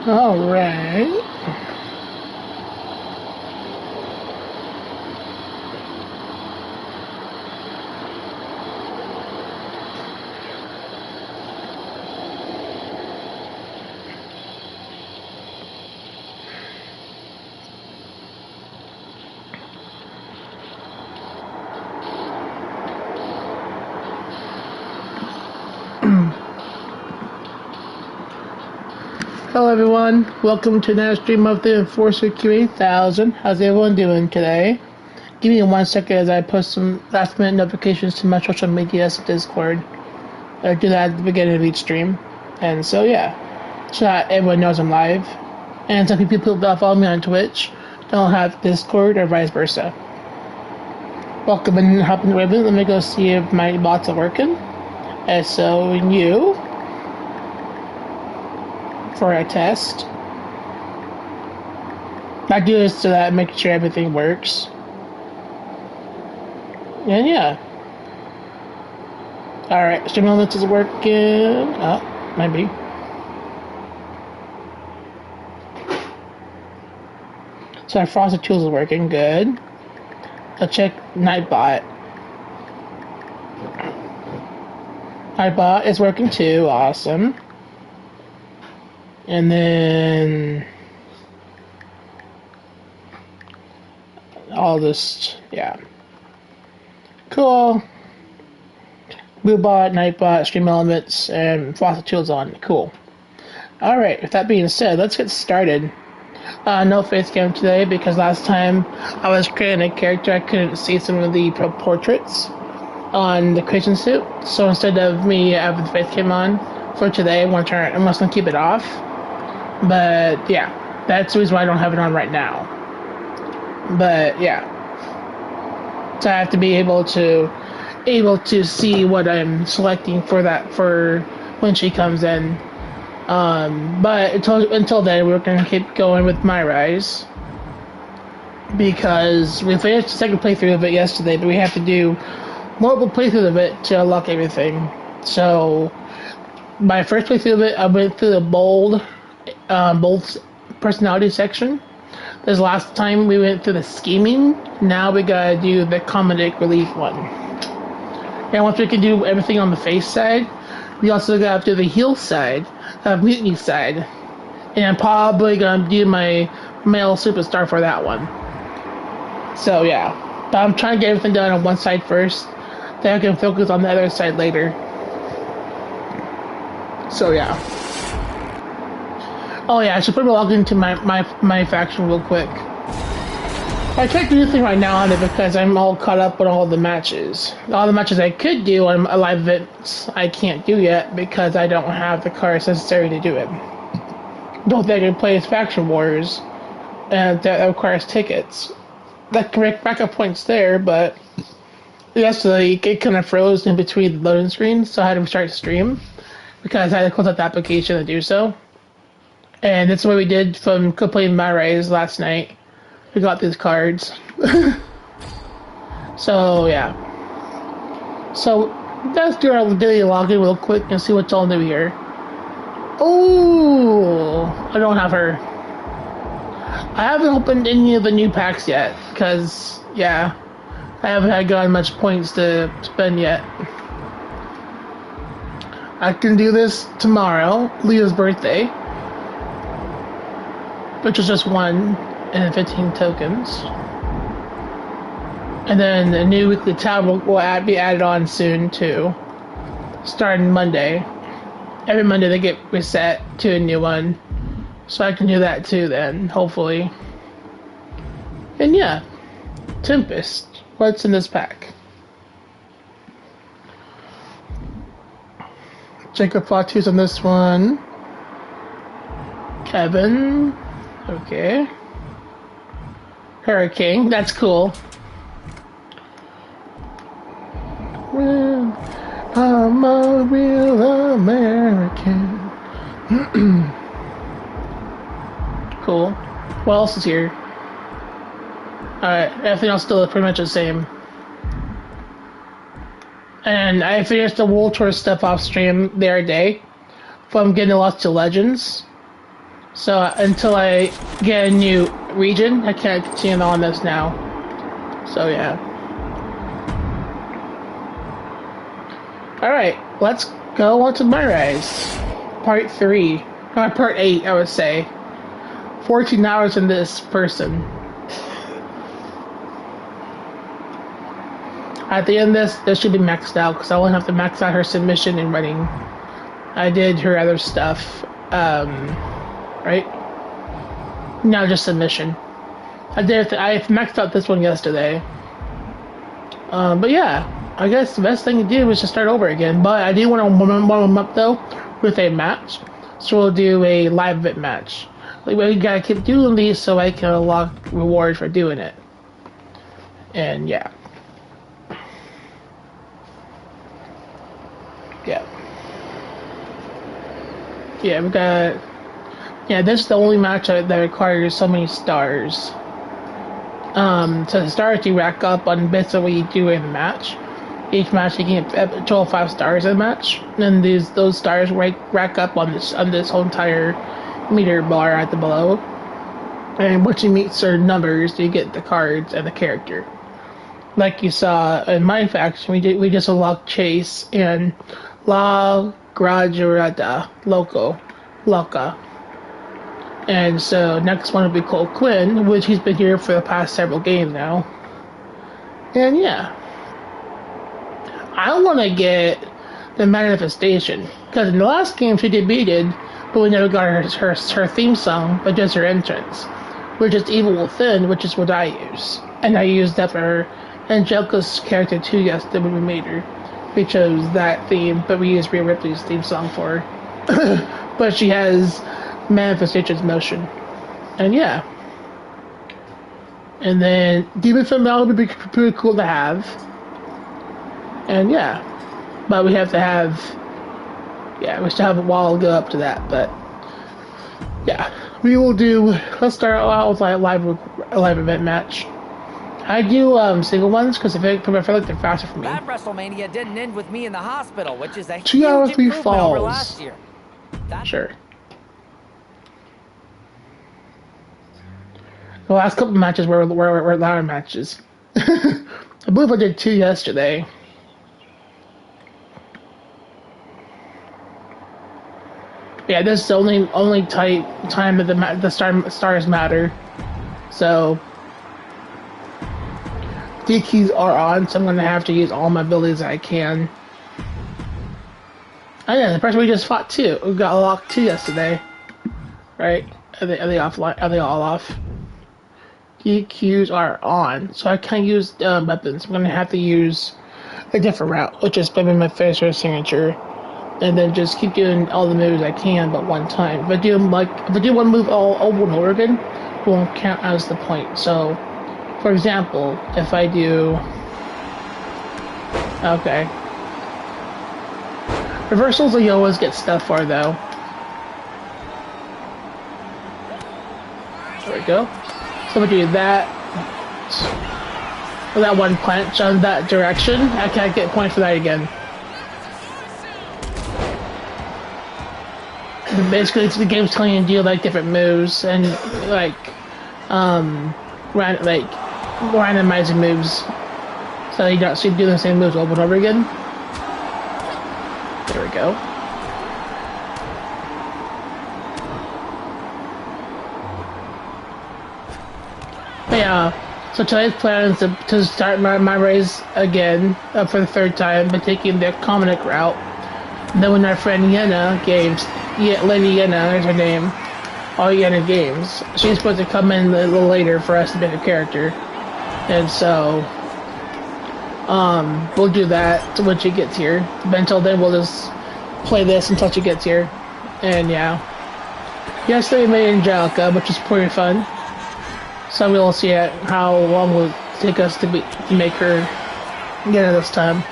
All right. Hello everyone, welcome to another stream of the Enforcer Q8000. How's everyone doing today? Give me 1 second as I post some last minute notifications to my social media Discord. I do that at the beginning of each stream. And so yeah, so that everyone knows I'm live. And some people that follow me on Twitch don't have Discord or vice versa. Welcome and hop in the ribbon. Let me go see if my bots are working. SOU for a test. I do this so that I make sure everything works. And yeah. Alright, stream elements is working. Oh, maybe. So our frosted tools is working good. I'll check Nightbot. Nightbot is working too, awesome. And then I'll just, yeah. Cool. Bluebot, Nightbot, Stream Elements, and Frosted Tools on. Cool. Alright, with that being said, let's get started. No face cam today because last time I was creating a character, I couldn't see some of the portraits on the creation suit. So instead of me having the face cam on for today, I'm just going to keep it off. But yeah, that's the reason why I don't have it on right now. But yeah, so I have to be able to see what I'm selecting for when she comes in. But until then, we're gonna keep going with MyRise because we finished the second playthrough of it yesterday, but we have to do multiple playthroughs of it to unlock everything. So my first playthrough of it, I went through the bold personality section. This last time we went through the scheming. Now we gotta do the comedic relief one. And once we can do everything on the face side, we also gotta do the heel side, Mutiny side. And I'm probably gonna do my male superstar for that one. So yeah, but I'm trying to get everything done on one side first, then I can focus on the other side later. So yeah. Oh yeah, I should probably log into my faction real quick. I can't do anything right now on it because I'm all caught up with all the matches. All the matches I could do on live events, I can't do yet because I don't have the cards necessary to do it. Don't think I can play as Faction Wars, and that requires tickets. That can rack up points there, but yesterday it kind of froze in between the loading screens, so I had to restart the stream because I had to close out the application to do so. And that's what we did from playing MyRise last night. We got these cards. So, yeah. So, let's do our daily login real quick and see what's all new here. Oh, I don't have her. I haven't opened any of the new packs yet, because, yeah, I haven't had gotten much points to spend yet. I can do this tomorrow, Leah's birthday, which is just 1 and 15 tokens. And then the new weekly tab will be added on soon too, starting Monday. Every Monday they get reset to a new one, so I can do that too then, hopefully. And yeah, Tempest, what's in this pack? Jacob Fatu's on this one. Kevin, okay. Hurricane, that's cool. Well, I'm a real American. Cool. What else is here? Alright, everything else still pretty much the same. And I finished the World Tour stuff off stream the other day from getting lost to Legends. So until I get a new region, I can't continue on this now. So yeah. Alright, let's go on to MyRise. Part 3. Part 8, I would say. 14 hours in this person. At the end of this should be maxed out, because I won't have to max out her submission and running. I did her other stuff, right? No, just submission. I maxed out this one yesterday. But yeah, I guess the best thing to do is to start over again. But I do want to warm them up though with a match, so we'll do a live event match. Like, we gotta keep doing these so I can unlock reward for doing it. And yeah. Yeah, we got... Yeah, this is the only match that requires so many stars. So the stars you rack up on bits of what you do in the match. Each match you can get a total of 5 stars in a match. And those stars rack up on this whole entire meter bar at the below. And once you meet certain numbers, you get the cards and the character. Like you saw in my faction, we just unlocked Chase and La Graduata Loca. And so next one will be Cole Quinn, which he's been here for the past several games now. And yeah, I want to get the manifestation, because in the last game she debuted, but we never got her theme song, but just her entrance, which is Evil Within, which is what I use. And I used that for Angelica's character too yesterday when we made her. We chose that theme, but we used Rhea Ripley's theme song for her. But she has Manifestation's motion. And yeah. And then Demon Female would be pretty cool to have. And yeah. But we have to have... Yeah, we still have a while to go up to that, but... Yeah. We will do... Let's start out with a live event match. I do single ones because I feel like they're faster for me. That WrestleMania didn't end with me in the hospital, which is a 2 hours, 3 huge improvement over falls. last year. Sure. The last couple matches were ladder matches. I believe I did 2 yesterday. Yeah, this is the only time that the stars matter. So D keys are on, so I'm gonna have to use all my abilities I can. Oh yeah, the person we just fought too. We got locked 2 yesterday, right? Are they offline? Are they all off? DQs are on, so I can't use weapons. I'm gonna have to use a different route, which is spamming my finisher signature, and then just keep doing all the moves I can, but one time. If I do one move all over and over again, it won't count as the point. So, for example, if I do, okay, reversals you always get stuff for though. There we go. So we do that. With that one punch on that direction, I can't get points for that again. Basically, the game's telling you to do like different moves and like randomizing moves, so you don't see doing the same moves over and over again. There we go. But yeah. So today's plan is to start MyRise again for the third time by taking the Commonic route. And then when our friend Yenna games, Lady Yenna is her name, all Yenna games, she's supposed to come in a little later for us to make a character. And so, we'll do that when she gets here. But until then, we'll just play this until she gets here. And yeah. Yesterday we made Angelica, which was pretty fun. So we'll see how long it will take us to make her get it this time.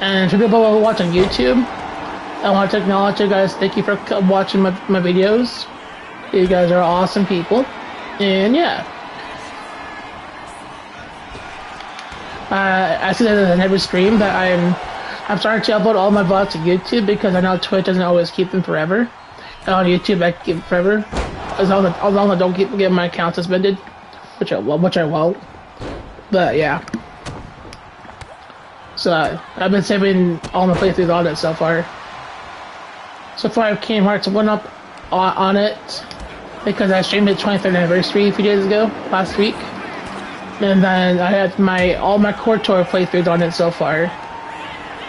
And for people who watch on YouTube, I want to acknowledge you guys. Thank you for watching my videos. You guys are awesome people. And yeah. I see that in every stream that I'm starting to upload all my VODs to YouTube because I know Twitch doesn't always keep them forever. And on YouTube I keep them forever. As long as I don't keep getting my account suspended, which I won't. But yeah. So I've been saving all my playthroughs on it so far. So far, I Kingdom Hearts 1 up on it because I streamed it 23rd anniversary a few days ago, last week. And then I had all my KOTOR playthroughs on it so far.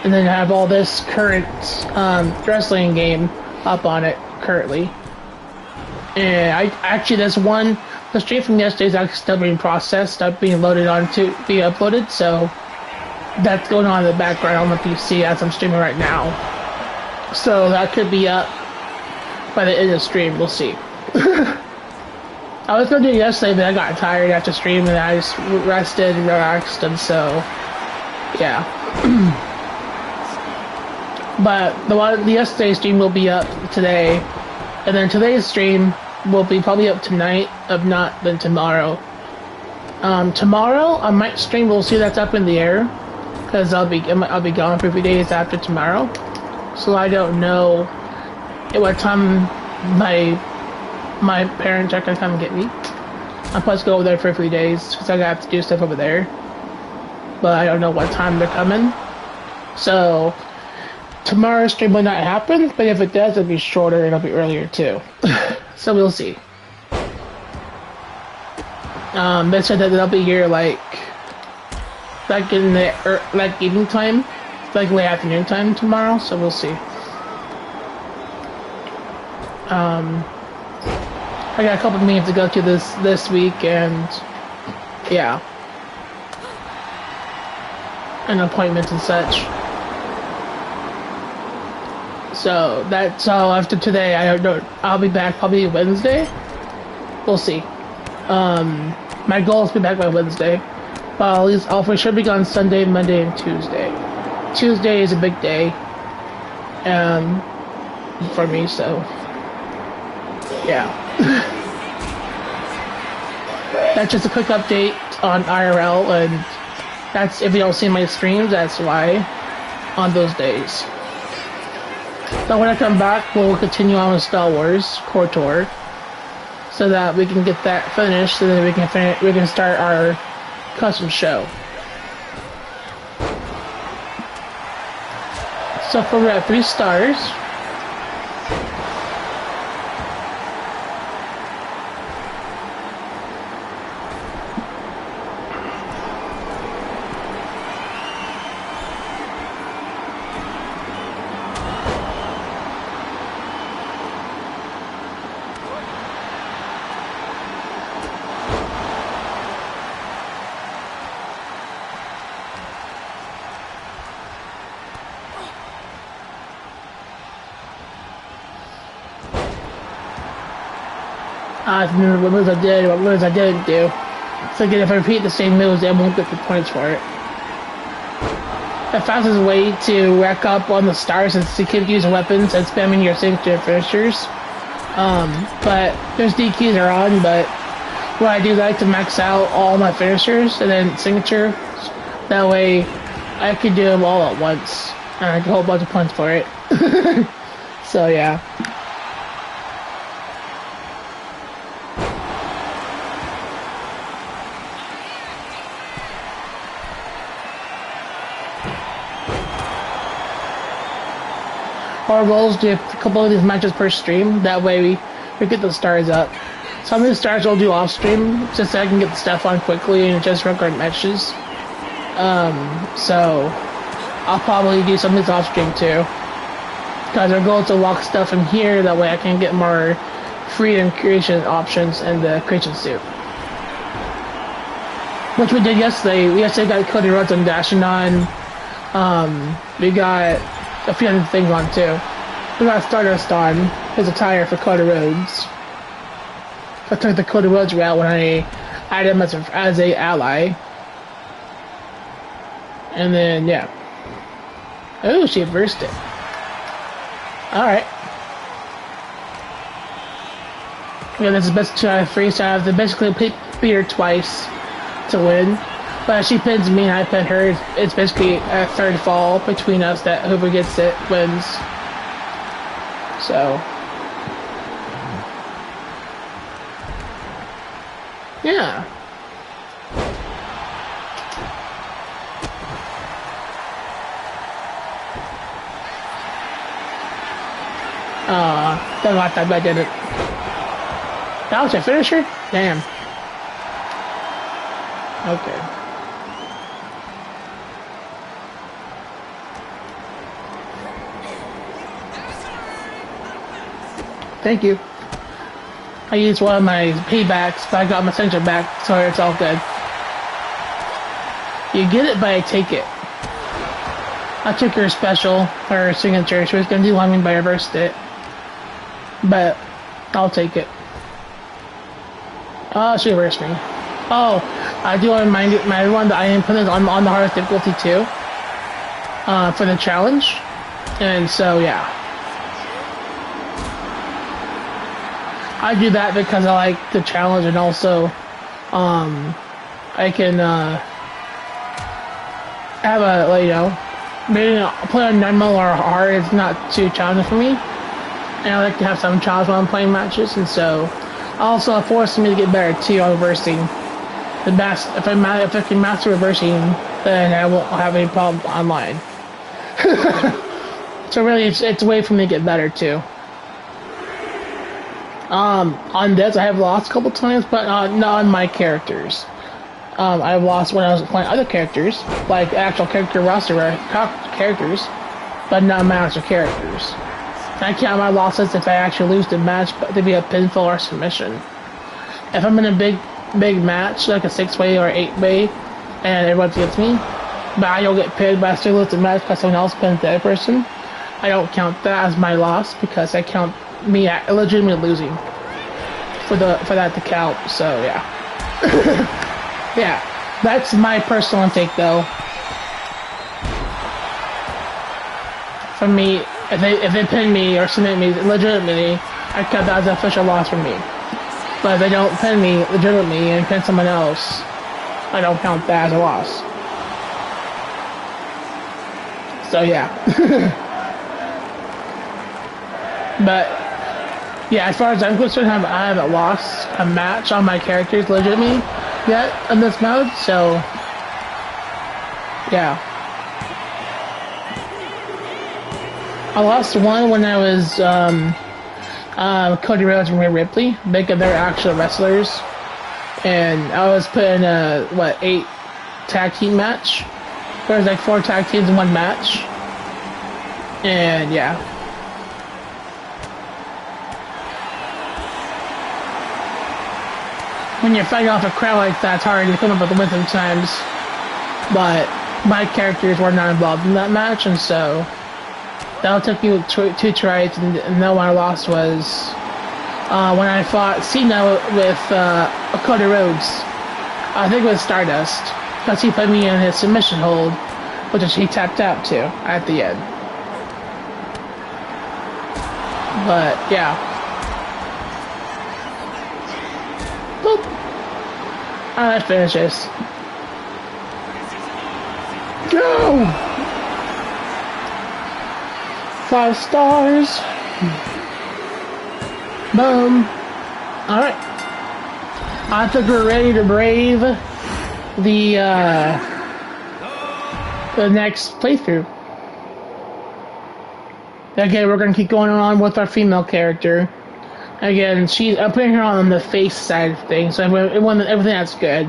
And then I have all this current wrestling game up on it currently. And the stream from yesterday is actually still being processed, being loaded on to be uploaded, so that's going on in the background on the PC as I'm streaming right now. So that could be up by the end of the stream, we'll see. I was gonna do it yesterday, but I got tired after stream and I just rested and relaxed, and so, yeah. But the yesterday's stream will be up today, and then today's stream will be probably up tonight, if not then tomorrow. Tomorrow I might stream. We'll see that's up in the air, because I'll be gone for a few days after tomorrow. So I don't know at what time my parents are gonna come and get me. I'm supposed to go over there for a few days because I got to do stuff over there, but I don't know what time they're coming. So tomorrow's stream will not happen, but if it does, it'll be shorter and it'll be earlier too. So we'll see. They said that they'll be here like in the evening time, like late afternoon time tomorrow. So we'll see. I got a couple of meetings to go to this week, and yeah, and appointments and such. So that's all after today. I don't know. I'll be back probably Wednesday. We'll see. My goal is to be back by Wednesday. But at least I'll for sure be gone Sunday, Monday, and Tuesday. Tuesday is a big day, for me. So yeah. That's just a quick update on IRL, and that's if you don't see my streams. That's why on those days. So when I come back, we'll continue on with Star Wars KOTOR, so that we can get that finished, so that we can start our custom show. So far we're at 3 stars. I remember what moves I did, what moves I didn't do. So again, if I repeat the same moves, I won't get the points for it. The fastest way to rack up on the stars is to keep using weapons and spamming your signature finishers. But those DQs are on, but what I do is I like to max out all my finishers and then signature. That way I can do them all at once. And I get a whole bunch of points for it. So yeah. Our goal is to do a couple of these matches per stream. That way we get the stars up. Some of the stars I'll do off stream just so I can get the stuff on quickly and just record matches. So I'll probably do some of this off stream too. Because our goal is to lock stuff in here. That way I can get more freedom creation options in the creation suit. Which we did yesterday. We yesterday got Cody Rhodes on dashing on. We got a few other things on too. We got Stardust on his attire for Cody Rhodes. I took the Cody Rhodes route when I added him as a ally. And then yeah. Oh, she reversed it. Alright. Yeah, this is best to have free, so I have to basically beat her twice to win. But if she pins me and I pin her, it's basically a third fall between us that whoever gets it wins. So yeah. Don't like that, but I did it. That was a finisher? Damn. Okay. Thank you. I used one of my paybacks, but I got my center back, so it's all good. You get it, but I take it. I took her special, her signature. She was gonna do one but I reversed it. But I'll take it. Oh, she reversed me. Oh, I do want to remind everyone that I am putting it on the hardest difficulty too. For the challenge. And so yeah. I do that because I like the challenge, and also I can have a, like, you know, maybe play on normal or hard is not too challenging for me. And I like to have some challenge when I'm playing matches, and so also forcing me to get better too on reversing. The best, if I can master reversing, then I won't have any problem online. So really, it's a way for me to get better too. On this, I have lost a couple times, but not on my characters. I've lost when I was playing other characters, like actual character roster characters, but not my actual characters. I count my losses if I actually lose the match, but to be a pinfall or submission. If I'm in a big match, like a 6-way or 8-way, and everyone gets me, but I don't get pinned, but I still lose the match because someone else pins the other person, I don't count that as my loss because I count me legitimately losing for that to count. So yeah. Yeah, that's my personal intake though. For me, if they pin me or submit me legitimately, I count that as an official loss for me. But if they don't pin me legitimately and pin someone else, I don't count that as a loss. So yeah. But yeah, as far as I'm concerned, I haven't lost a match on my characters legitimately yet in this mode, so yeah. I lost one when I was Cody Rhodes and Rhea Ripley, because they're actual wrestlers, and I was put in a 8 tag team match. There was like 4 tag teams in one match, and yeah. When you're fighting off a crowd like that, it's hard to come up with the win sometimes. But my characters were not involved in that match, and so that'll take you 2 tries, and the one I lost was when I fought Cena with Cody Rhodes. I think it was Stardust, because he put me in his submission hold, which he tapped out to at the end. But yeah. Boop. Alright, that finishes. Go! 5 stars. Boom. Alright. I think we're ready to brave the next playthrough. Again, we're gonna keep going on with our female character. Again, I'm putting her on the face side of things, so everything that's good.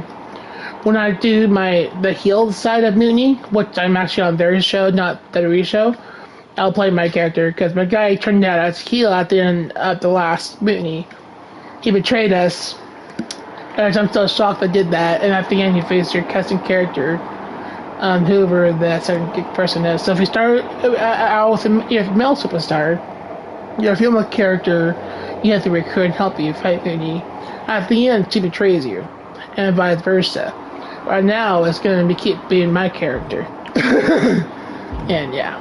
When I do the heel side of Mutiny, which I'm actually on their show, not the WWE show, I'll play my character, because my guy turned out as heel at the end of the last Mutiny. He betrayed us, and I'm still shocked I did that, and at the end you face your custom character, whoever the second person is. So if you start out with a male superstar, your female character, you have to recruit and help you fight Mutiny. At the end, she betrays you, and vice versa. Right now, it's going to keep being my character. And yeah.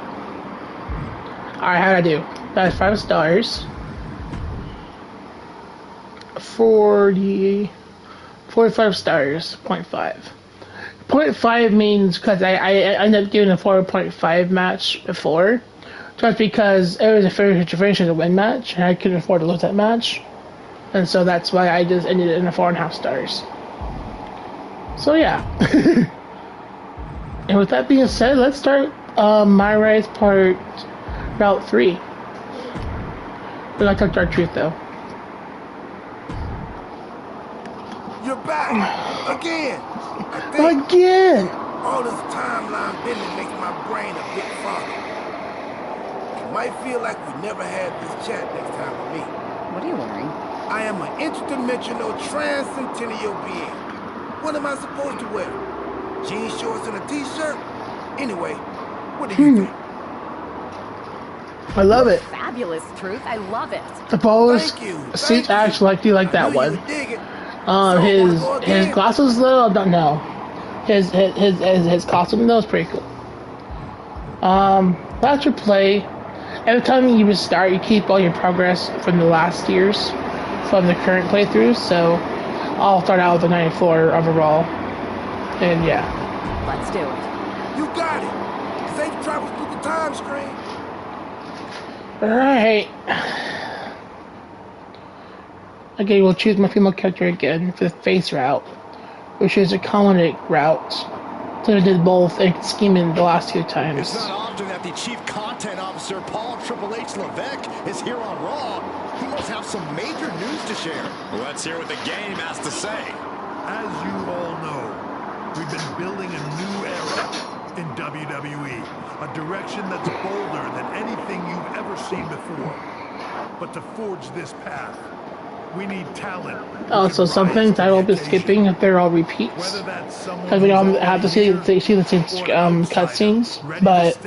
Alright, how'd I do? That's 5 stars. 45 stars, 0.5. 0.5 means because I ended up giving a 4.5 match before. Just because it was a finish a win match, and I couldn't afford to lose that match. And so that's why I just ended it in a 4.5 stars. So yeah. And with that being said, let's start MyRise part Route 3. We like to talk our truth though. You're back again. Again. All this timeline bending makes my brain a bit foggy. It might feel like we never had this chat next time we meet. What are you wearing? I am an interdimensional transcendennial being. What am I supposed to wear? Jean shorts and a t-shirt? Anyway, what do you think? I love it. Fabulous, Truth. I love it. The balls seat actually like that one. His glasses though, I don't know. His costume though is pretty cool. That's your play. Every time you restart, you keep all your progress from the last years, from the current playthroughs. So I'll start out with a 94 overall, and yeah. Let's do it. You got it. Safe travels through the time stream. Alright. Okay, we'll choose my female character again for the face route, which is a comedic route. So I did both and scheming the last 2 times. It's not often that the Chief Content Officer, Paul Triple H Levesque, is here on Raw. He must have some major news to share. Well, let's hear what the game has to say. As you all know, we've been building a new era in WWE. A direction that's bolder than anything you've ever seen before. But to forge this path, we need talent. Also, some things I will be skipping if they're all repeats, because we don't have to see the same cutscenes. But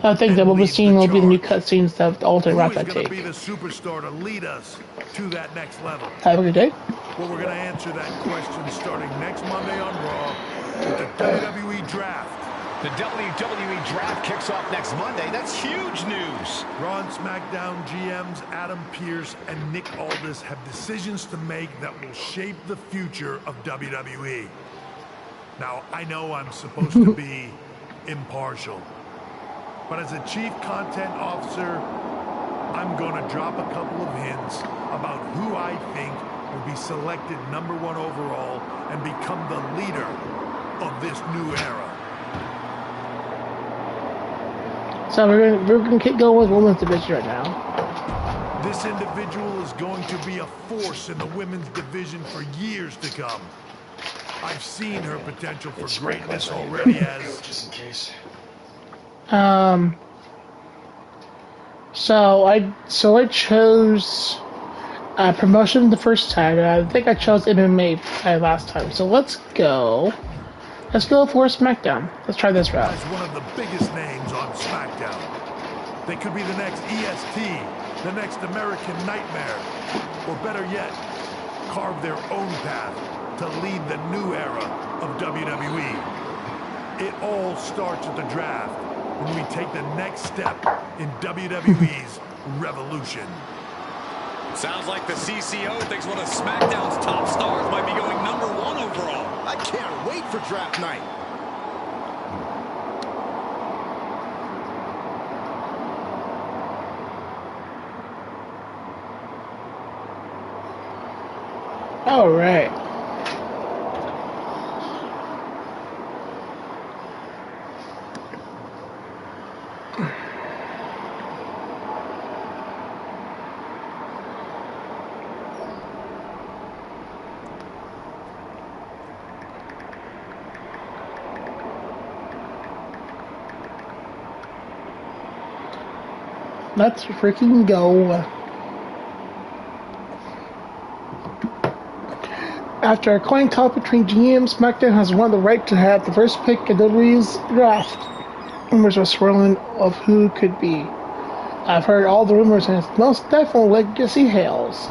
I think that what we're seeing will be the new cutscenes that the alternate routes I take. Be the superstar to lead us to that next level. Have a good day. Well, we're going to answer that question starting next Monday on Raw with the WWE Draft. The WWE Draft kicks off next Monday. That's huge news. Raw and SmackDown GMs Adam Pearce and Nick Aldis have decisions to make that will shape the future of WWE. Now, I know I'm supposed to be impartial, but as a Chief Content Officer, I'm going to drop a couple of hints about who I think will be selected #1 overall and become the leader of this new era. So we're gonna keep going with women's division right now. This individual is going to be a force in the women's division for years to come. I've seen her potential for greatness already as... Just in case. So I chose promotion the first time. I think I chose MMA last time. So let's go for SmackDown. Let's try this route. As one of the biggest names on SmackDown. They could be the next EST the next American nightmare, or better yet, carve their own path to lead the new era of WWE. It all starts at the draft, when we take the next step in WWE's revolution. Sounds like the CCO thinks one of SmackDown's top stars might be going #1 overall. I can't wait for draft night. All right. Let's freaking go. After a coin toss between GM, SmackDown has won the right to have the first pick in WWE's draft. Rumors are swirling of who could be. I've heard all the rumors, and it's most definitely Legacy Hales.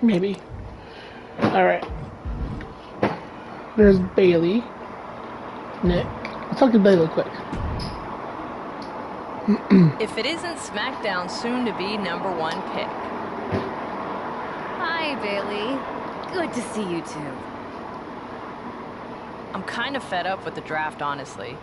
Maybe. Alright. There's Bailey. Nick. Let's talk to Bailey quick. If it isn't SmackDown's soon-to-be #1 pick. Hi, Bailey. Good to see you too. I'm kind of fed up with the draft, honestly.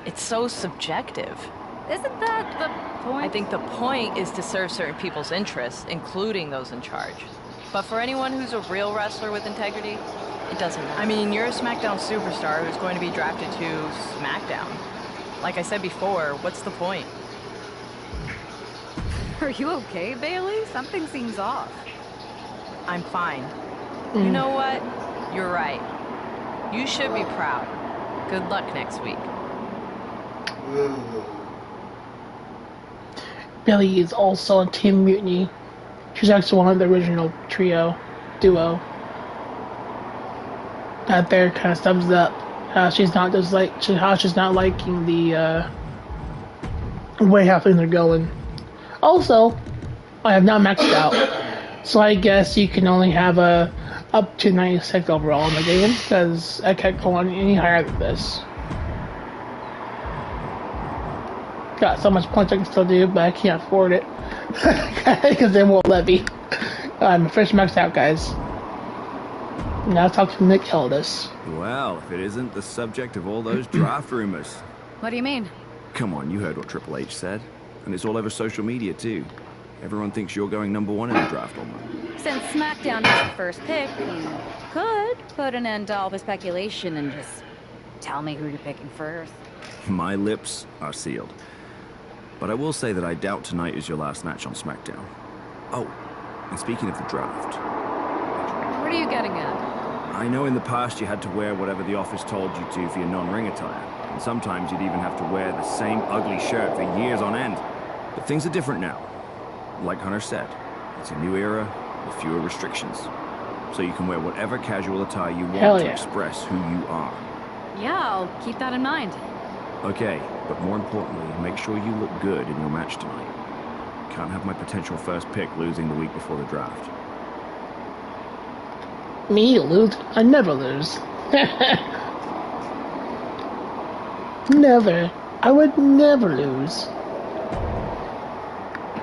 It's so subjective. Isn't that the point? I think the point is to serve certain people's interests, including those in charge. But for anyone who's a real wrestler with integrity, it doesn't matter. I mean, you're a SmackDown superstar who's going to be drafted to SmackDown. Like I said before, what's the point? Are you okay, Bailey? Something seems off. I'm fine. You know what? You're right. You should be proud. Good luck next week. Bailey is also on Team Mutiny. She's actually one of the original duo. That there kind of sums up how she's not just how she's not liking the way how things are going. Also, I have not maxed out, so I guess you can only have up to 96 overall in the game because I can't go on any higher than this. Got so much points I can still do, but I can't afford it because they won't let me. I'm officially maxed out, guys. Now talk to Nick Aldis. Well, if it isn't the subject of all those draft rumors. What do you mean? Come on, you heard what Triple H said. And it's all over social media, too. Everyone thinks you're going #1 in the draft almost. Since SmackDown has the first pick, you could put an end to all the speculation and just tell me who you're picking first. My lips are sealed. But I will say that I doubt tonight is your last match on SmackDown. Oh, and speaking of the draft... What are you getting at? I know in the past you had to wear whatever the office told you to for your non-ring attire. And sometimes you'd even have to wear the same ugly shirt for years on end. But things are different now. Like Hunter said, it's a new era with fewer restrictions. So you can wear whatever casual attire you want to express who you are. Yeah, I'll keep that in mind. Okay, but more importantly, make sure you look good in your match tonight. Can't have my potential first pick losing the week before the draft. Me lose? I never lose. Never. I would never lose.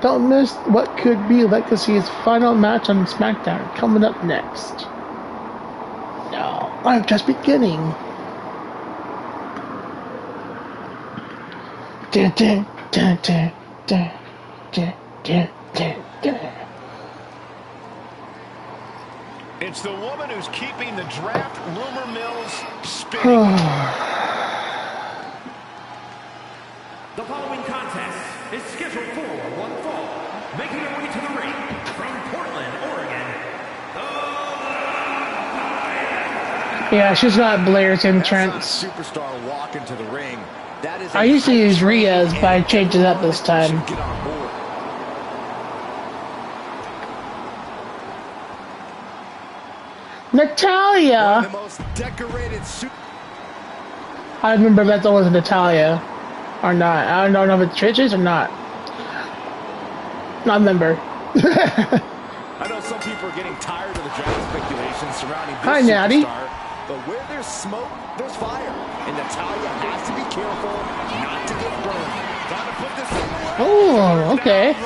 Don't miss what could be Legacy's final match on SmackDown coming up next. No, I'm just beginning. Dun, dun, dun, dun, dun, dun, dun, dun, dun. It's the woman who's keeping the draft rumor mills spinning. The following contest is scheduled for one fall. Making her way to the ring from Portland, Oregon, Yeah, she's got Blair's entrance. Superstar walk into the ring. That is I used to use Rhea's, but I changed it up this time. Natalia! The most decorated I remember that's always Natalia. Or not. I don't know if it's Trish or not. Not a member. I know some people are getting tired of the draft speculation surrounding this Hi, Natty. superstar, but where there's smoke, there's fire. And Natalia has to be careful not to get burned. Trying to put this in. Oh, okay.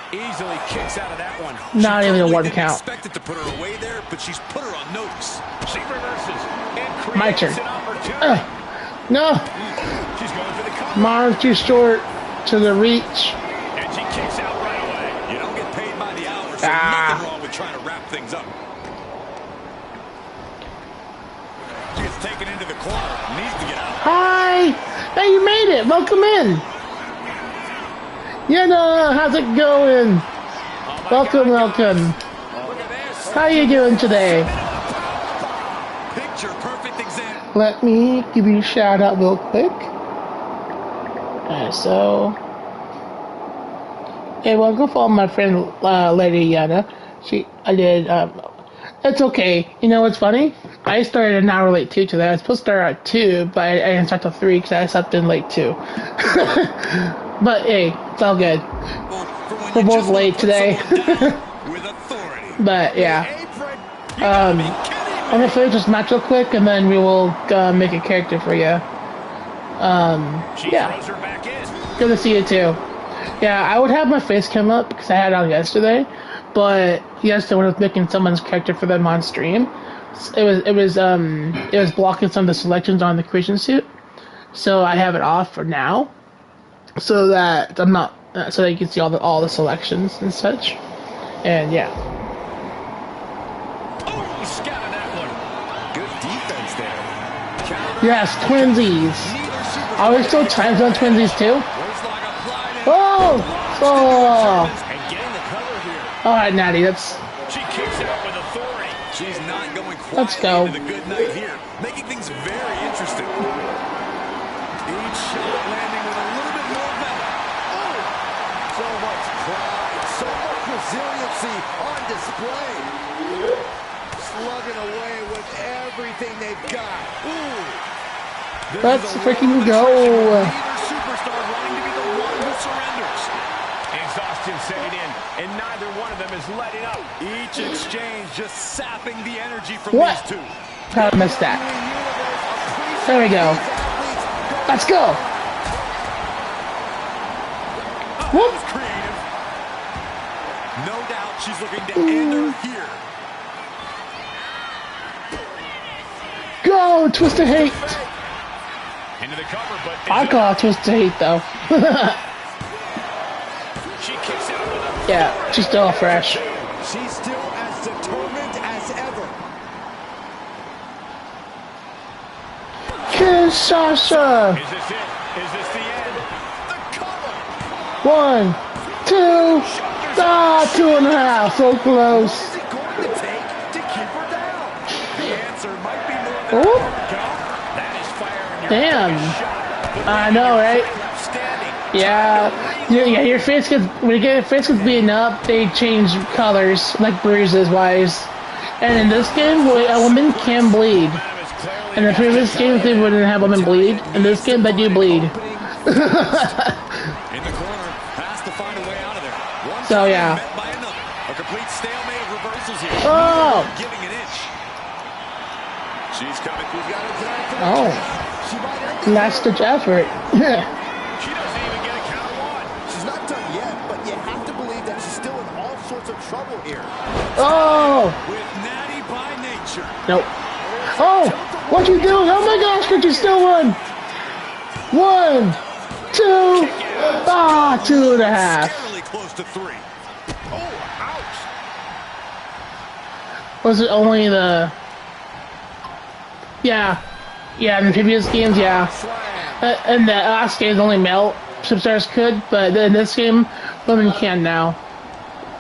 Easily kicks out of that one. Not even a one count. Expected to put her away there, but she's put her on notice. She reverses and My turn. creates an opportunity. No. She's going for the cover. Mine's too short to the reach. And she kicks out right away. You don't get paid by the hour, so nothing wrong with trying to wrap things up. She gets taken into the corner. Needs to get out. Hi. Hey, you made it. Welcome in. Yenna, how's it going? Welcome, welcome. Look at this. How you doing today? Picture perfect example. Let me give you a shout out real quick. Hey, well, go follow my friend, Lady Yana. It's okay. You know what's funny? I started an hour late too today. I was supposed to start at 2, but I didn't start till 3 because I slept in late too. But hey, it's all good. We're both late today. But yeah. I'm gonna finish this match real quick and then we will make a character for you. Yeah. Good to see you too. Yeah, I would have my face come up because I had it on yesterday, but yesterday when I was making someone's character for them on stream, it was blocking some of the selections on the creation suit, so I have it off for now, so that I'm not, so that you can see all the selections and such, and yeah. Oh, scattered that one. Good defense there. Yes, twinsies. Are we still times on twinsies too? Oh! Oh! Alright, Natty, let's... She kicks out with authority. She's not going Let's go. into the good night here, making things very interesting. Each shot landing with a little bit more venom. Oh! So much pride, so much resiliency on display. Slugging away with everything they've got. Ooh! Let's freaking go! Superstar wanting to be the one who surrenders. Exhaustion setting in, and neither one of them is letting up. Each exchange just sapping the energy from these two. How did I miss that? There we go. Let's go! Whoop! Creative. No doubt she's looking to end her here. Go! Twist of Hate! Into the cover, but I call it Twist of Hate though. she kicks out with a Yeah, she's still fresh. She's still as determined as ever. Kinshasa! Is this it? Is this the end? The cover! 1, 2, 2.5, so close. What is it going to take to keep her down? The answer might be more than Oh. that is fire in your Damn. I know, right? Yeah. Your face gets, when your face gets beaten up, they change colors, like bruises wise. And in this game, a woman can bleed. In the previous games, they wouldn't have women bleed. In this game, they do bleed. in the corner, has to find a way out of there. One So yeah. met by another. A complete stalemate of reversals here. Oh. Giving an inch. She's coming. She's got it. Oh. Last ditch effort. She doesn't even get a count of one. She's not done yet, but you have to believe that she's still in all sorts of trouble here. Oh. With Natty by nature. Nope. Oh. What you doing? Oh my gosh, could you still win? 1, 2, 2.5. Scarily close to 3. Oh, ouch. Was it only the... Yeah, in the previous games, yeah. In the last games, only male superstars could, but in this game, women can now.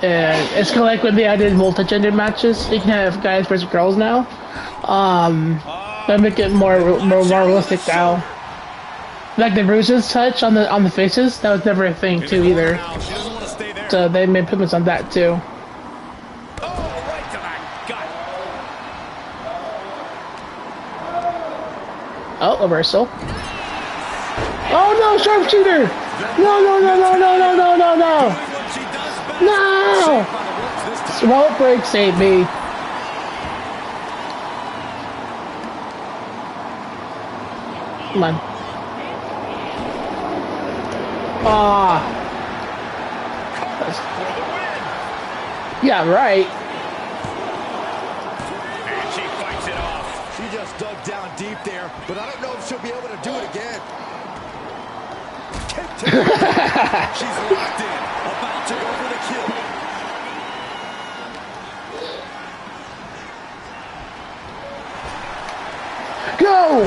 And it's kind of like when they added multi-gender matches. You can have guys versus girls now. They make it more realistic now. Like the bruises touch on the faces, that was never a thing too either. So they made improvements on that too. Oh, reversal. Oh no, sharpshooter! No, no, no, no, no, no, no, no, no! No! Rope break saved me. Come on. Ah. Yeah, right. And she fights it off. She just dug down deep there, but I don't know if she'll be able to do it again. Kick to the She's locked in, about to go for the kill. Go!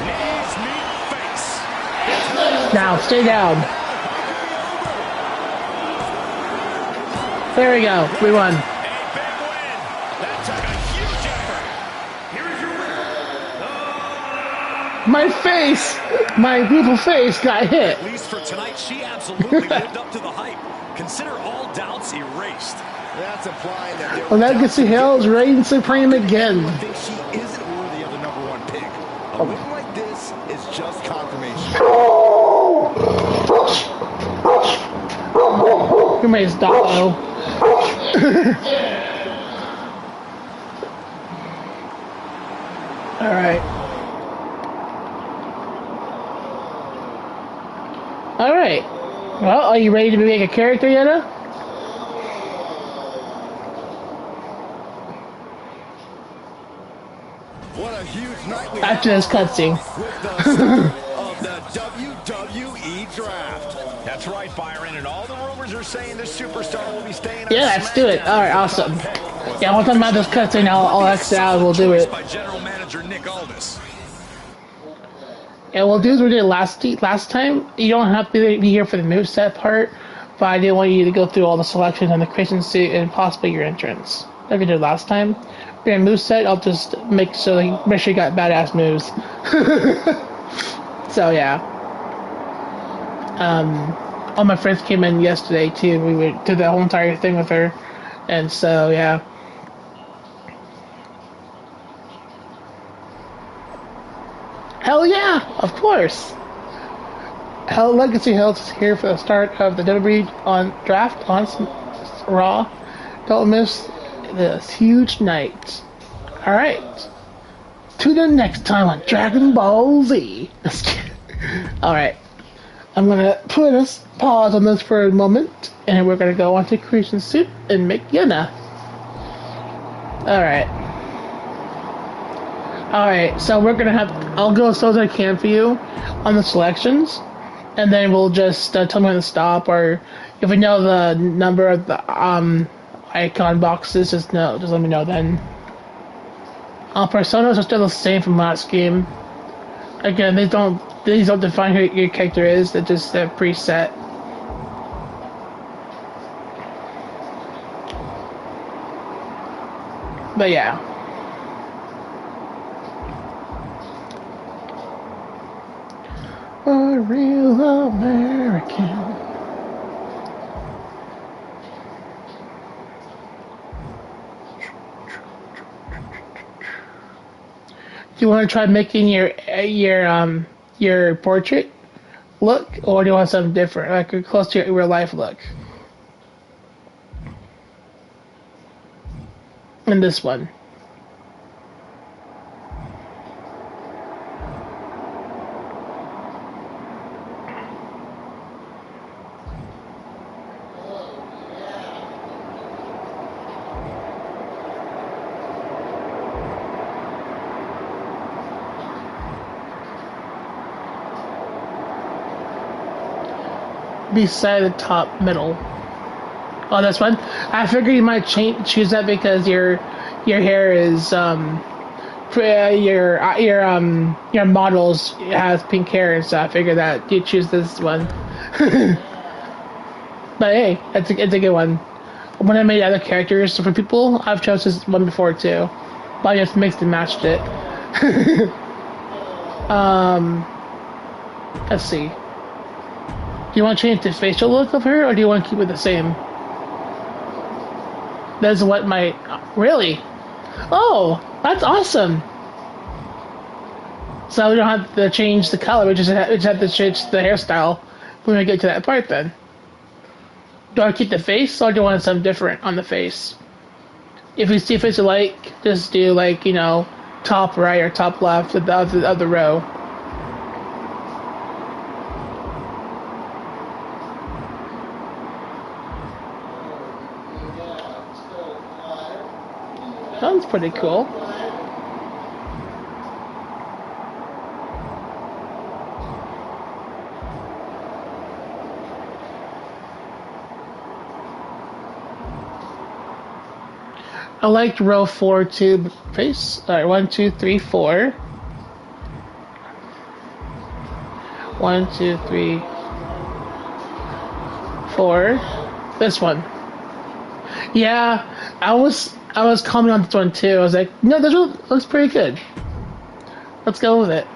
Knees meet face. Now, stay down. There we go. We won. A big win. That took a huge effort. Here is your winner. My face, my beautiful face got hit. At least for tonight, she absolutely lived up to the hype. Consider all doubts erased. That's implying that there were Legacy Hills reign supreme again. I think she isn't worthy of the #1 pick. A win like this is just confirmation. You may stop though. All right. All right. Well, are you ready to make a character, Yenna? What a huge night we After this cutscene. with the start of the WWE draft. That's right, Byron, and all the rumors are saying the superstar will be staying on Yeah, let's do it. SmackDown. All right, awesome. Yeah, once I'm out of this cutscene, I'll exit out and we'll do it. By General Manager Nick Aldis. And we'll do as we did last time. You don't have to be here for the moveset part, but I didn't want you to go through all the selections and the creation suit and possibly your entrance. Like we did last time. During moveset, I'll just make sure you got badass moves. So yeah. All my friends came in yesterday too. We did the whole entire thing with her, and so yeah. Hell yeah, of course. Hell, Legacy Hills is here for the start of the WWE on draft on Raw. Don't miss this huge night. All right. To the next time on Dragon Ball Z. All right. I'm gonna put a pause on this for a moment, and we're gonna go on to Creation Suit and make Yenna. All right. Alright, so we're gonna have, I'll go as slow as I can for you on the selections, and then we'll just tell me when to stop, or if we know the number of the icon boxes, just let me know then. Personas are still the same from last game. Again, these don't define who your character is, they're just preset. But yeah. A real American. Do you want to try making your portrait look, or do you want something different, like close to your real life look? In this one. Beside the top middle. Oh, that's one. I figured you might choose that because your hair is your models has pink hair, and so I figured that you choose this one. But hey, it's a good one. when I made other characters for people, I've chosen this one before too, but I just mixed and matched it. Let's see. Do you want to change the facial look of her, or do you want to keep it the same? That's what my... Really? Oh, that's awesome! So we don't have to change the color, we just have to change the hairstyle when we get to that part then. Do I keep the face, or do you want something different on the face? If you see a face you like, just do like, you know, top right or top left of the row. Sounds pretty cool. I liked row 4 to face. Alright, 1, 2, 3, 4. 1, 2, 3, 4. This one. Yeah, I was commenting on this one too. I was like, no, this one looks pretty good. Let's go with it.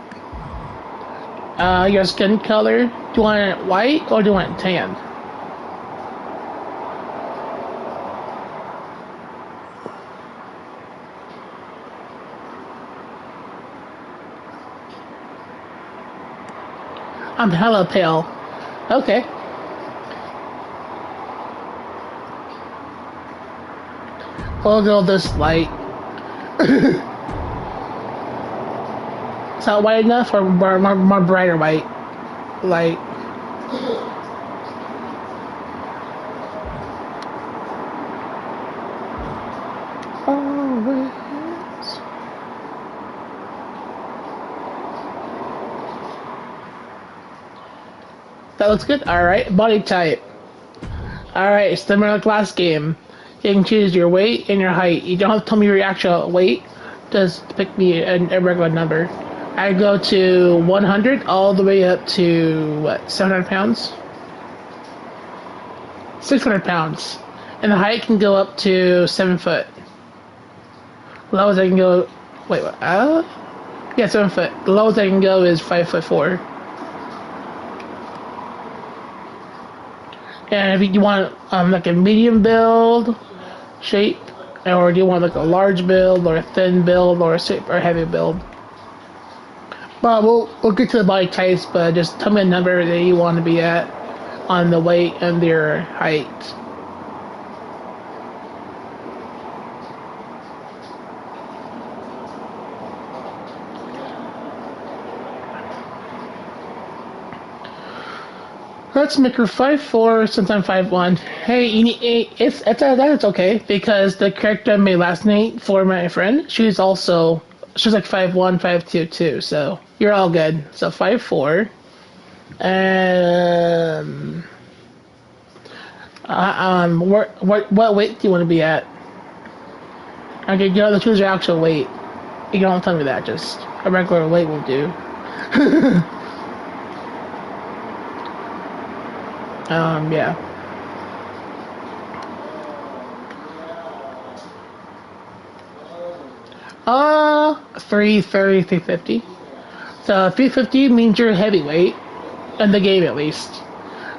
Your skin color. Do you want it white or do you want it tan? I'm hella pale. Okay. We'll go this light. Is that white enough or more brighter white? Light. That looks good. Alright, body type. Alright, it's similar like last game. You can choose your weight and your height. You don't have to tell me your actual weight. Just pick me a regular number. I go to 100 all the way up to, what, 700 pounds? 600 pounds. And the height can go up to 7 foot. Lowest I can go... Wait, what? Yeah, 7 foot. The lowest I can go is 5'4". And if you want like a medium build shape, or do you want like a large build, or a thin build, or a heavy build? But we'll get to the body types, but just tell me a number that you want to be at on the weight and your height. Let's make her 5'4", sometime 5'1". Hey, that's okay, because the character I made last night for my friend, she's like 5'1", 5'2" too, so you're all good. So 5'4". What weight do you want to be at? Okay, you know, choose your actual weight. You don't tell me that, just a regular weight will do. Yeah. Uh, 350. So 350 means you're heavyweight, in the game at least.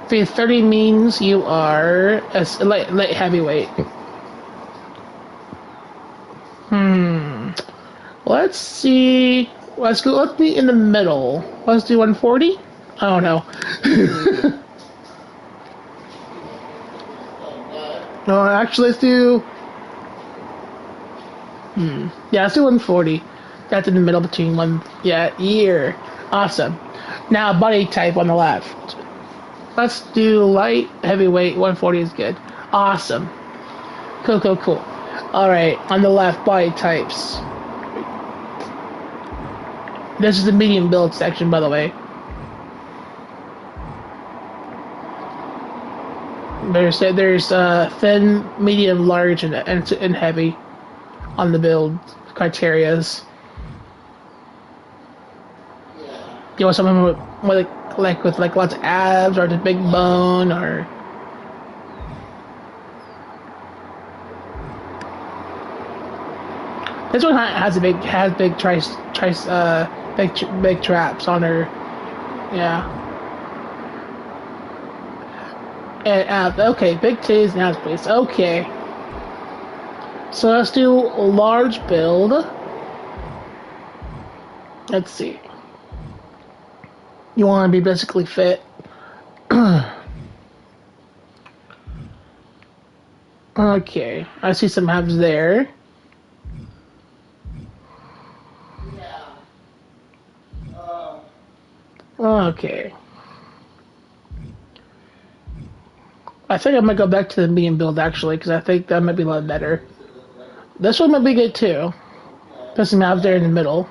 330 means you are a light heavyweight. Let's see. Let's be in the middle. Let's do 140. I don't know. No, actually, let's do... Yeah, let's do 140. That's in the middle between one... Yeah, ear. Awesome. Now, body type on the left. Let's do light, heavyweight. 140 is good. Awesome. Cool. Alright, on the left, body types. This is the medium build section, by the way. There's thin, medium, large, and heavy on the build criterias. You want someone with lots of abs, or the big bone, or This one has big big traps on her. Yeah. And okay, big titties now, please. Okay. So let's do a large build. Let's see. You want to be basically fit. Okay, I see some abs there. Okay. I think I might go back to the medium build actually, because I think that might be a lot better. This one might be good too. There's some abs there in the middle.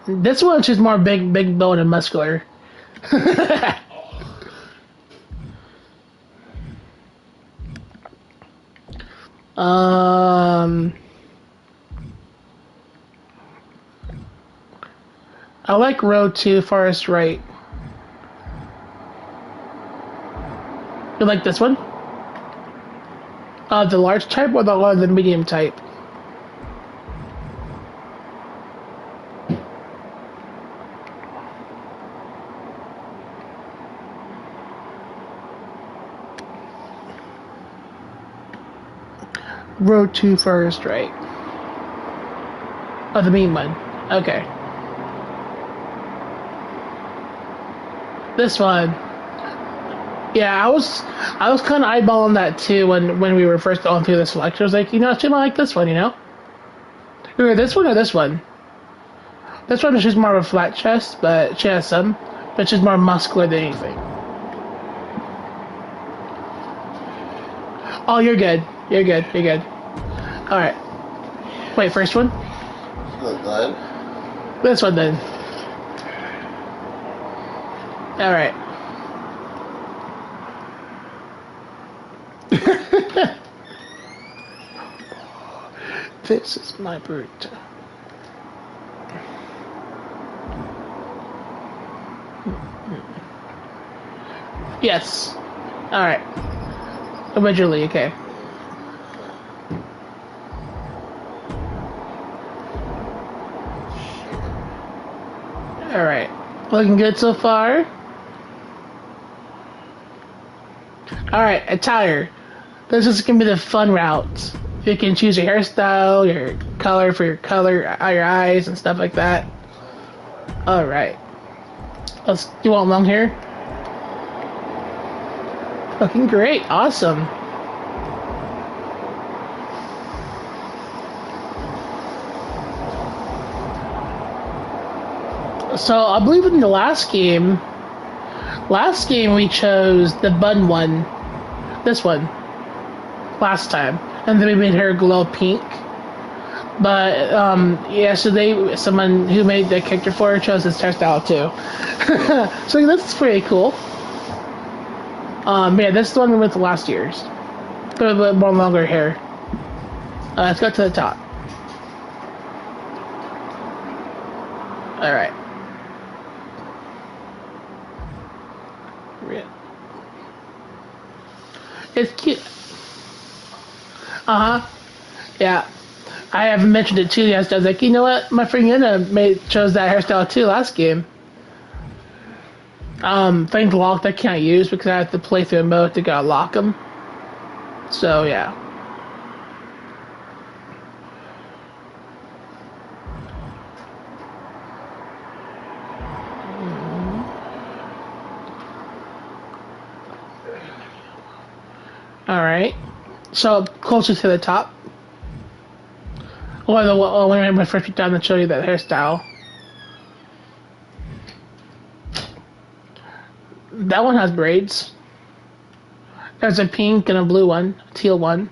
This one's just more big bone and muscular. I like row 2, farthest right. You like this one? The large type or the medium type? Row 2, farthest right. Oh, the mean one. Okay. This one. Yeah, I was kind of eyeballing that too when we were first going through the selection. I was like, you know, I should like this one, you know? Either this one or this one. This one is just more of a flat chest, but she has some. But she's more muscular than anything. Oh, you're good. You're good. You're good. Alright. Wait, first one? Look good. This one then. Alright. This is my bird. Yes. Alright. Originally, okay. Alright. Looking good so far? Alright, attire. This is gonna be the fun route. You can choose your hairstyle, your color for your your eyes and stuff like that. Alright. You want long hair? Looking great, awesome. So I believe in the last game we chose the bun one. This one. Last time. And then we made her glow pink. But yeah, so someone who made the character for her chose this hairstyle too. So that's pretty cool. Yeah, this is the one we went to last year's. A little bit more longer hair. Let's go to the top. Alright. It's cute. Yeah. I haven't mentioned it too yet. I was like, you know what? My friend Yenna chose that hairstyle too last game. Things locked I can't use because I have to play through a mode to go lock them. So yeah. Alright. So closer to the top. When I first down to show you that hairstyle. That one has braids. There's a pink and a blue one, a teal one.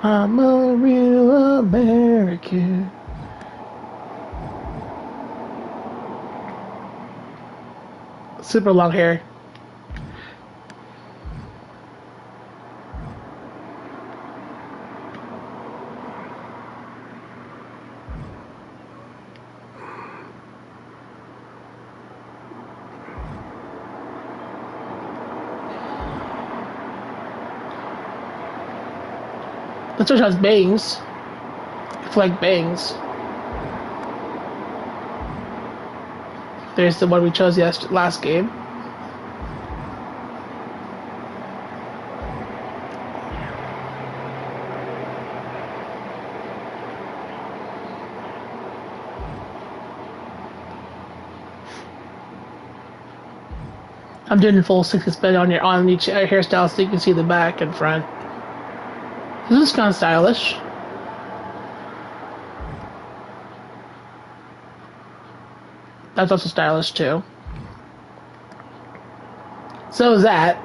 I'm a real American. Super long hair. This one has bangs. If you like bangs. There's the one we chose last game. I'm doing a full 60 spin on each hairstyle so you can see the back and front. This is kind of stylish. That's also stylish too. So is that.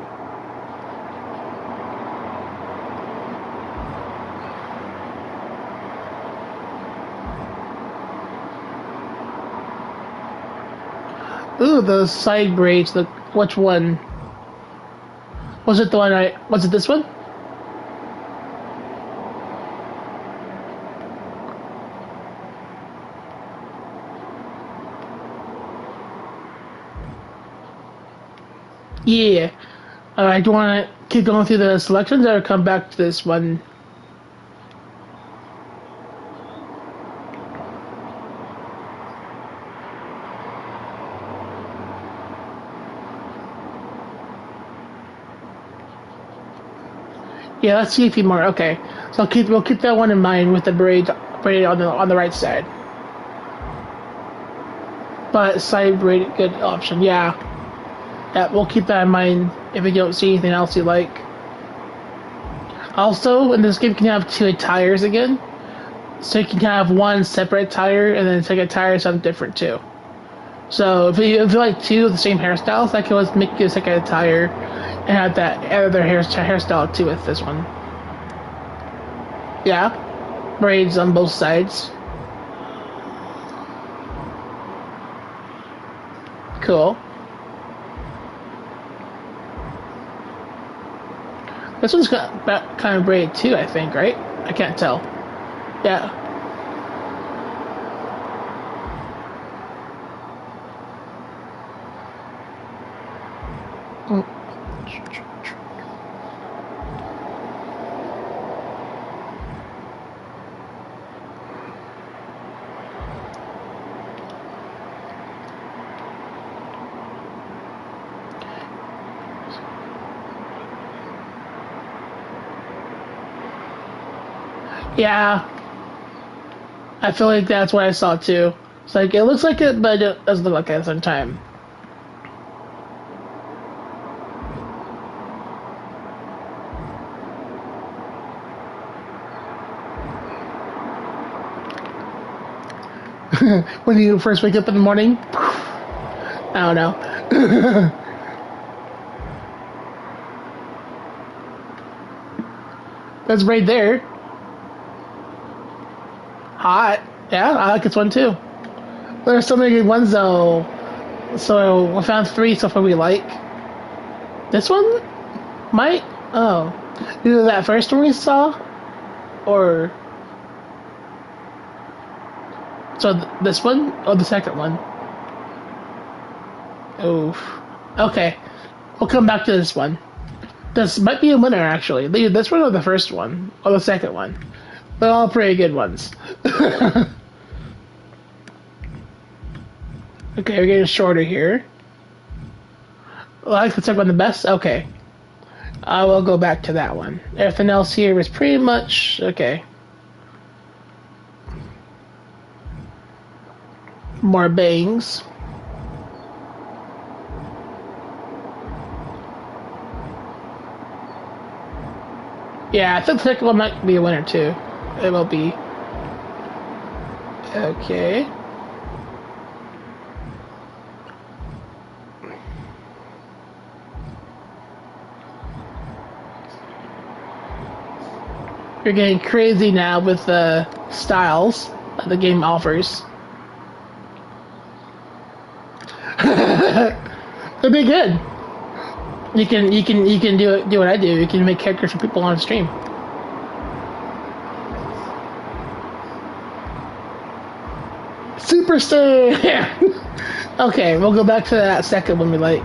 Ooh, those side braids look. Which one? Was it the one was it this one? Yeah. I do want to keep going through the selections or come back to this one? Yeah, let's see a few more. Okay, so we'll keep that one in mind with the braid on the right side. But side braid, good option. Yeah, we'll keep that in mind if we don't see anything else you like. Also, in this game, you can have two attires again, so you can have one separate attire and then take attire something different too. So if you like two of the same hairstyles, I can always make you a second attire and have that other hairstyle too with this one. Yeah, braids on both sides. Cool. This one's got kind of braid too, I think, right? I can't tell. Yeah. Yeah, I feel like that's what I saw too. It's like, it looks like it, but it doesn't look like it at the same time. When you first wake up in the morning, I don't know. That's right there. Hot. Yeah, I like this one too. There's so many good ones though. So we found 3 so far we like. This one might. Oh, either that first one we saw, or so this one or the second one. Oof. Okay, we'll come back to this one. This might be a winner actually. Either this one or the first one or the second one. They're all pretty good ones. Okay, we're getting shorter here. Let's talk about the best. Okay. I will go back to that one. Everything else here is pretty much okay. More bangs. Yeah, I think the second one might be a winner too. It will be. Okay. You're getting crazy now with the styles that the game offers. It'll be good. You can do what I do. You can make characters for people on stream. Super Saiyan. Okay, we'll go back to that second one we like.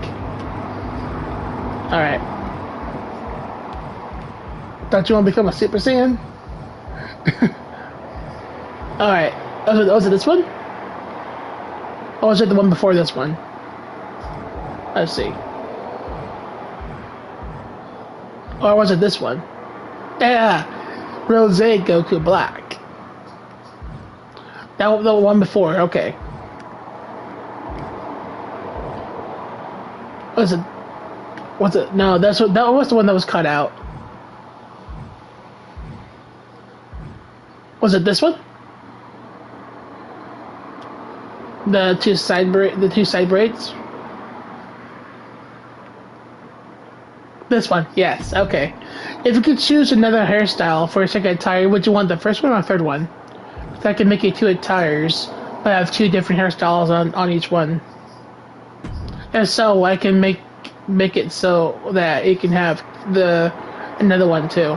All right. Don't you want to become a Super Saiyan? Alright. Was it this one? Or was it the one before this one? Let's see. Or was it this one? Yeah! Rose Goku Black. That was the one before, okay. Was it? No, that was the one that was cut out. Was it this one? The two side braids? This one, yes, okay. If you could choose another hairstyle for a second attire, would you want the first one or the third one? So I can make it two attires, but I have two different hairstyles on each one. And so I can make it so that it can have another one too.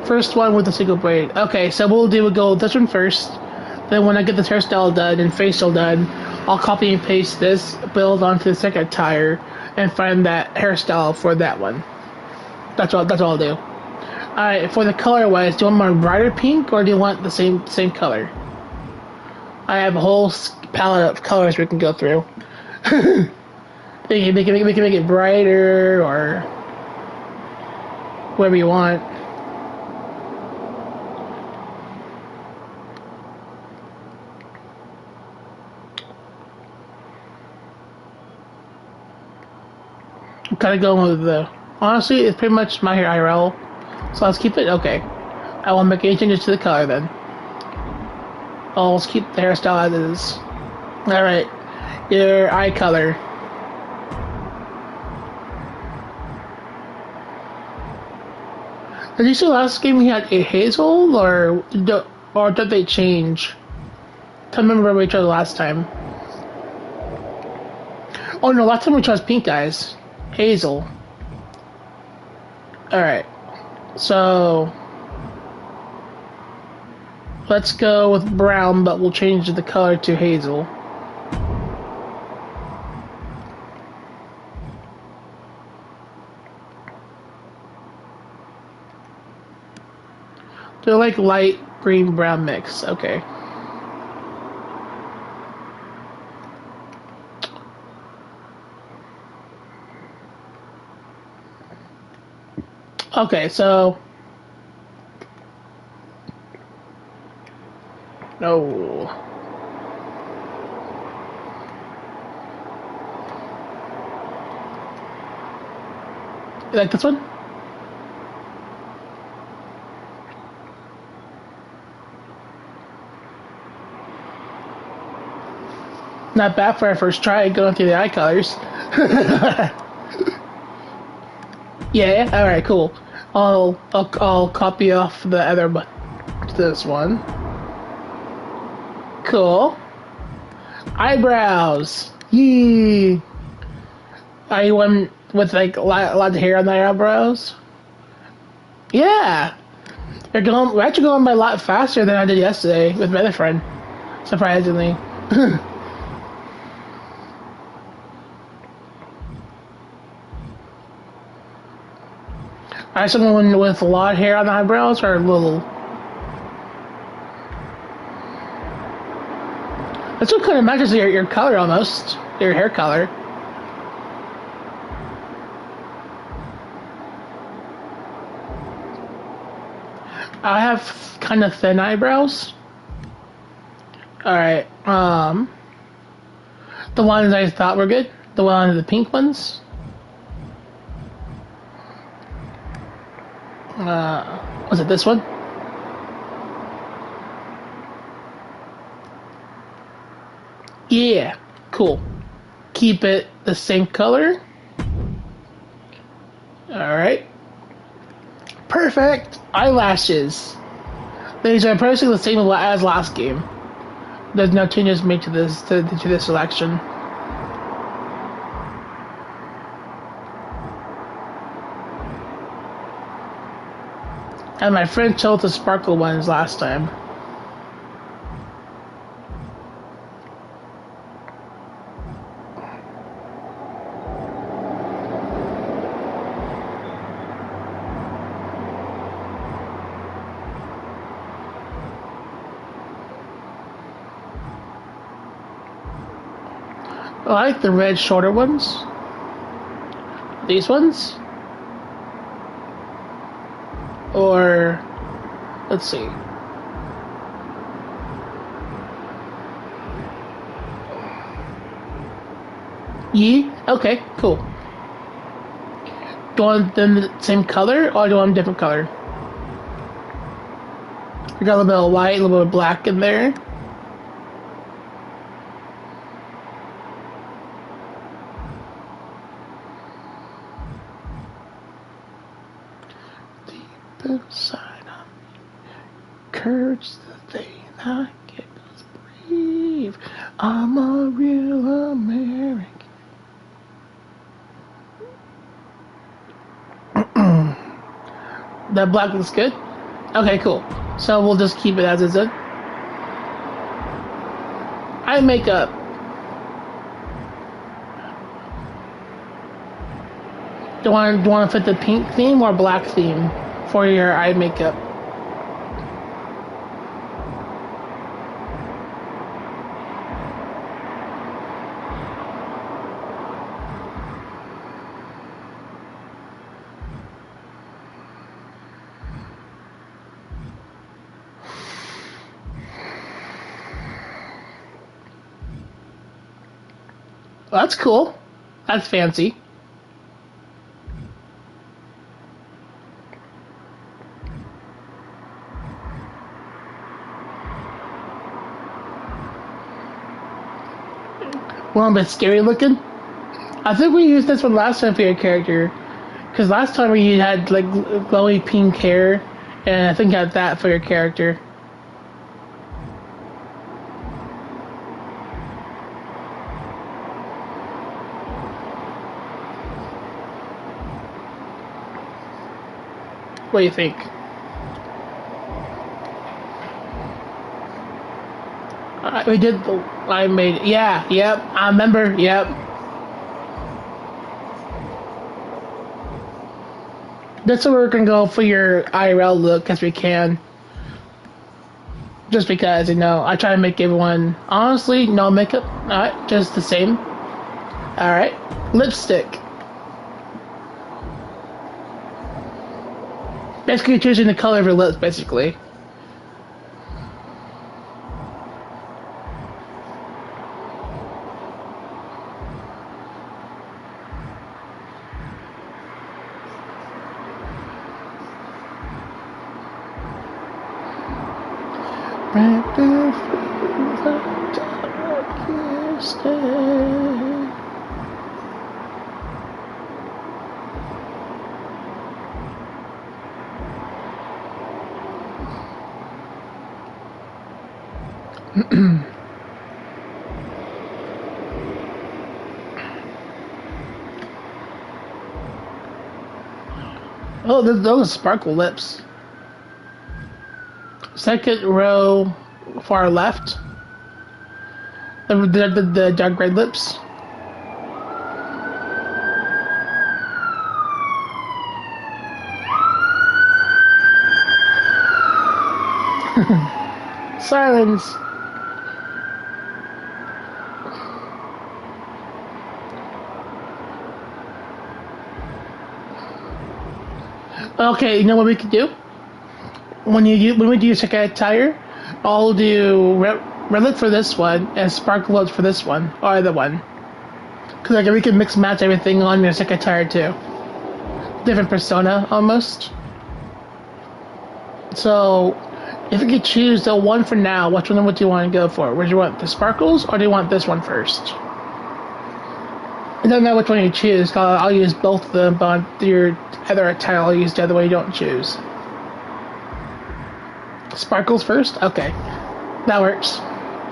First one with the single braid. Okay, so we'll go with this one first. Then when I get this hairstyle done and facial done, I'll copy and paste this, build onto the second attire, and find that hairstyle for that one. That's all I'll do. Alright, for the color wise, do you want more brighter pink or do you want the same color? I have a whole palette of colors we can go through. we can make it brighter or whatever you want. I'm kind of going with honestly, it's pretty much my hair IRL. So let's keep it, okay. I won't make any changes to the color then. I'll just keep the hairstyle as it is. Alright, your eye color. Did you say last game we had a hazel, or did they change? I can't remember where we chose last time. Oh no, last time we chose pink eyes. Hazel. Alright. So let's go with brown, but we'll change the color to hazel. They're like light green brown mix. Okay. Okay, so no. You like this one? Not bad for our first try going through the eye colors. Yeah, alright, cool. I'll copy off the other button to this one. Cool. Eyebrows. Yee. Are you one with like a lot of hair on the eyebrows? Yeah. We're actually going by a lot faster than I did yesterday with my other friend. Surprisingly. Are someone with a lot of hair on the eyebrows or a little? This one kind of matches your color almost. Your hair color. I have kind of thin eyebrows. Alright, the ones I thought were good. The pink ones. Was it this one? Yeah, cool. Keep it the same color. Alright. Perfect! Eyelashes. These are basically the same as last game. There's no changes made to this selection. And my friend chose the sparkle ones last time. I like the red shorter ones. These ones? Or, let's see. Okay, cool. Do you want them the same color, or do you want them different color? We got a little bit of white, a little bit of black in there. Deep inside of me, courage the thing I can't breathe. I'm a real American. That black looks good? Okay, cool. So we'll just keep it as is. Eye makeup. Do you want to fit the pink theme or black theme for your eye makeup? Well, that's cool. That's fancy. Well, a bit scary looking. I think we used this one last time for your character, because last time we had like glowy pink hair, and I think you had that for your character. What do you think? We did the. I made. Yeah, yep. I remember. Yep. That's what we're gonna go for your IRL look as we can. Just because, you know, I try to make everyone honestly no makeup. Alright, just the same. Alright. Lipstick. Basically choosing the color of your lips, basically. Right through the darkest day. Oh, those sparkle lips. Second row, far left. The dark red lips. Silence. Okay, you know what we could do? When we do your second attire, I'll do red lip for this one and sparkle lips for this one, or either one. Cause like we can mix match everything on your second attire too. Different persona almost. So if you could choose the one for now, which one would you want to go for? Would you want the sparkles or do you want this one first? It doesn't matter which one you choose. I'll use both of them, but your other attire I'll use the other way you don't choose. Sparkles first? Okay. That works.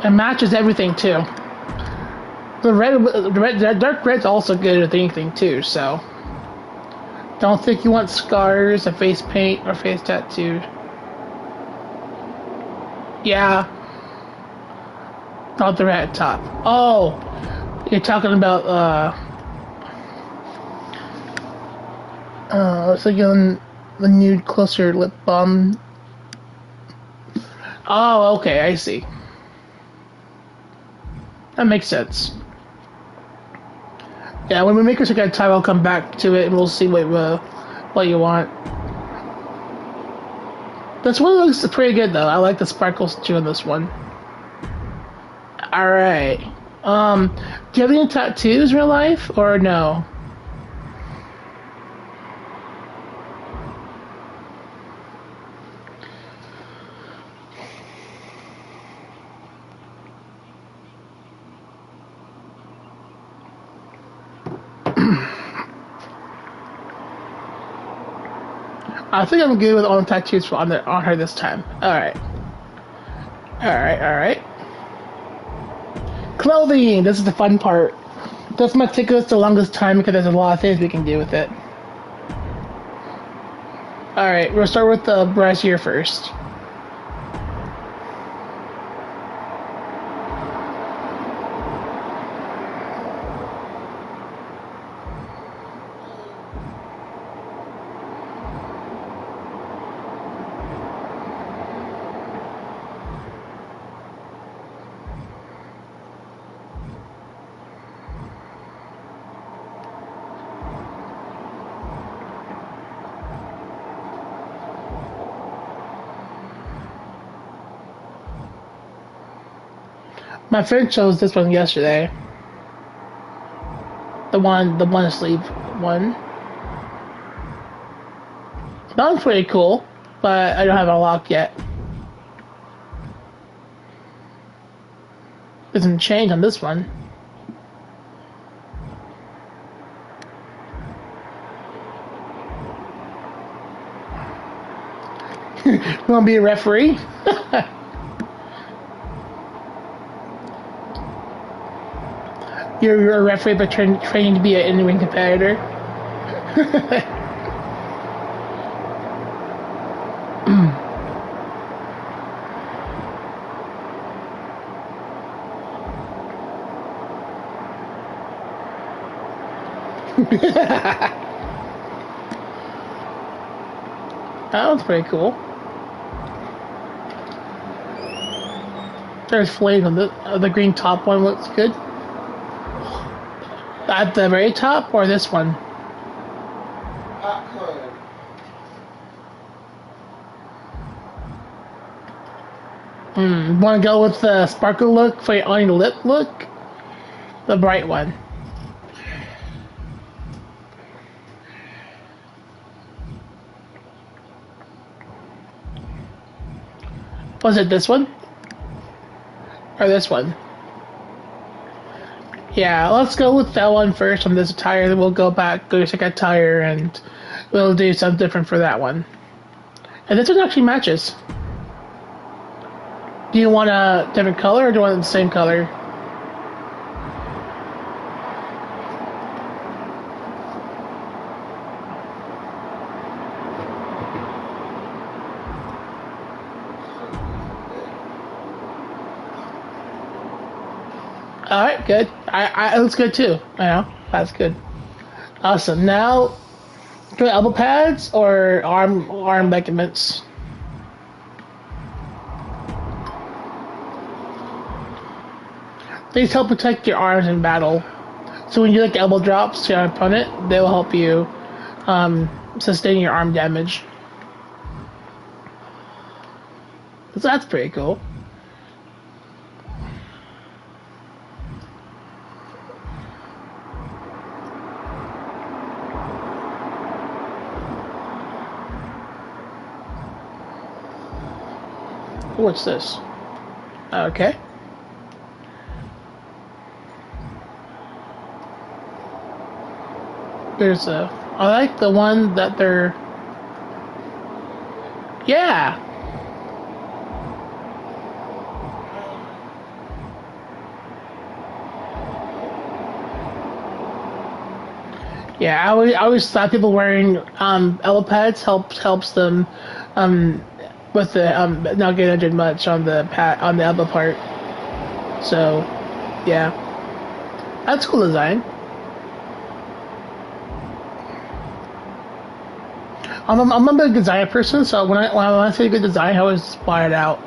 It matches everything too. The dark red's also good at anything too, so. Don't think you want scars, a face paint, or face tattoo. Yeah. Not the red top. Oh! You're talking about, looks like on the nude closer lip balm. Oh, okay, I see. That makes sense. Yeah, when we make this again time, I'll come back to it and we'll see what you want. This one looks pretty good though. I like the sparkles too on this one. All right. Do you have any tattoos in real life or no? I think I'm good with all the tattoos on her this time. Alright. Alright. Clothing! This is the fun part. This might take us the longest time because there's a lot of things we can do with it. Alright, we'll start with the brassiere first. My friend chose this one yesterday. The one sleeve one. That one's pretty cool, but I don't have it locked yet. Doesn't change on this one. You wanna be a referee? You're a referee, but training to be an in-ring competitor. That one's pretty cool. There's flames on the green top one looks good. At the very top or this one? Want to go with the sparkle look for your on your lip look? The bright one. Was it this one? Or this one? Yeah, let's go with that one first on this attire, then we'll go to second attire, and we'll do something different for that one. And this one actually matches. Do you want a different color, or do you want the same color? Alright, good. It looks good too. That's good. Awesome. Now, do elbow pads or arm ligaments? These help protect your arms in battle. So when you like elbow drops to your opponent, they will help you sustain your arm damage. So that's pretty cool. What's this? Okay. I like the one that they're... Yeah! Yeah, I always thought people wearing elbow pads helps them with the not getting injured much on the elbow part. So, yeah, that's cool design. I'm a big designer person, so when I say good design, I always spot it out.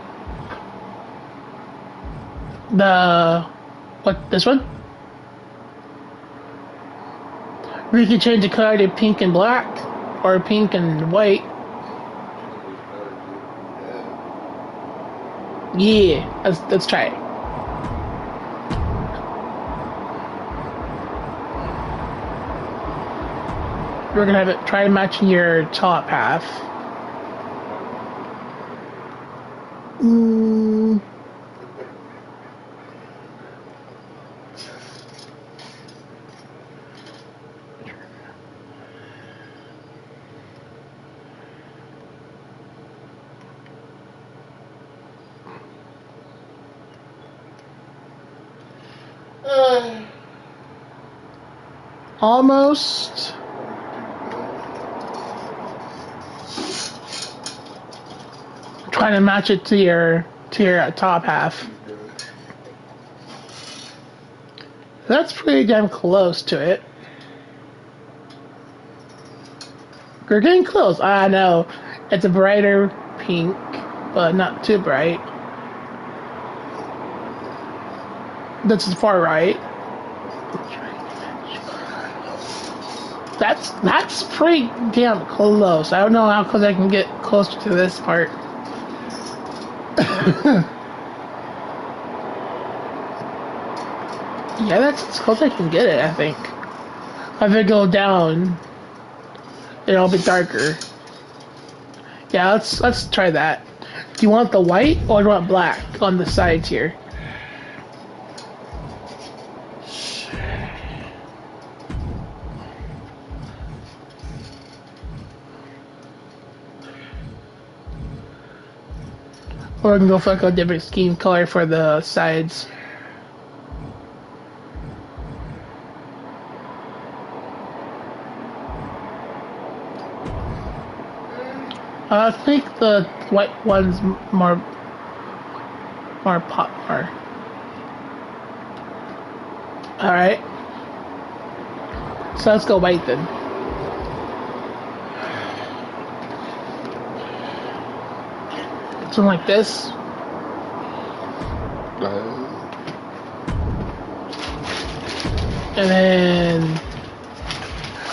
This one? We can change the color to pink and black, or pink and white. Yeah, let's try it. We're gonna have it try to match your top half. Almost. Trying to match it to your top half. That's pretty damn close to it. We're getting close. I know. It's a brighter pink, but not too bright. That's far right. That's pretty damn close. I don't know how close I can get closer to this part. Yeah, that's as close as I can get it, I think. If I go down, it'll be darker. Yeah, let's try that. Do you want the white or do you want black on the sides here? Or we can go for like a different scheme color for the sides. I think the white one's more popular. Alright. So let's go white then. Something like this. And then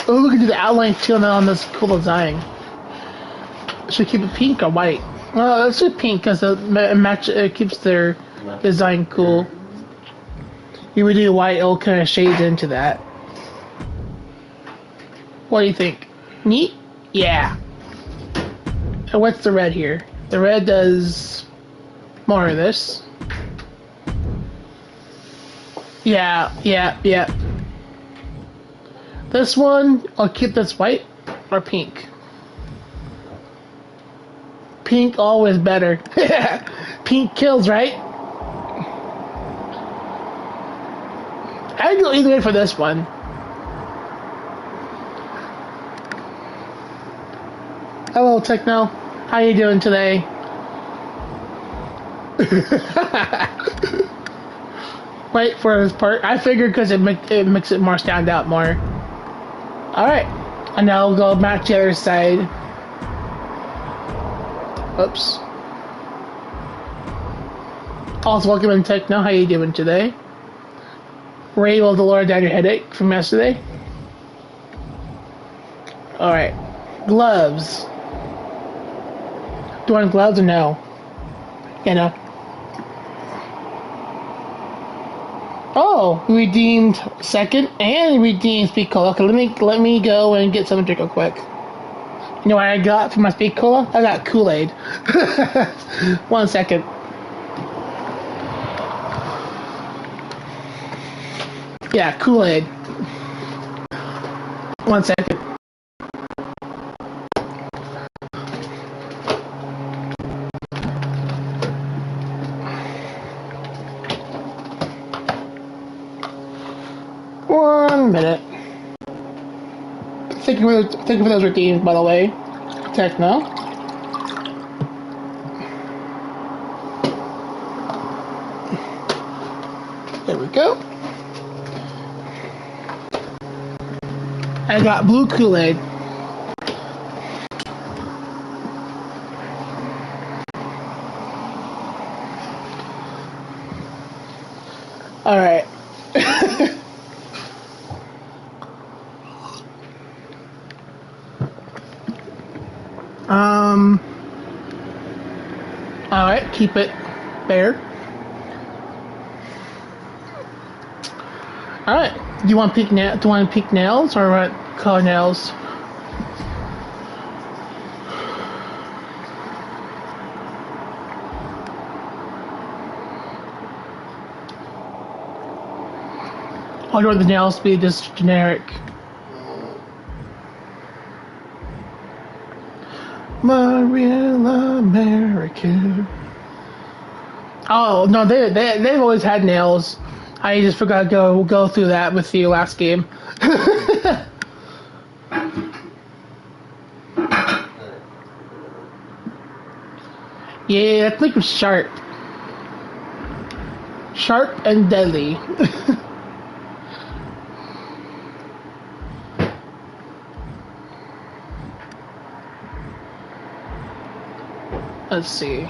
we can do the outline too on this cool design. Should we keep it pink or white? Well, let's do pink because it keeps their design cool. If we do white, it'll kind of shade into that. What do you think? Neat? Yeah. And what's the red here? The red does more of this. Yeah. This one, I'll keep this white or pink. Pink always better. Pink kills, right? I'd go either way for this one. Hello, Techno. How you doing today? Wait for this part. I figured because it makes it more stand out more. Alright. And now we'll go back to the other side. Oops. Also, welcome in Techno. How you doing today? Were you able to lower down your headache from yesterday? Alright. Gloves. Do you want gloves or no? You know. Oh, redeemed second and redeemed speed cola. Okay, let me go and get something to drink real quick. You know what I got for my speed cola? I got Kool-Aid. 1 second. Yeah, Kool-Aid. 1 second. One minute. Thank you for those redeems, by the way. Techno. There we go. I got blue Kool-Aid. Alright. Alright, keep it there. Alright, do you want pink nails or what color nails? Or do you want the nails to be just generic? My real American. Oh no, they've always had nails. I just forgot to go through that with you last game. Yeah, I think it was sharp. Sharp and deadly. Let's see.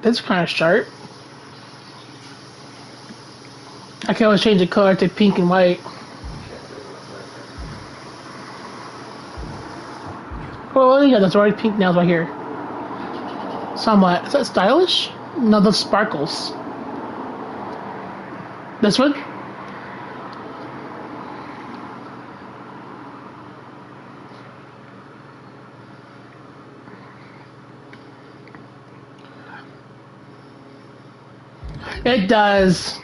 That's kind of sharp. I can always change the color to pink and white. Oh yeah, that's already pink nails right here. Somewhat. Is that stylish? No, those sparkles. This one? It does.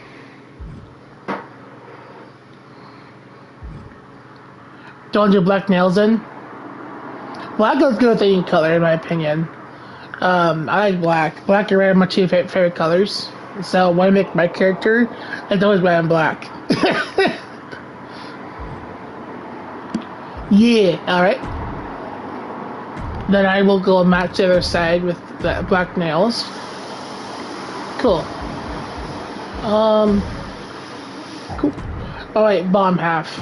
Don't do black nails in. Black looks good with any color, in my opinion. I like black. Black and red are my two favorite colors. So when I make my character, it's always red and black. Yeah, alright. Then I will go match the other side with the black nails. Cool. Cool. Alright, bottom half.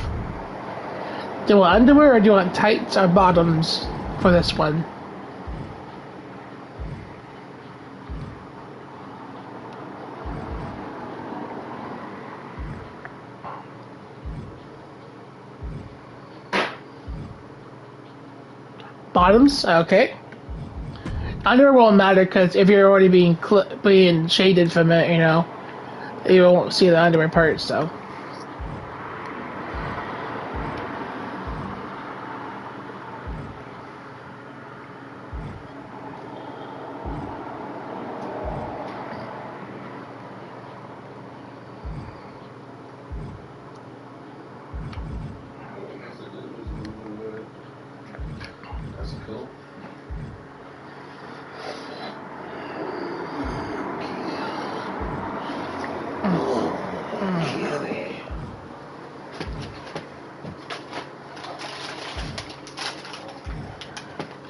Do you want underwear or do you want tights or bottoms for this one? Bottoms? Okay. Underwear won't matter because if you're already being shaded from it, you know, you won't see the underwear part, so.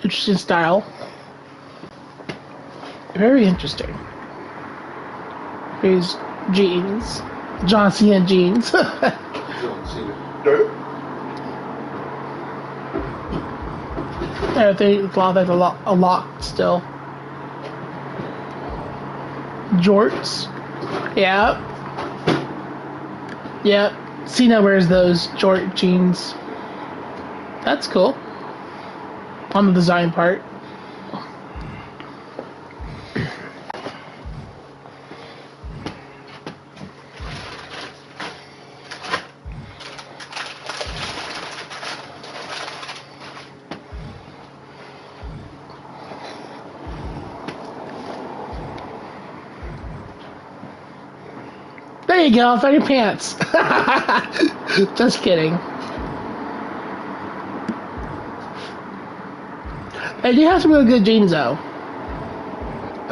Interesting style. Very interesting. Here's jeans. John Cena jeans. I think there's a lot still. Jorts. Yeah. Yep. Cena wears those jort jeans. That's cool. On the design part. There you go, find your pants. Just kidding. I do have some really good jeans though.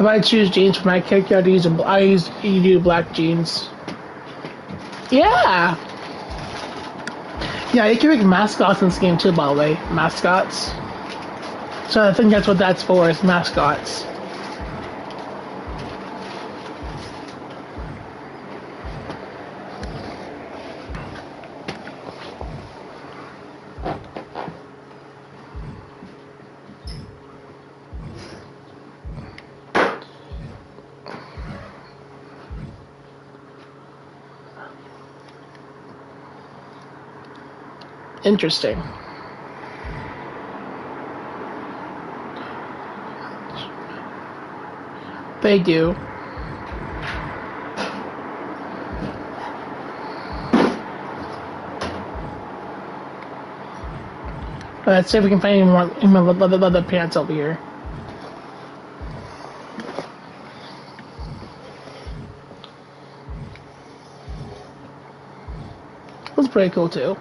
If I choose jeans for my character, I do black jeans. Yeah! Yeah, you can make mascots in this game too, by the way. Mascots. So I think that's what that's for, is mascots. Interesting. They do. Let's see if we can find any more leather pants over here. That's pretty cool too.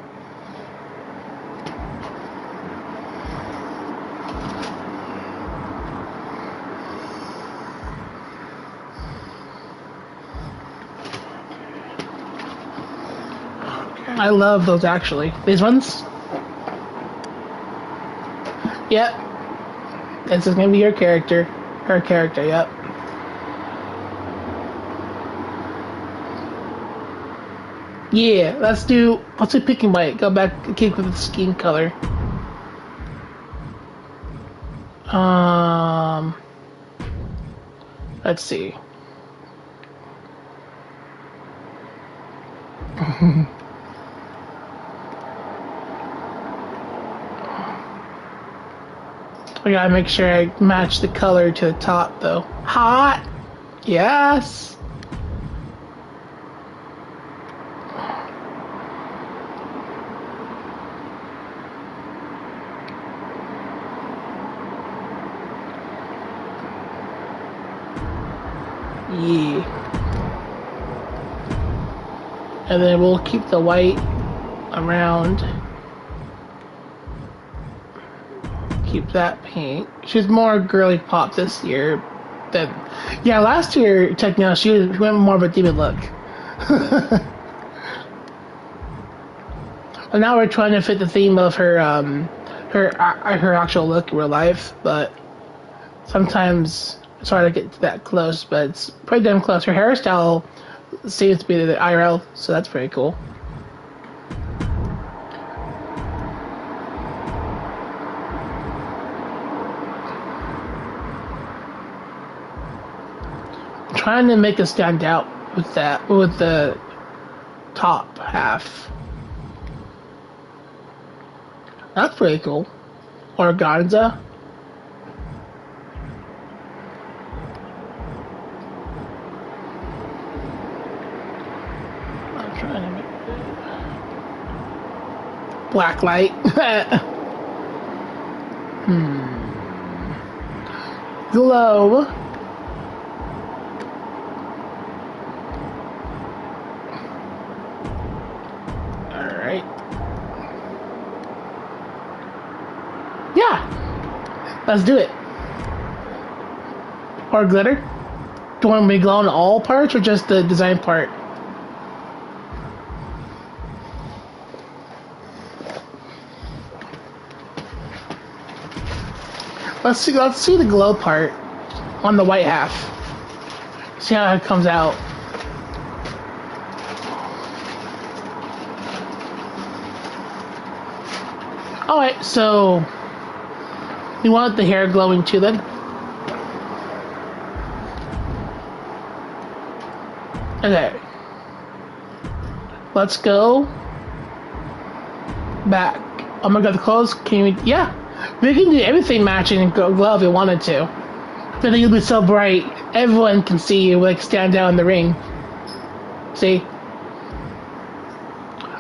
I love those actually. These ones? Yep. This is gonna be your character. Her character, yep. Yeah, let's do pink and white. Go back and keep with the skin color. Let's see. I gotta make sure I match the color to the top though. Hot! Yes! Yeah. And then we'll keep the white around. Keep that pink. She's more girly pop this year than... Yeah, last year, check now, she went more of a demon look. And now we're trying to fit the theme of her her actual look in real life, but sometimes it's hard to get that close, but it's pretty damn close. Her hairstyle seems to be the IRL, so that's pretty cool. I'm trying to make it stand out with that, with the top half. That's pretty cool. Organza. I'm trying to make black light. Glow. Alright. Yeah! Let's do it. Or glitter. Do you want me to glow on all parts or just the design part? Let's see the glow part on the white half. See how it comes out. Alright, so you want the hair glowing too then? Okay. Let's go back. Oh my god, the clothes, can we, yeah. We can do everything matching and glow if we wanted to. But then you'll be so bright, everyone can see you, like, stand down in the ring. See?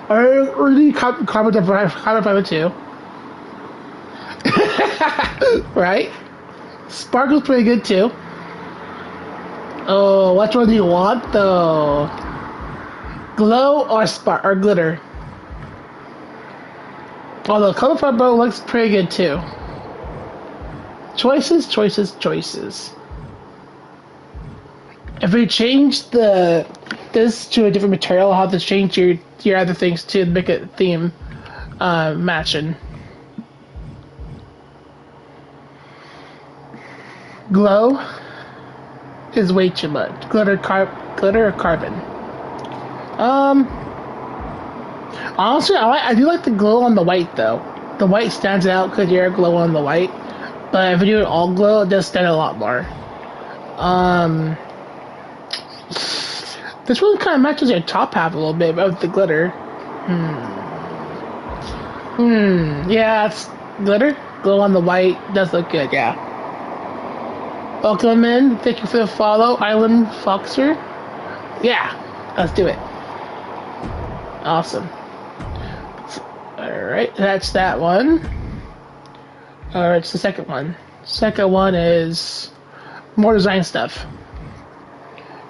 Or do you carbon fiber too? Right? Sparkle's pretty good too. Oh, which one do you want though? Glow or glitter? Although color fiber looks pretty good too. Choices, choices, choices. If we change this to a different material, I'll have to change your other things to make it theme matching. Glow is way too much. Glitter or carbon? Honestly, I do like the glow on the white though. The white stands out because you're glow on the white. But if you do it all glow, it does stand out a lot more. This one kind of matches your top half a little bit with the glitter. Yeah, it's glitter. Glow on the white does look good, yeah. Welcome in. Thank you for the follow, Island Foxer. Yeah, let's do it. Awesome. Alright, that's that one. Alright, it's the second one. Second one is more design stuff.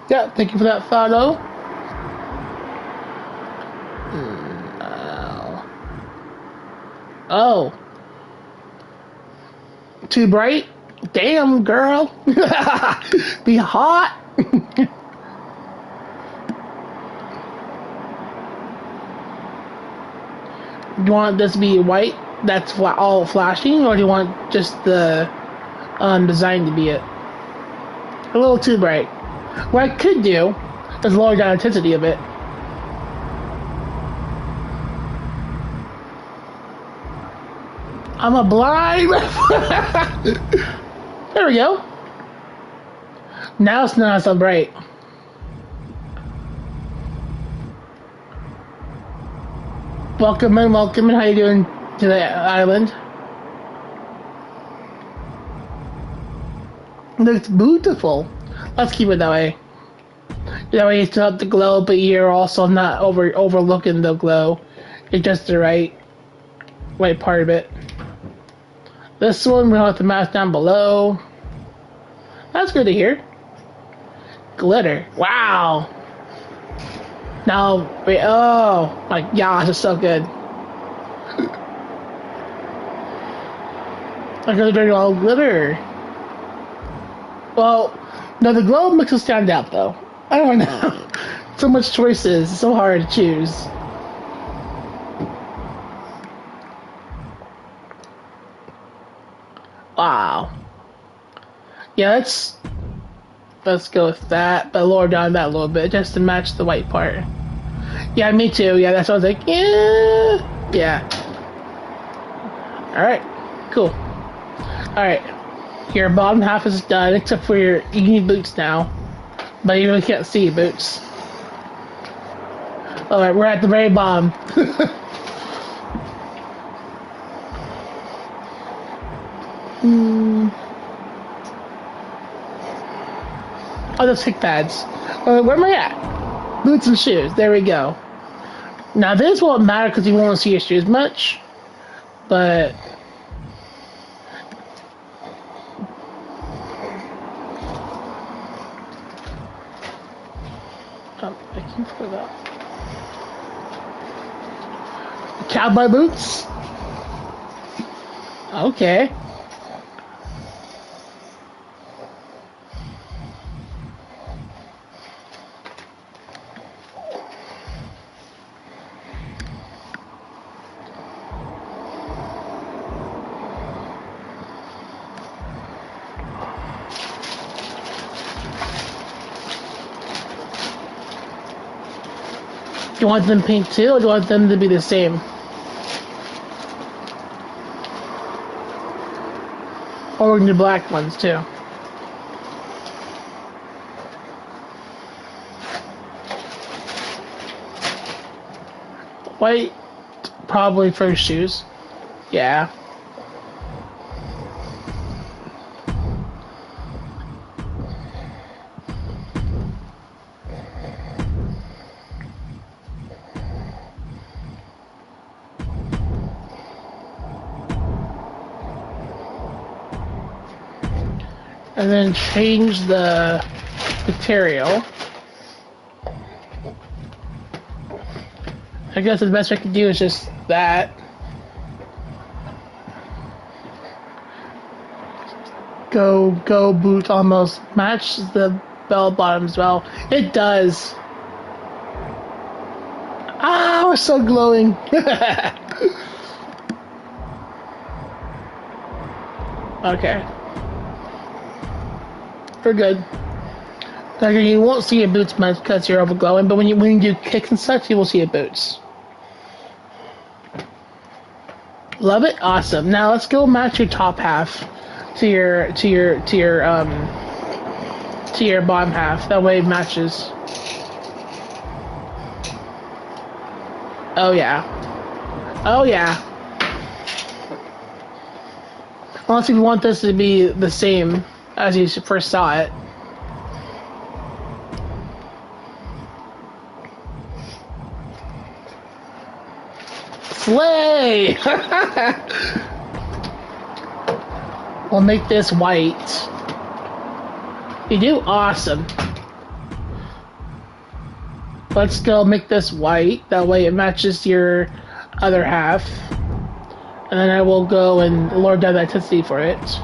Yeah, thank you for that follow. Oh. Too bright? Damn, girl. Be hot. Do you want this to be white? That's all flashing, or do you want just the design to be it? A little too bright. What I could do is lower down the intensity of it. I'm a blind. There we go. Now it's not so bright. Welcome in, welcome in. How you doing to the island? Looks beautiful. Let's keep it that way. That way you still have the glow, but you're also not overlooking the glow. It's just the right part of it. This one we'll have to match down below. That's good to hear. Glitter. Wow. Now, wait, oh my gosh, it's so good. I'm gonna do all glitter. Well, no, the glow makes it stand out though. I don't know. So much choices. It's so hard to choose. Wow. Yeah, let's go with that, but lower down that a little bit just to match the white part. Yeah, me too. Yeah, that's what I was like. Yeah. All right. Cool. All right. Your bottom half is done, except for you need boots now, but you really can't see your boots. All right, we're at the very bottom. Oh, those kick pads. Where am I at? Boots and shoes. There we go. Now this won't matter because you won't see your shoes much, but thank you for that. Cowboy boots. Okay. Do you want them pink too, or do you want them to be the same? Or the black ones too? White, probably for shoes. Yeah. And then change the material. I guess the best I can do is just that. Go boot almost match the bell bottom as well. It does. Ah, we're so glowing. Okay. We're good. Like, you won't see your boots much because you're overglowing, but when you do kicks and such, you will see your boots. Love it, awesome. Now let's go match your top half to your bottom half. That way it matches. Oh yeah. Oh yeah. Unless you want this to be the same as you first saw it. Slay! We'll make this white. You do? Awesome. Let's go make this white. That way it matches your other half. And then I will go and lower down the intensity for it.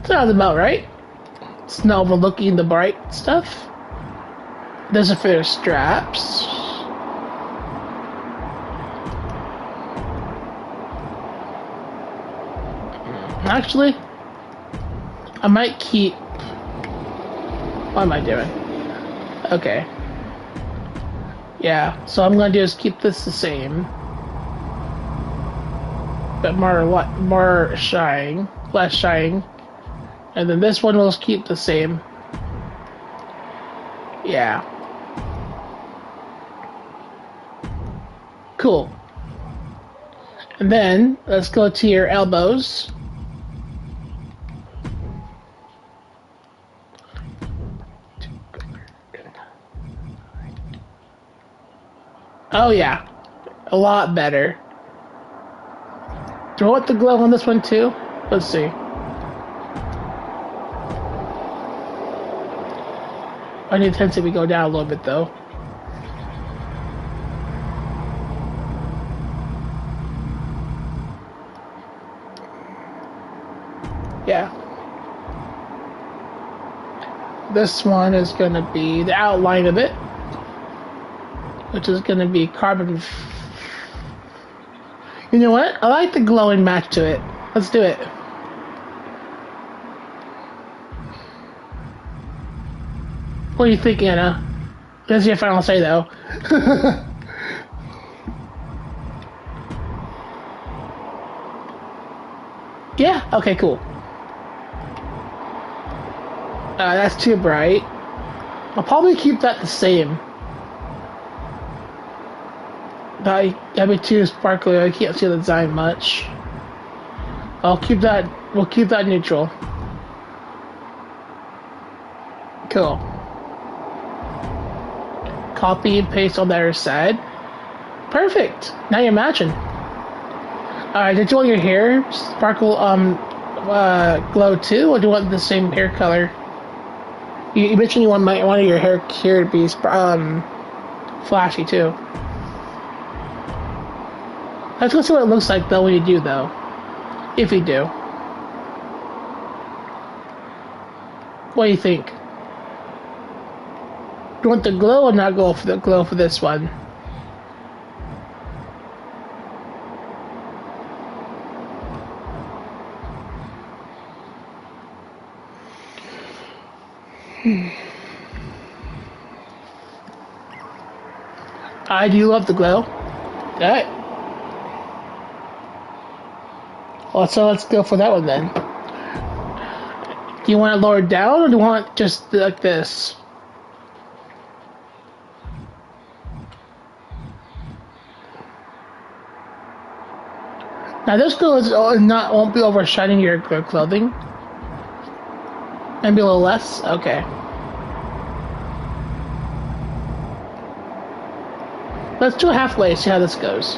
Sounds about right. It's not overlooking the bright stuff. Those are for your straps. Actually, I might keep... What am I doing? Okay. Yeah, so I'm gonna do is keep this the same. But more shine, less shine. And then this one will keep the same. Yeah. Cool. And then, let's go to your elbows. Oh yeah. A lot better. Do I want the glow on this one too? Let's see. I need intensity to go down a little bit though. Yeah. This one is going to be the outline of it, which is going to be carbon. You know what? I like the glowing match to it. Let's do it. What do you think, Anna? That's your final say, though. Yeah? Okay, cool. That's too bright. I'll probably keep that the same. That'd be too sparkly. I can't see the design much. I'll keep that. We'll keep that neutral. Cool. Copy and paste on the other side. Perfect. Now you're matching. Did you want your hair sparkle glow too, or do you want the same hair color? You mentioned you might want your hair here to be flashy too. Let's go see what it looks like though when you do though. If you do. What do you think? Do you want the glow or not go for the glow for this one? I do love the glow. Alright. Well, so let's go for that one then. Do you want it lowered down or do you want it just like this? Now this glow is won't be overshining your clothing. Maybe a little less? Okay. Let's do it halfway, see how this goes.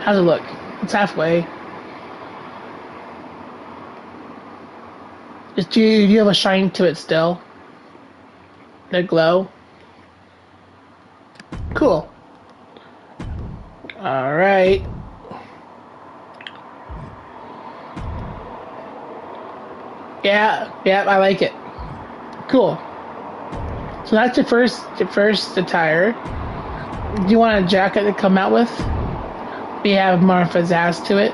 How's it look? It's halfway. Do you have a shine to it still? The glow? Cool. Alright. Yeah, I like it. Cool. So that's your first attire. Do you want a jacket to come out with? We have more pizzazz to it.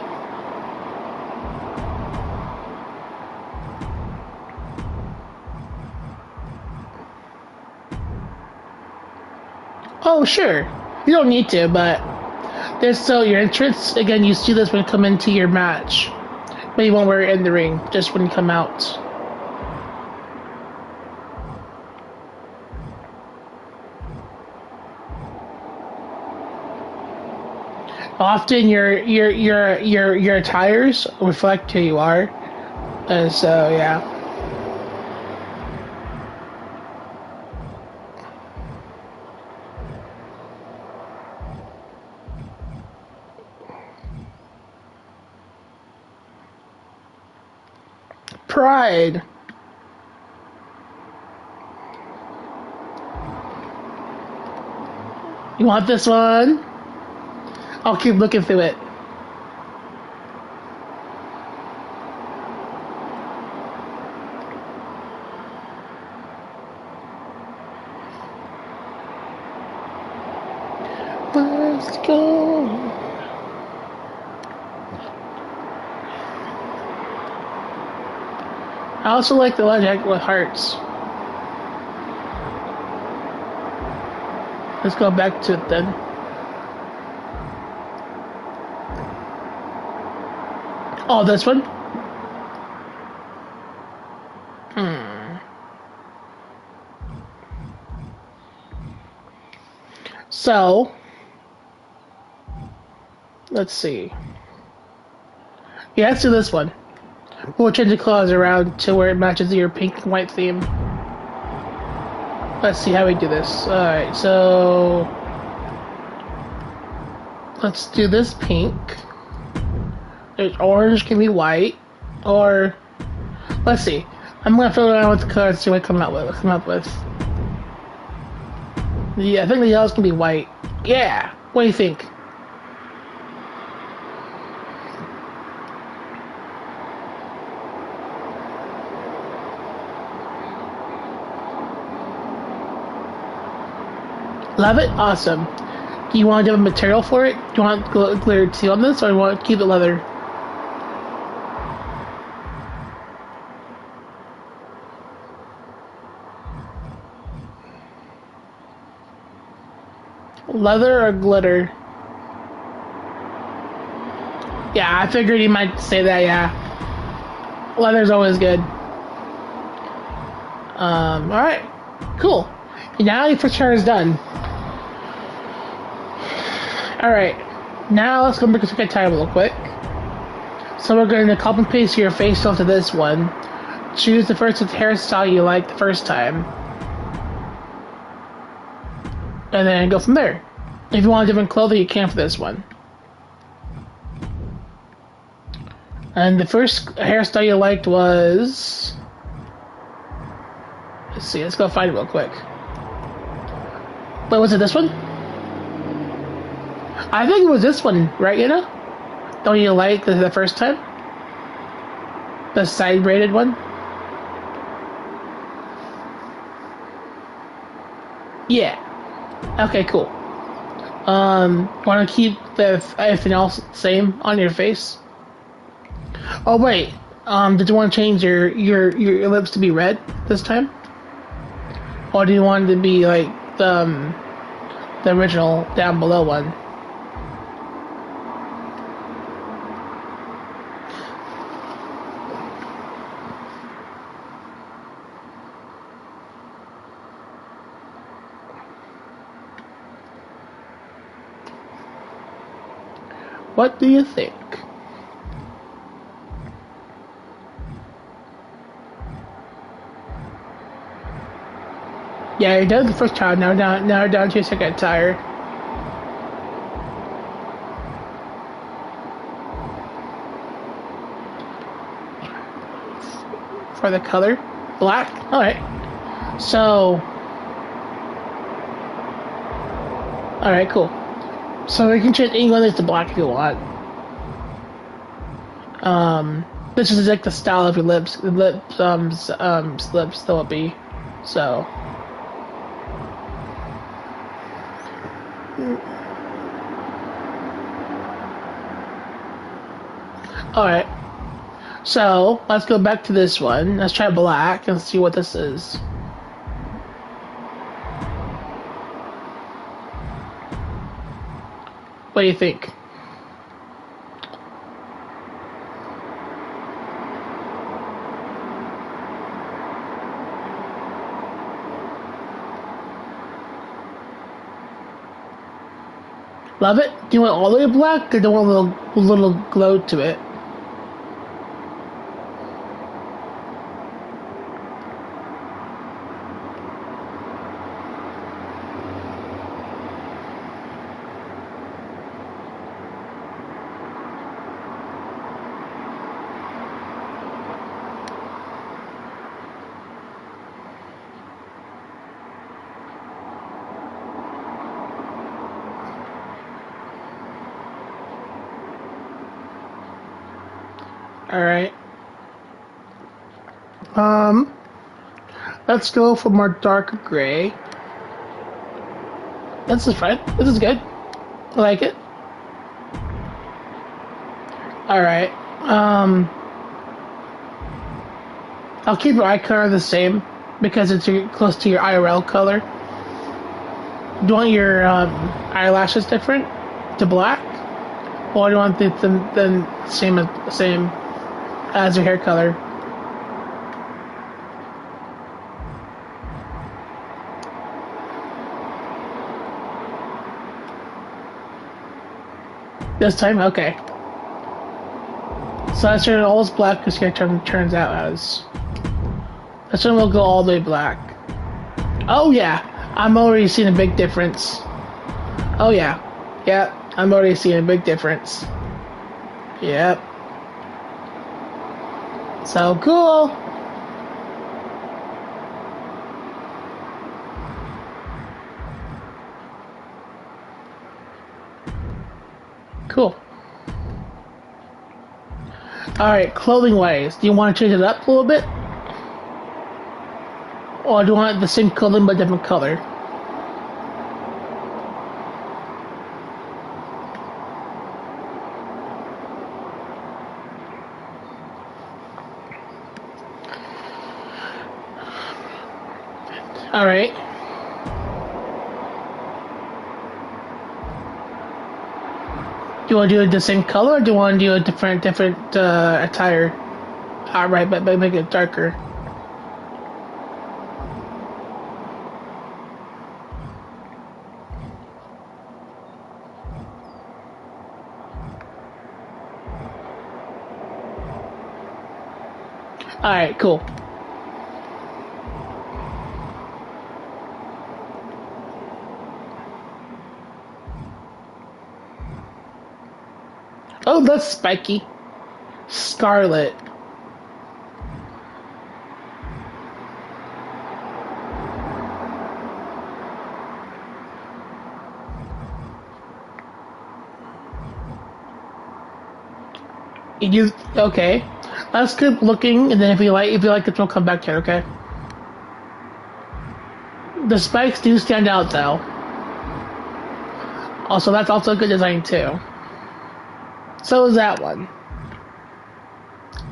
Oh, sure. You don't need to, but there's still your entrance. Again, you see this when you come into your match. But you won't wear it in the ring, just when you come out. Often your tires reflect who you are, and so yeah. Pride. You want this one? I'll keep looking through it. Let's go. I also like the logic with hearts. Let's go back to it then. Oh, this one? So, let's see. Yeah, let's do this one. We'll change the claws around to where it matches your pink and white theme. Let's see how we do this. Alright, so... let's do this pink. There's orange, can be white. Or... let's see. I'm gonna fill around with the colors, see what I come up with. Yeah, I think the yellows can be white. Yeah! What do you think? Love it? Awesome. Do you want to have a material for it? Do you want glitter seal on this, or do you want to keep it leather? Leather or glitter? Yeah, I figured you might say that, yeah. Leather's always good. Alright. Cool. Now your first chart is done. Alright. Now let's go back to time real quick. So we're going to copy and paste your face onto this one. Choose the first hairstyle you like the first time. And then go from there. If you want different clothing, you can for this one. And the first hairstyle you liked was... let's see, let's go find it real quick. Wait, was it this one? I think it was this one, right, you know? Don't you like the first time? The side braided one? Yeah. Okay, cool. Want to keep everything else the same on your face? Oh wait. Did you want to change your lips to be red this time? Or do you want it to be like the original down below one? What do you think? Yeah, you did the first child. Now down to your second tire. For the color, black. All right. So, all right, cool. So you can change any one of these to black if you want. This is like the style of your lips. The lips they'll be. So. Alright. So, let's go back to this one. Let's try black and see what this is. What do you think? Love it? Do you want all the way black, or do you want a little glow to it? Alright. Let's go for more dark gray. This is fine. This is good. I like it. Alright. I'll keep your eye color the same because it's close to your IRL color. Do you want your eyelashes different to black? Or do you want them same as your hair color? This time? Okay. So that's your almost black because your turns out as. This one will go all the way black. Oh yeah, I'm already seeing a big difference. Oh yeah. Yep, I'm already seeing a big difference. Yep. So cool. Cool. Alright, clothing wise, do you want to change it up a little bit? Or do you want the same clothing but different color? Alright. Do you want to do it the same color, or do you want to do a different attire? Alright, but make it darker. Alright, cool. Oh, that's spiky. Scarlet. Okay? Let's keep looking, and then if you like it, we'll come back to it. Okay? The spikes do stand out, though. Also, that's also a good design too. So is that one.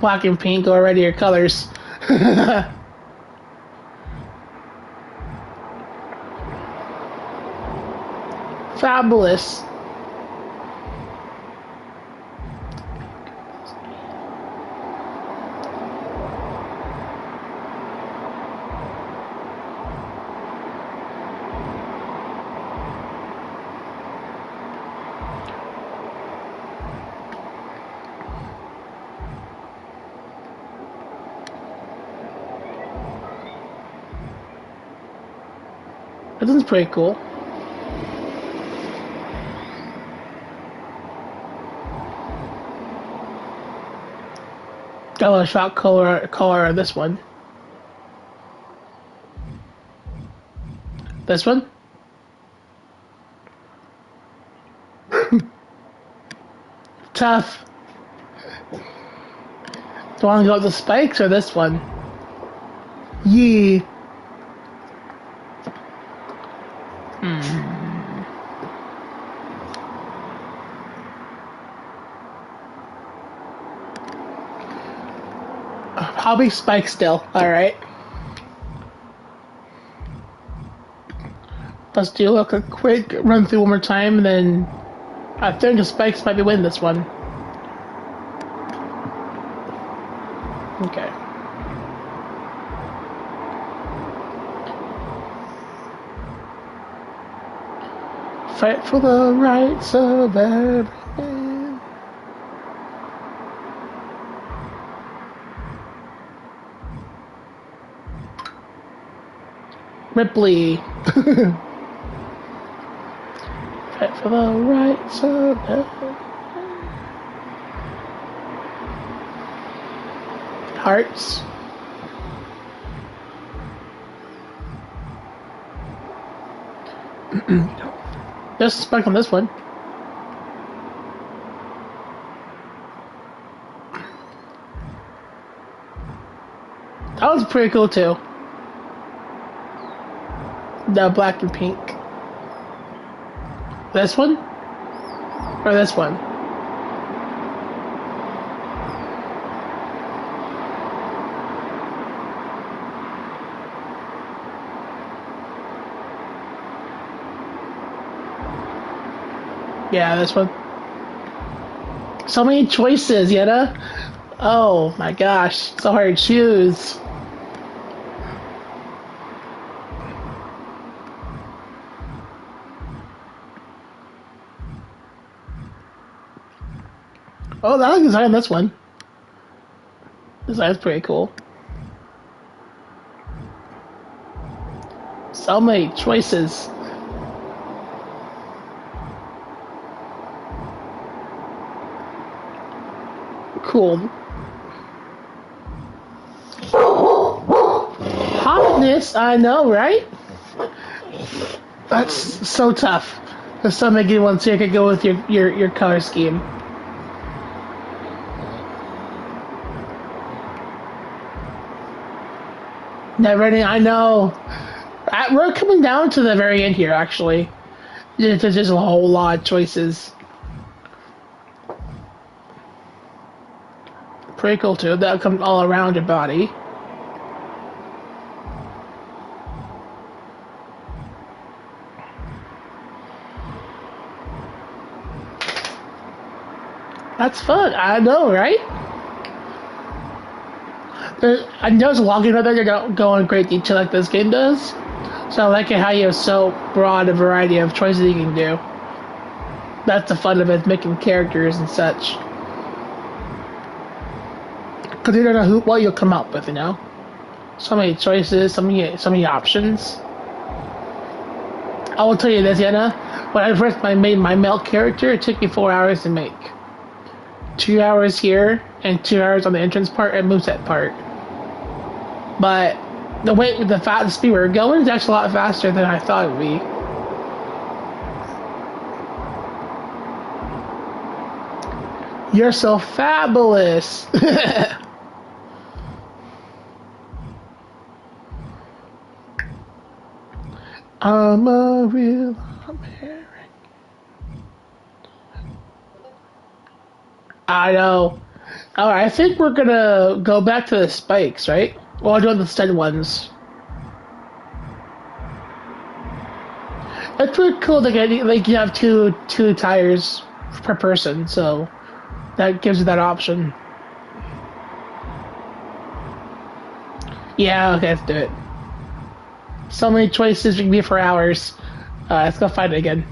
Black and pink are already your colors. Fabulous. This is pretty cool. Got a shot color on this one. This one? Tough. Do you want to go with the spikes or this one? Yeah. Probably spikes still. Alright. Let's do a quick run through one more time, and then I think the spikes might be winning this one. Okay. Fight for the rights of every man. Ripley. Fight for the rights of every man. Hearts. Just spike on this one. That was pretty cool too. The black and pink. This one? Or this one? Yeah, this one. So many choices, Yetta. Oh my gosh, so hard to choose. Oh, that looks design on this one. Design's pretty cool. So many choices. Cool. Hotness, I know, right? That's so tough. There's so many good ones here. Could go with your color scheme. Never ending. I know. We're coming down to the very end here, actually. There's just a whole lot of choices. Pretty cool too. That'll come all around your body. That's fun. I know, right? I know there's a lot of games out there that don't go in great detail like this game does. So I like it how you have so broad a variety of choices you can do. That's the fun of it, making characters and such. Because you don't know what you'll come up with, you know? So many choices, so many options. I will tell you this, Yenna. When I first made my male character, it took me 4 hours to make. 2 hours here, and 2 hours on the entrance part and moveset part. But the speed we're going is actually a lot faster than I thought it would be. You're so fabulous! I'm a real American. I know. Alright, I think we're gonna go back to the spikes, right? Well, I'm doing the stud ones. It's pretty cool that you have two tires per person, so that gives you that option. Yeah, okay, let's do it. So many choices we can be for hours. Let's go find it again.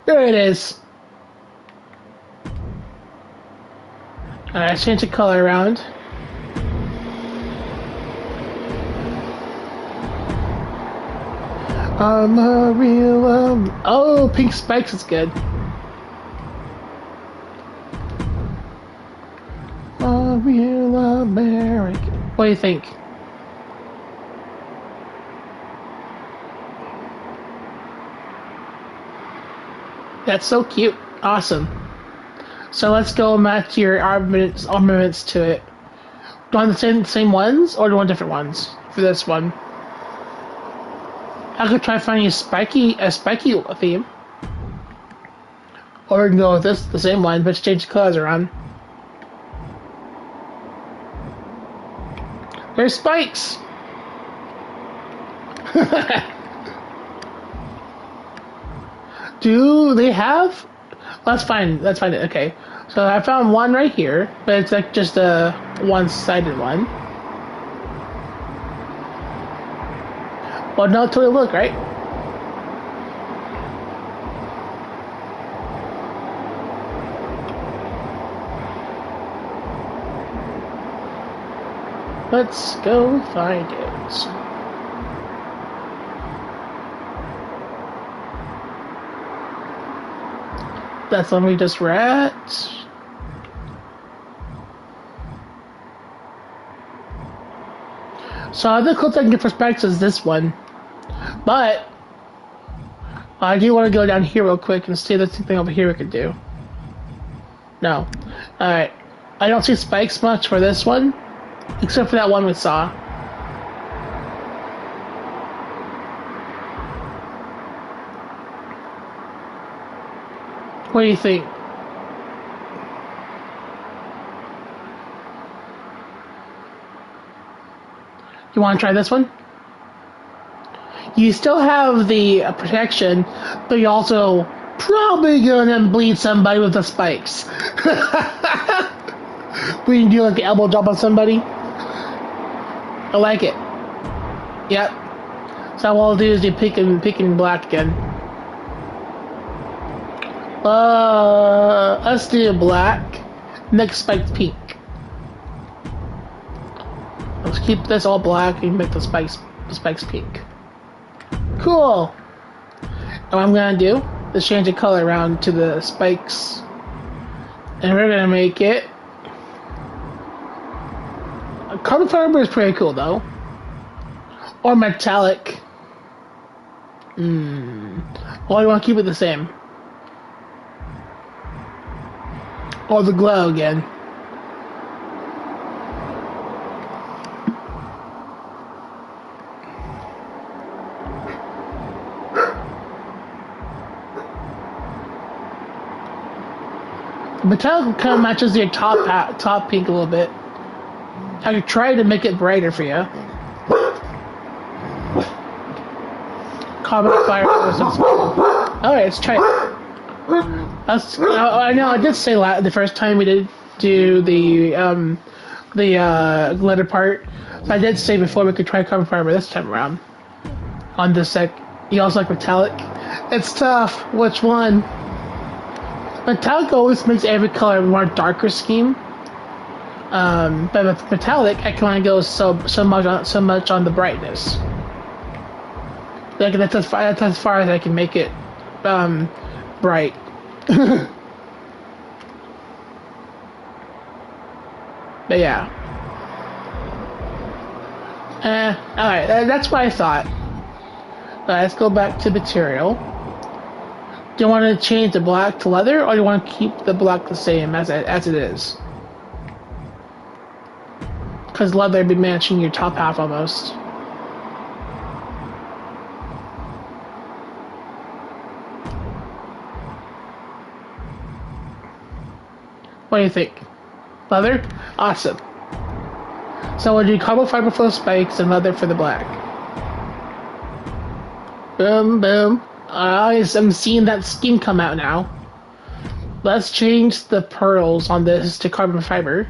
There it is. Alright, let's change the color around. I'm a real oh, pink spikes is good. A real American. What do you think? That's so cute. Awesome. So let's go match your armaments to it. Do you want the same ones, or do you want different ones for this one? I could try finding a spiky theme. Or we can go with the same one, but change the colors around. There's spikes! Do they have? Let's find it. Okay. So I found one right here, but it's like just a one-sided one. Well, no, totally look, right? Let's go find it. That's the one we just were at. So the closest I can get for specs is this one. But I do want to go down here real quick and see if there's anything over here we could do. No. Alright. I don't see spikes much for this one, except for that one we saw. What do you think? You want to try this one? You still have the protection, but you also probably gonna bleed somebody with the spikes. We can do like an elbow drop on somebody. I like it. Yep. So what I'll do is do pink and black again. Let's do black. Next spike's pink. Let's keep this all black and make the spikes pink. Cool. And what I'm gonna do is change the color around to the spikes, and we're gonna make it. Carbon fiber is pretty cool though, or metallic. Well, you want to keep it the same, or the glow again. Metallic kind of matches your top pink a little bit. I could try to make it brighter for you. Carbon fiber. Alright, let's try it. I know I did say the first time we did do the glitter part. So I did say before we could try carbon fiber this time around. On this sec. You also like metallic? It's tough. Which one? Metallic always makes every color a more darker scheme. But with metallic, I can only go so much on the brightness. Like that's as far as I can make it bright. But yeah. Alright, that's what I thought. Let's go back to material. Do you want to change the black to leather, or do you want to keep the black the same as it is? Because leather would be matching your top half almost. What do you think? Leather? Awesome. So we'll do carbon fiber for the spikes and leather for the black. Boom, boom. I'm seeing that scheme come out now. Let's change the pearls on this to carbon fiber.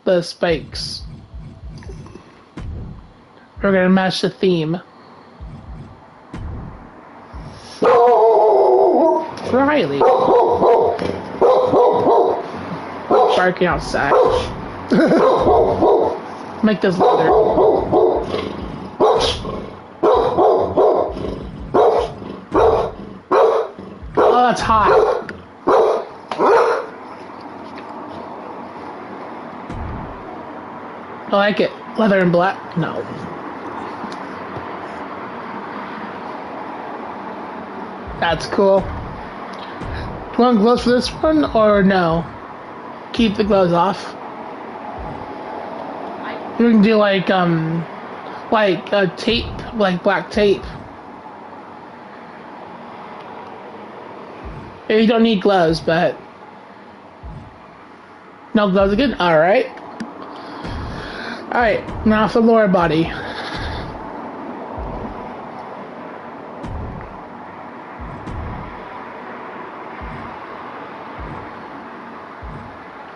The spikes. We're gonna match the theme. Riley. Barking outside. Make this leather. Oh, that's hot. I like it. Leather and black? No. That's cool. Do you want gloves for this one or no? Keep the gloves off. You can do like tape, like black tape. You don't need gloves, but no gloves again. All right. All right. Now for the lower body.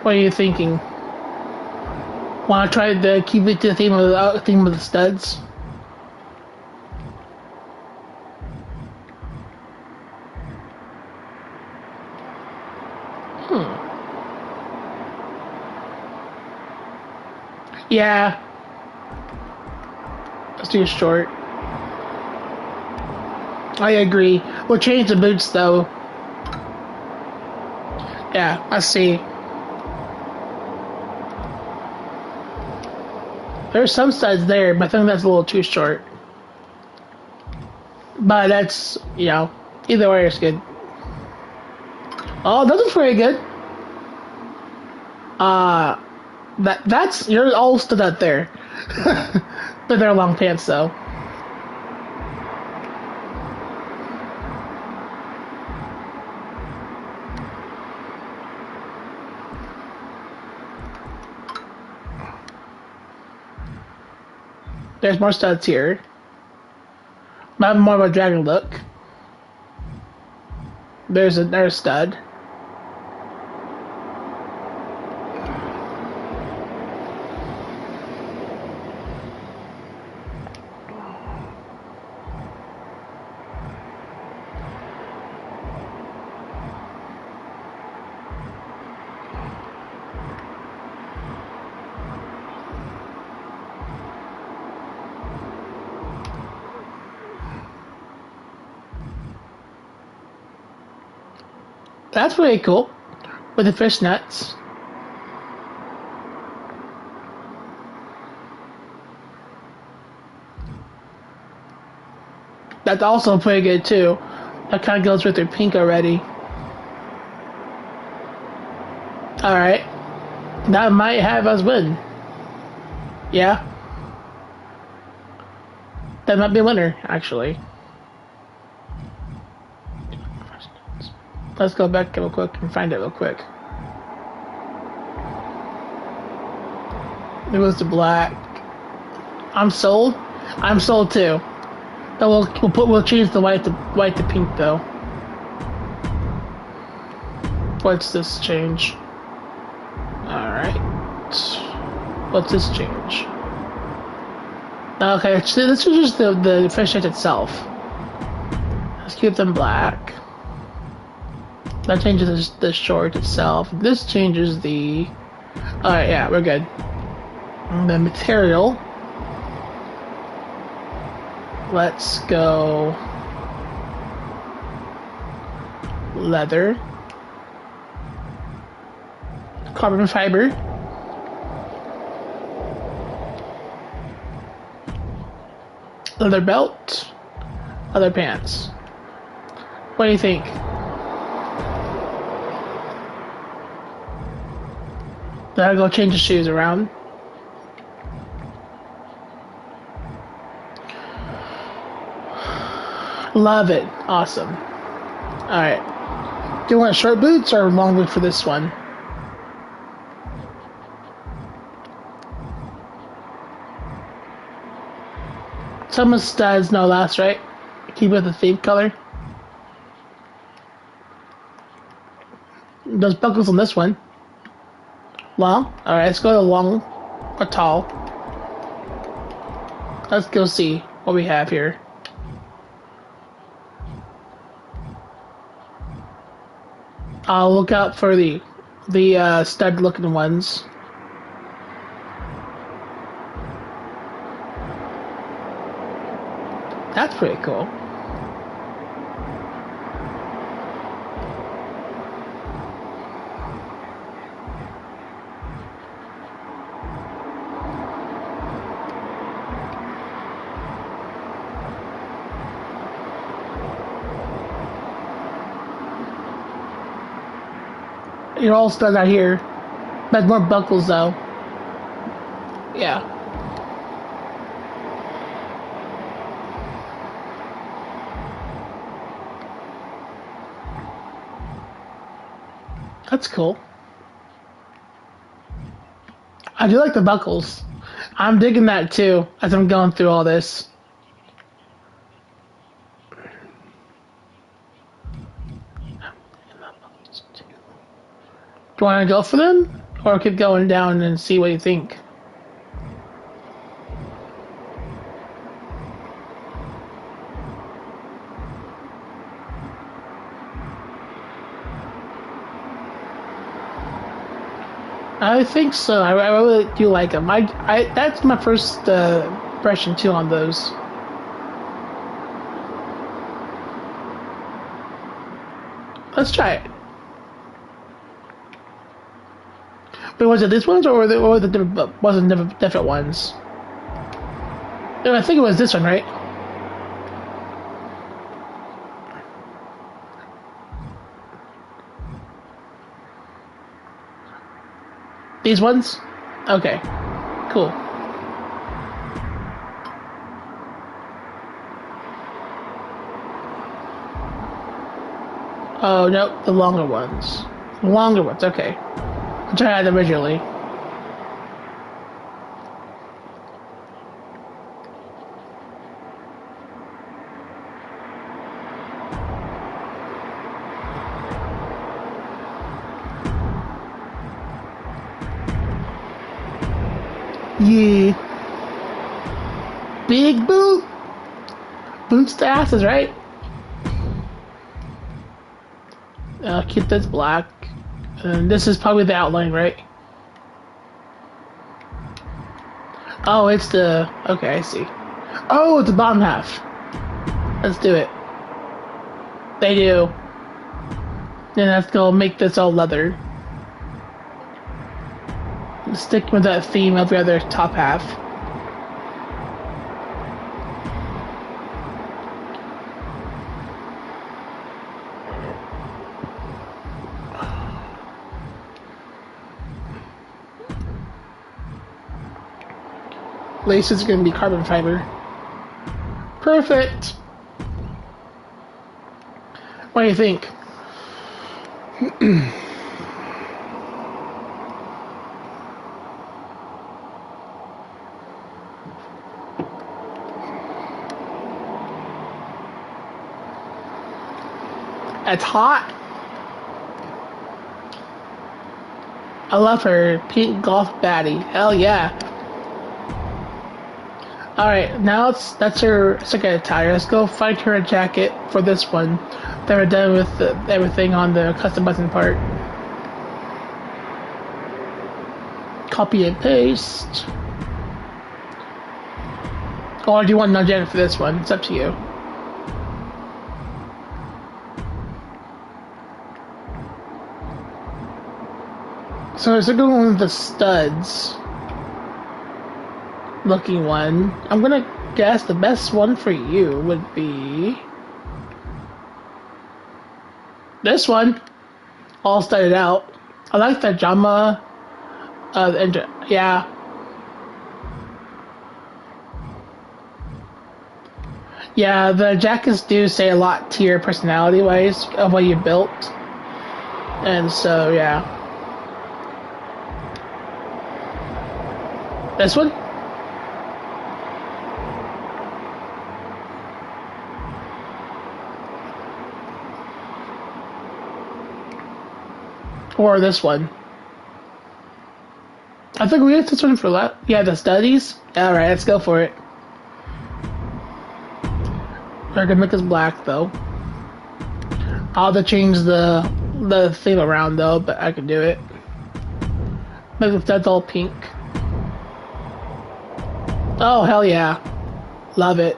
What are you thinking? Want to try to keep it to the theme of the studs? Yeah. It's too short. I agree. We'll change the boots though. Yeah, I see. There's some studs there, but I think that's a little too short. But that's, you know, either way it's good. Oh, that was pretty good. That's, you're all stood out there. But they're long pants though. There's more studs here. But more of a dragon look. There's a stud. That's pretty cool. With the fishnets. That's also pretty good too. That kind of goes with their pink already. Alright. That might have us win. Yeah. That might be a winner, actually. Let's go back real quick and find it real quick. It was the black. I'm sold. I'm sold too. But we'll change the white to pink though. What's this change? Alright. What's this change? Okay, this is just the fishnet itself. Let's keep them black. That changes the short itself. This changes the... Alright, yeah, we're good. And the material. Let's go... leather. Carbon fiber. Leather belt. Leather pants. What do you think? Then I'll go change the shoes around. Love it. Awesome. Alright. Do you want short boots or long boots for this one? Some of the studs no last, right? Keep it with the theme color. Those buckles on this one. Long? Alright, let's go to long or tall. Let's go see what we have here. I'll look out for the stud looking ones. That's pretty cool. You're all stuck out here. But more buckles though. Yeah. That's cool. I do like the buckles. I'm digging that too as I'm going through all this. Do you want to go for them? Or keep going down and see what you think? I think so. I really do like them. That's my first impression too on those. Let's try it. But was it these ones or the different ones? No, I think it was this one, right? These ones? Okay. Cool. Oh, no, the longer ones. The longer ones, okay. Which I had originally. Yeah. Big boot. Boots to asses, right? Keep this black. And this is probably the outline, right? Oh, it's the... Okay, I see. Oh, it's the bottom half. Let's do it. They do. Then let's go make this all leather. Stick with that theme of the other top half. Lace is going to be carbon fiber. Perfect! What do you think? It's hot. I love her. Pink golf baddie. Hell yeah. Alright, now that's her second attire. Let's go find her a jacket for this one. Then we're done with everything on the customizing part. Copy and paste. Or do you want no jacket for this one? It's up to you. So let's go on the studs looking one. I'm gonna guess the best one for you would be this one, all studded out. I like that Jama. Yeah. Yeah, the jackets do say a lot to your personality-wise of what you built, and so yeah. This one? Or this one? I think we get this one for that. Yeah, the studies? Alright, let's go for it. We're gonna make this black though. I'll have to change the theme around though, but I can do it. Make the studs all pink. Oh, hell yeah. Love it.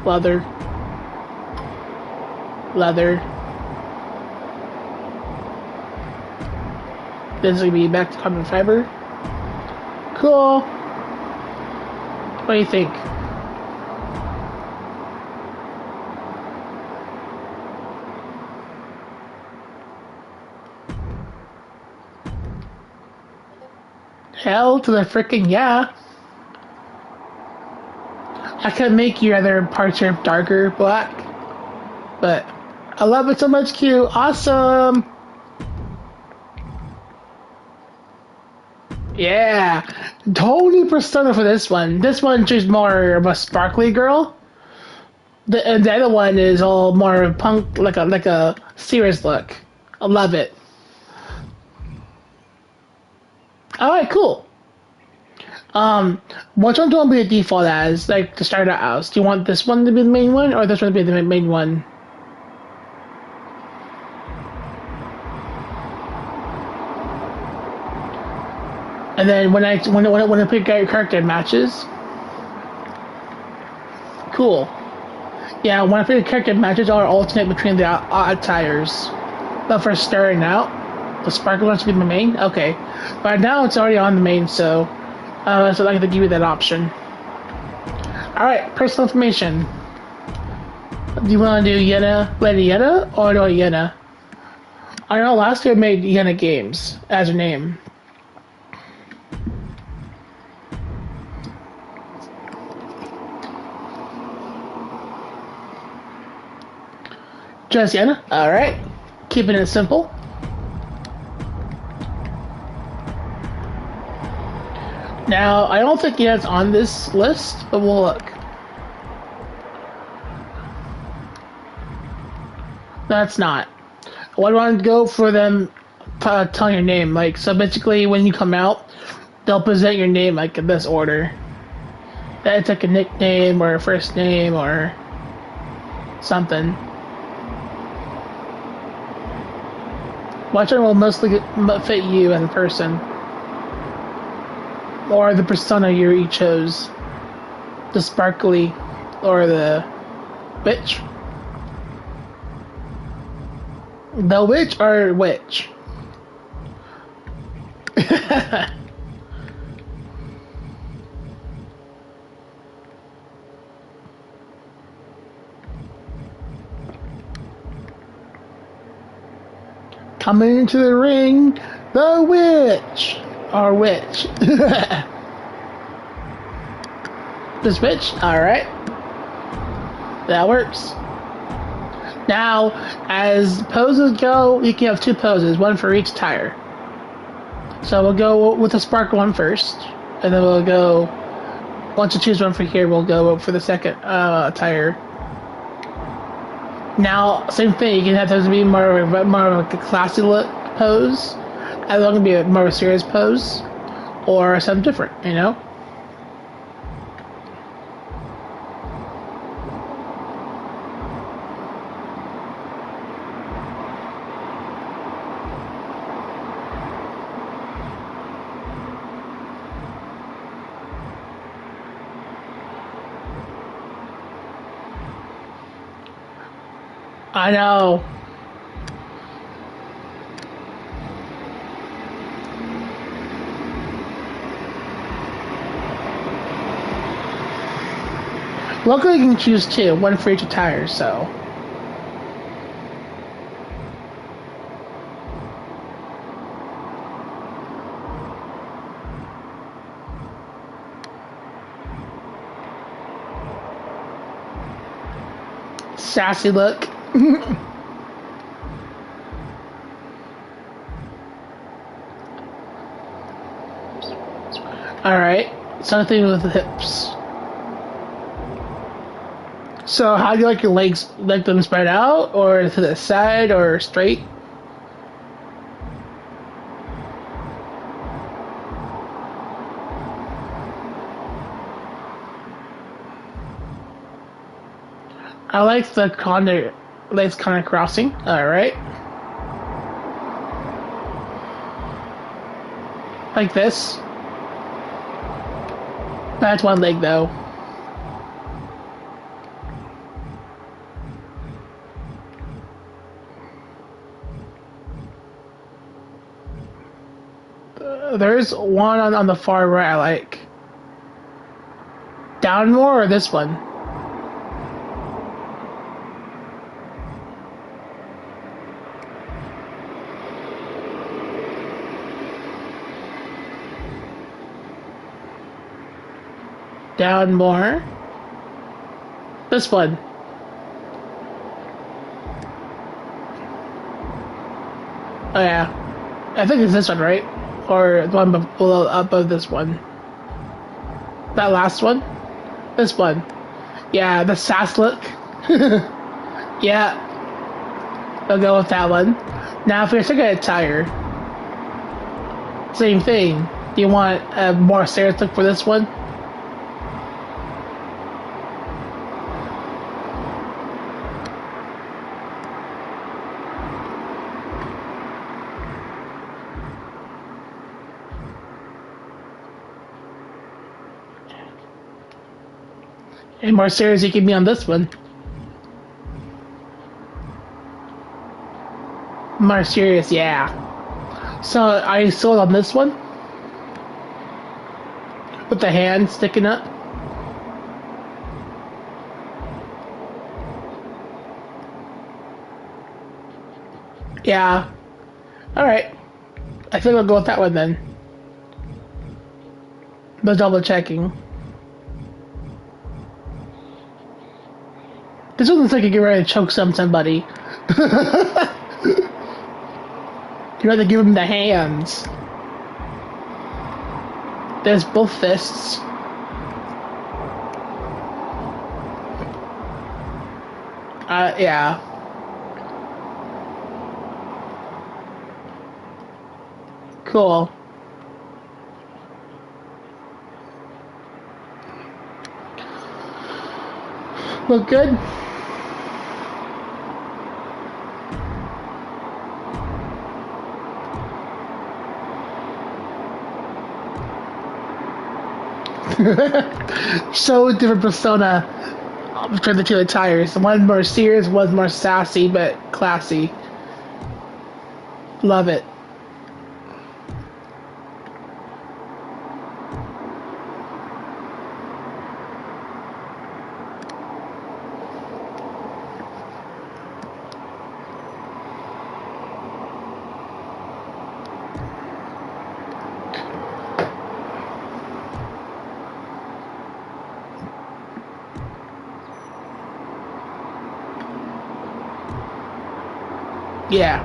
Leather. Leather. This is gonna be back to carbon fiber. Cool. What do you think? Hell to the frickin' yeah. I could make your other parts here darker black, but I love it so much. Q. Awesome. Yeah. Totally persona for this one. This one she's more of a sparkly girl. And the other one is all more punk, like a serious look. I love it. Alright, cool. Which one do you want to be the default as, like, to start out as? Do you want this one to be the main one, or this one to be the main one? And then when I pick out your character matches, cool. Yeah, when I pick a character matches, I'll alternate between the attires. But for starting out, the sparkle wants to be my main. Okay, right now it's already on the main, so I like to give you that option. All right, personal information. Do you want to do Lady Yenna, or do Yenna? I know last year I made Yenna Games as her name. Just Yenna? Alright. Keeping it simple. Now, I don't think Yenna's on this list, but we'll look. That's not. Well, I want to go for them telling your name. Like, so basically, when you come out, they'll present your name like in this order. That's like a nickname or a first name or something. Which one will mostly fit you as a person? Or the persona you chose? The sparkly or the witch? The witch or witch? Coming into the ring, the witch! Or witch. This witch? Alright. That works. Now, as poses go, you can have two poses, one for each attire. So we'll go with the sparkle one first, and then we'll go, once you choose one for here, we'll go for the second attire. Now, same thing, you can have those be more of a classy look pose, as long as it be a more serious pose, or something different, you know? I know. Luckily, you can choose two, one for each attire, so. Sassy look. Alright, something with the hips. So how do you like your legs? Like them spread out, or to the side, or straight? I like the legs kind of crossing. Alright. Like this. That's one leg though. There's one on the far right I like. Down more or this one? Down more. This one. Oh yeah. I think it's this one, right? Or the one below, above this one. That last one? This one. Yeah, the sass look. Yeah. I'll go with that one. Now for your second attire. Same thing. Do you want a more serious look for this one? And more serious you can be on this one. More serious, yeah. So, are you sold on this one? With the hand sticking up? Yeah. Alright. I think I'll go with that one then. But double checking. This one looks like you get ready to choke somebody. You have to give him the hands. There's both fists. Yeah. Cool. Look good? So different persona between the two attires. One more serious, one more sassy but classy. Love it. Yeah.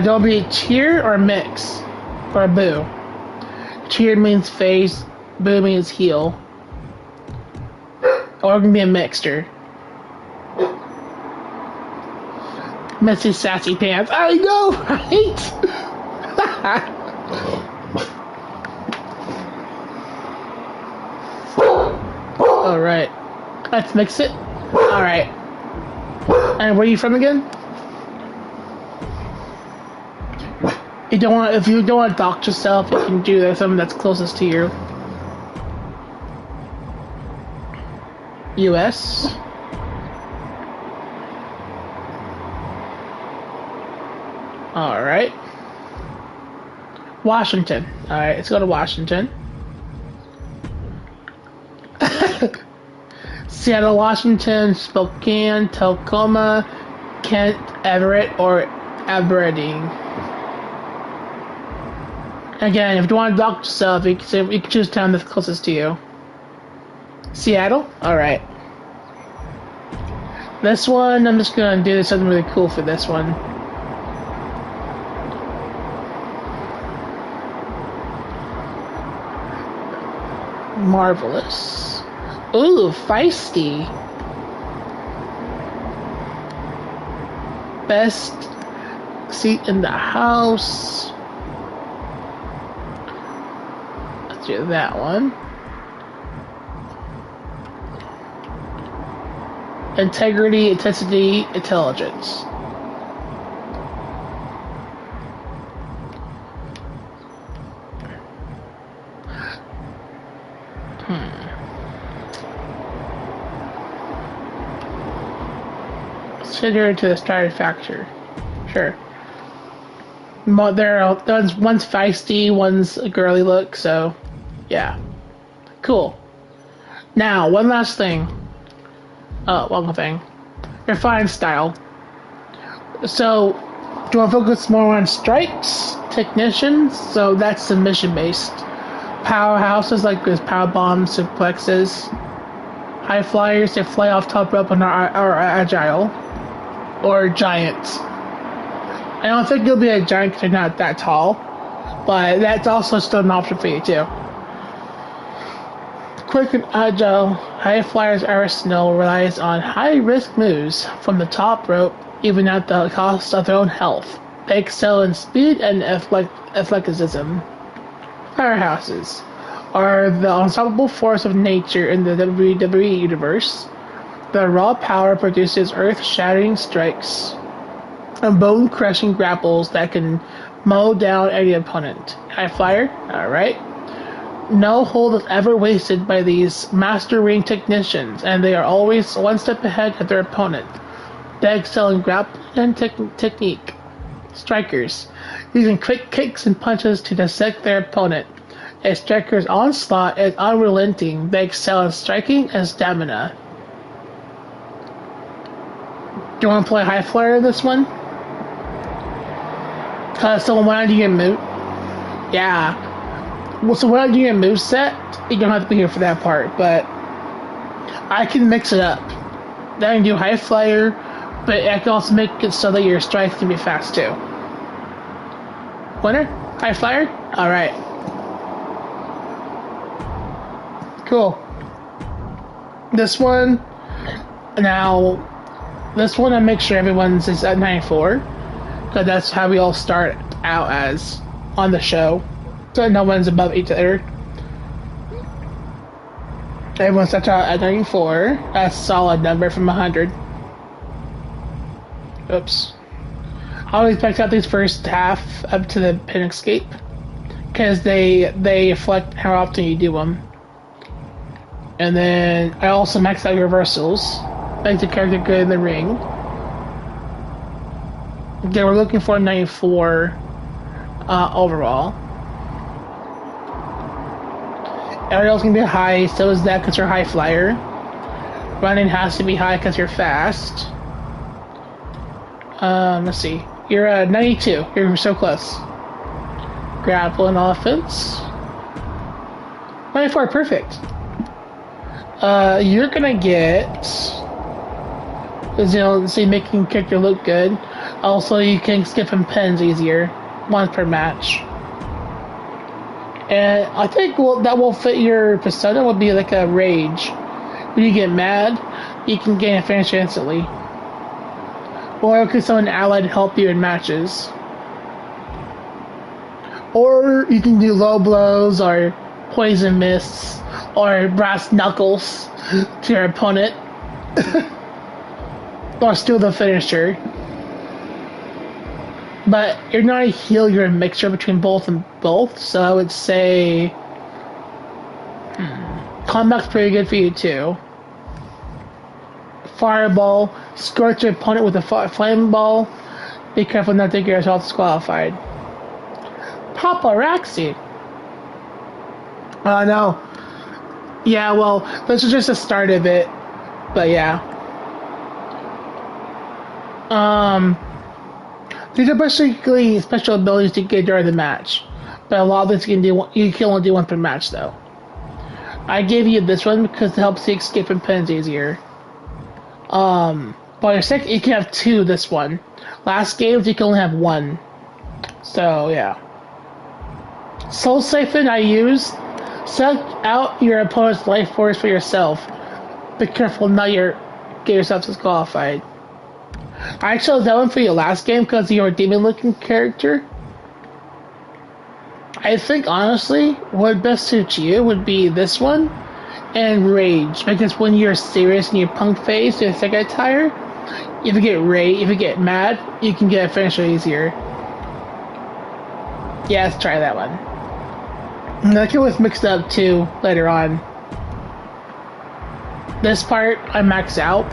There'll be cheer or mix for boo. Cheer means face, boo means heel. Or it can be a mixture. Messy sassy pants. I know, right? Alright. Let's mix it. Alright. And where are you from again? If you don't want to dox yourself, you can do something that's closest to you. US. Alright. Washington. Alright, let's go to Washington. Seattle, Washington, Spokane, Tacoma, Kent, Everett, or Aberdeen. Again, if you want to dox yourself, you can choose town that's closest to you. Seattle? Alright. This one, I'm just gonna do something really cool for this one. Marvelous. Ooh, feisty. Best seat in the house. Let's do that one. Integrity, intensity, intelligence. Send her to the starter factor. Sure. One's feisty, one's a girly look, so yeah. Cool. Now, one last thing. One thing. Refined style. So, do you want to focus more on strikes, technicians? So that's submission based. Powerhouses like there's power bombs, suplexes. High flyers, they fly off top rope and are agile. Or giants. I don't think you'll be a giant because you're not that tall, but that's also still an option for you too. Quick and agile, high flyers arsenal relies on high risk moves from the top rope, even at the cost of their own health. They excel in speed and athleticism. Firehouses are the unstoppable force of nature in the WWE universe. Their raw power produces earth-shattering strikes and bone-crushing grapples that can mow down any opponent. High flyer? Alright. No hold is ever wasted by these master ring technicians, and they are always one step ahead of their opponent. They excel in grappling and technique. Strikers, using quick kicks and punches to dissect their opponent. A striker's onslaught is unrelenting. They excel in striking and stamina. Do you want to play high flyer in this one? So when I do your move, yeah. Well, so when I do your move set, you don't have to be here for that part, but I can mix it up. Then I can do high flyer, but I can also make it so that your strikes can be fast too. Winner? High flyer? Alright. Cool. This one, I make sure everyone's is at 94, because that's how we all start out as on the show. So no one's above each other. Everyone starts out at 94. That's a solid number from 100. Oops. I always back out these first half up to the pin escape, because they reflect how often you do them. And then I also max out reversals, make the character good in the ring. Okay, we're looking for 94 overall. Aerial's gonna be high, so is that because you're high flyer. Running has to be high because you're fast. Let's see. You're 92. You're so close. Grapple and offense. 94, perfect. You're gonna get, see, making character look good. Also, you can skip in pins easier, once per match. And I think that will fit your persona. Would be like a rage. When you get mad, you can gain a finish instantly. Or could summon an ally to help you in matches. Or you can do low blows or poison mists or brass knuckles to your opponent. Or steal the finisher. But you're not a heal, you're a mixture between both and both, so I would say combat's pretty good for you too. Fireball, scorch your opponent with a flame ball. Be careful not to get yourself disqualified. Paparazzi. No. Yeah, well, this is just the start of it. But yeah. These are basically special abilities to get during the match. But a lot of this you can only do one per match though. I gave you this one because it helps you escape and pins easier. But your second, you can have two this one. Last games you can only have one. So yeah. Soul Siphon I use. Suck out your opponent's life force for yourself. Be careful not get yourself disqualified. I chose that one for your last game because you're a demon-looking character. I think honestly, what best suits you would be this one and Rage, because when you're serious in your punk phase, your second attire, if you get mad, you can get a finisher easier. Yeah, let's try that one. And I can always mix it up too later on. This part I max out.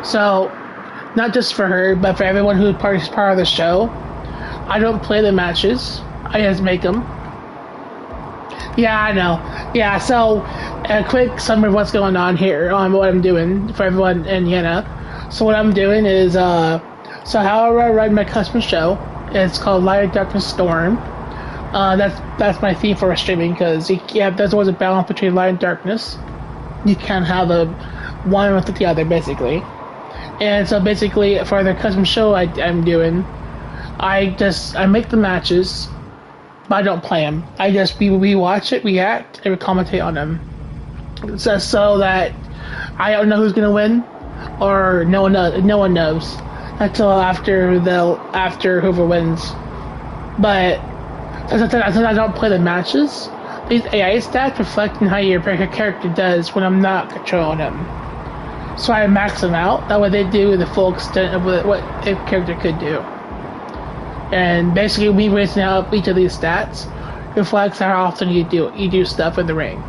So, not just for her, but for everyone who is part of the show. I don't play the matches. I just make them. Yeah, I know. Yeah, so a quick summary of what's going on here on what I'm doing for everyone in Vienna. So what I'm doing is, so how I run my custom show, it's called Light, Darkness, Storm. That's my theme for streaming, because there's always a balance between light and darkness. You can't have the one without the other, basically. And so basically, for the custom show I'm doing, I make the matches, but I don't play them. We watch it, react, and we commentate on them. So that I don't know who's gonna win, or no one knows. until after whoever wins. But since I don't play the matches, these AI stats reflect on how your character does when I'm not controlling them. So I max them out. That way they do the full extent of what a character could do. And basically, me raising out each of these stats reflects how often you do stuff in the ring.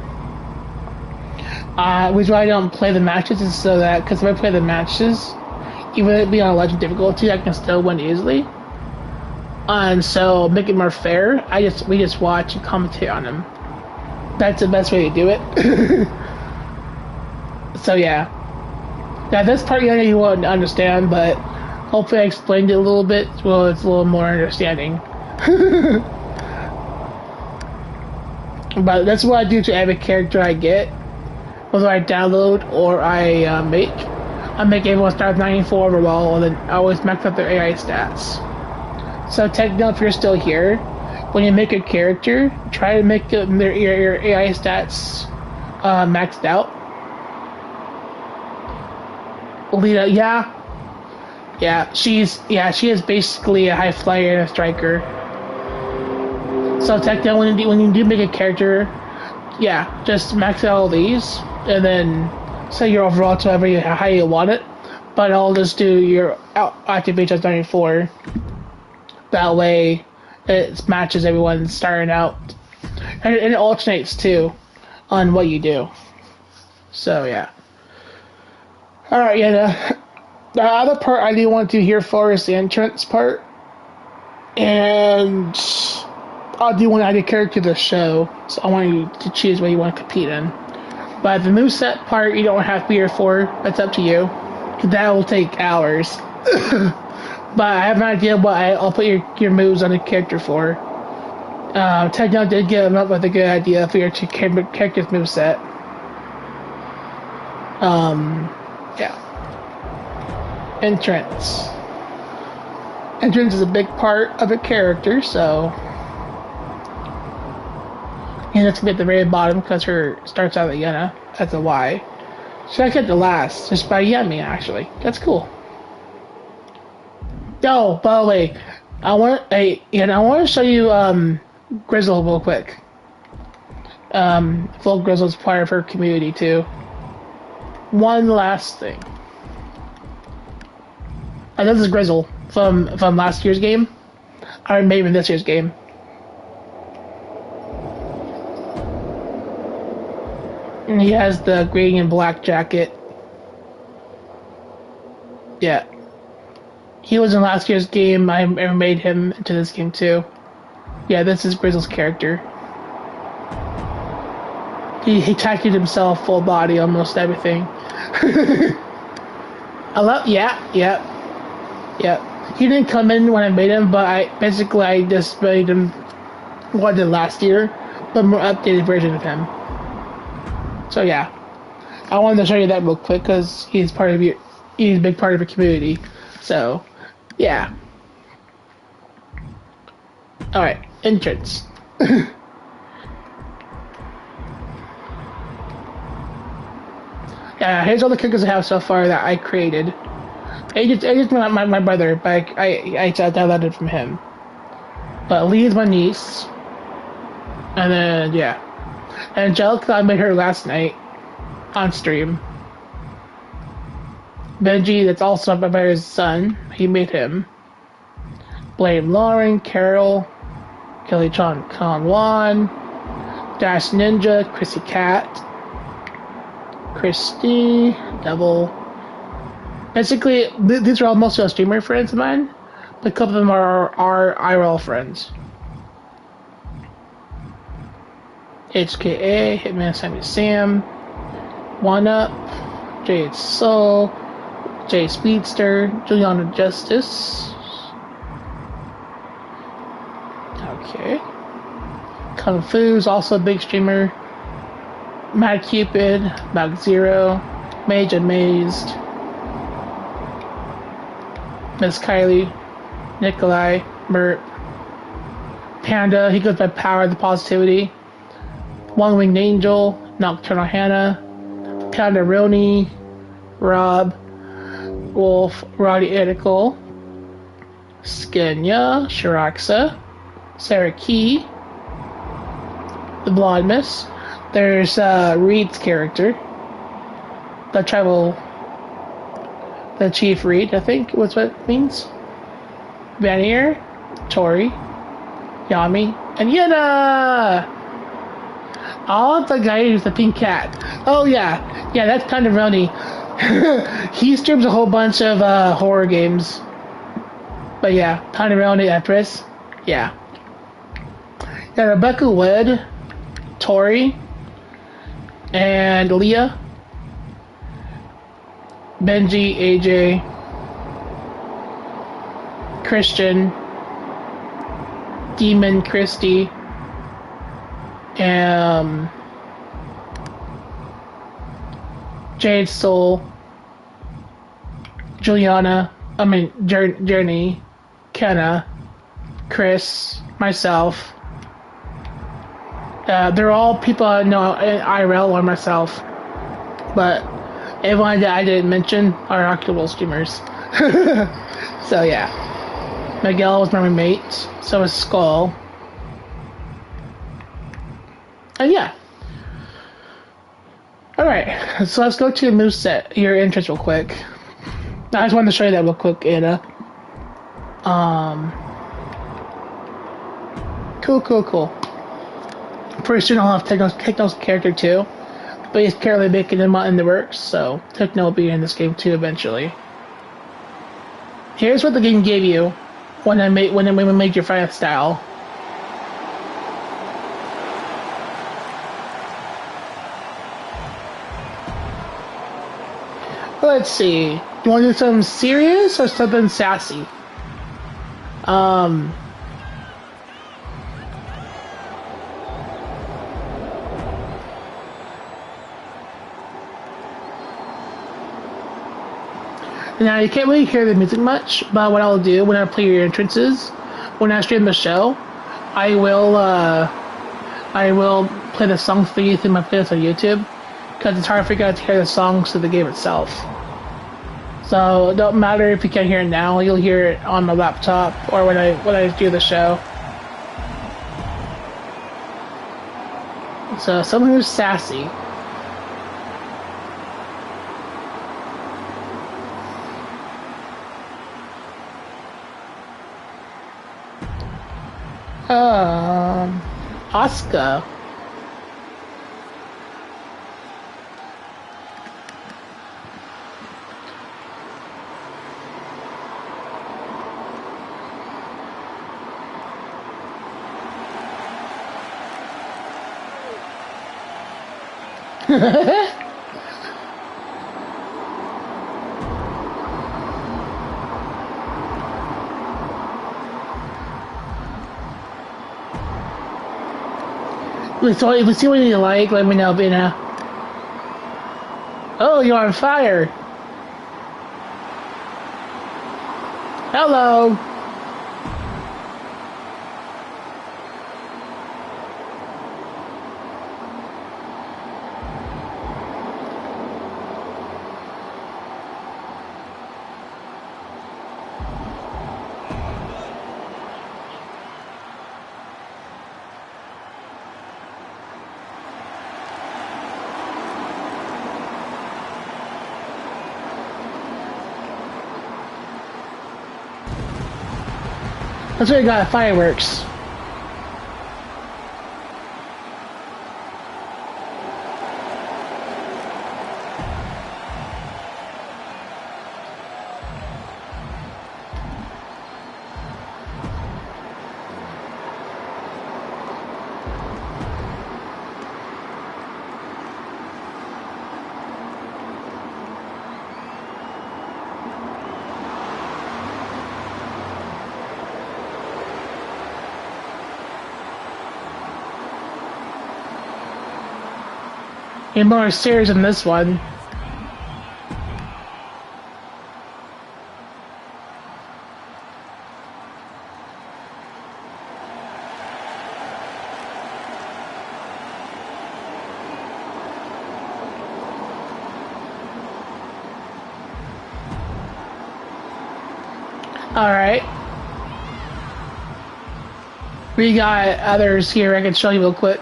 Reason why I don't play the matches is so that, because if I play the matches, even if it be on a legend difficulty, I can still win easily. And so, make it more fair, we just watch and commentate on them. That's the best way to do it. So yeah. Now this part you won't understand, but hopefully I explained it a little bit, well it's a little more understanding. But that's what I do to every character I get. Whether I download or I make. I make everyone start 94 overall, and then I always max out their AI stats. So take note if you're still here, when you make a character, try to make your AI stats maxed out. Lita, she is basically a high flyer and a striker. So take note when you do make a character, just max out all these, and then set your overall to how you want it. But I'll just do your activation as 94. That way, it matches everyone starting out, and it alternates too on what you do. So yeah. All right, the other part I do want to hear for is the entrance part, and I do want to add a character to the show, so I want you to choose what you want to compete in. But the moveset part, you don't have to be here for. That's up to you. That will take hours. But I have an idea what I'll put your moves on the character for. Techno did give him up with a good idea for your character's moveset. Yeah. Entrance. Entrance is a big part of a character, so... And it's gonna be at the very bottom because her starts out at Yenna as a Y. So I get the last, just by Yemi actually. That's cool. Oh, by the way, I want to show you Grizzle real quick. Full Grizzle's part of her community too. One last thing. And this is Grizzle from last year's game, or maybe this year's game. And he has the green and black jacket. Yeah. He was in last year's game. I made him into this game too. Yeah, this is Grizzle's character. He tattooed himself full body, almost everything. Yeah. He didn't come in when I made him, but I just made him what I did last year, but more updated version of him. So yeah, I wanted to show you that real quick because he's a big part of your community. So, yeah. All right, entrance. Yeah, here's all the characters I have so far that I created. It's my brother, but I downloaded from him. But Lee is my niece. And then, yeah. Angelica, I made her last night on stream. Benji, that's also my brother's son. He made him. Blame Lauren, Carol, Kelly Chan Wan, Dash Ninja, Chrissy Cat, Christy, Devil. Basically, these are all mostly streamer friends of mine, but a couple of them are IRL friends. HKA, Hitman Sammy Sam, One Up, Jade Soul, Jay Speedster, Juliana Justice. Okay. Kung Fu's also a big streamer. Mad Cupid, Bug Zero, Mage Amazed, Miss Kylie, Nikolai, Mert, Panda, he goes by Power of the Positivity, One Winged Angel, Nocturnal Hannah, Panda Roni, Rob, Wolf, Roddy Edical, Skenya, Shiraxa, Sarah Key, the Blondmas. There's Reed's character, the Chief Reed, I think was what it means. Vanier, Tori, Yami, and Yena! All the guy who's the pink cat. Oh yeah, that's kind of Roni. He streams a whole bunch of horror games. But yeah, Paneroni Empress. Yeah. Yeah, Rebecca Wood, Tori, and Leah, Benji, AJ, Christian, Demon, Christy, Jade Soul, Juliana, Journey, Kenna, Chris, myself. They're all people I know in IRL or myself. But everyone that I didn't mention are actual streamers. So yeah. Miguel was my roommate. So was Skull. And yeah. Alright, so let's go to the moveset, your entrance real quick. I just wanted to show you that real quick, Ada. Cool. Pretty soon I'll have Techno's character too. But he's currently making them in the works, so Techno will be in this game too eventually. Here's what the game gave you when we made your fire style. Let's see. You want to do something serious or something sassy? Now, you can't really hear the music much, but what I'll do when I play your entrances, when I stream the show, I will play the songs for you through my playlist on YouTube, because it's hard for you guys to hear the songs of the game itself. So it don't matter if you can't hear it now, you'll hear it on my laptop or when I do the show. So someone who's sassy. Asuka. So if you see what you like, let me know, Bina. Oh, you're on fire. Hello. That's where you got fireworks. You're more serious than this one. Alright. We got others here I can show you real quick.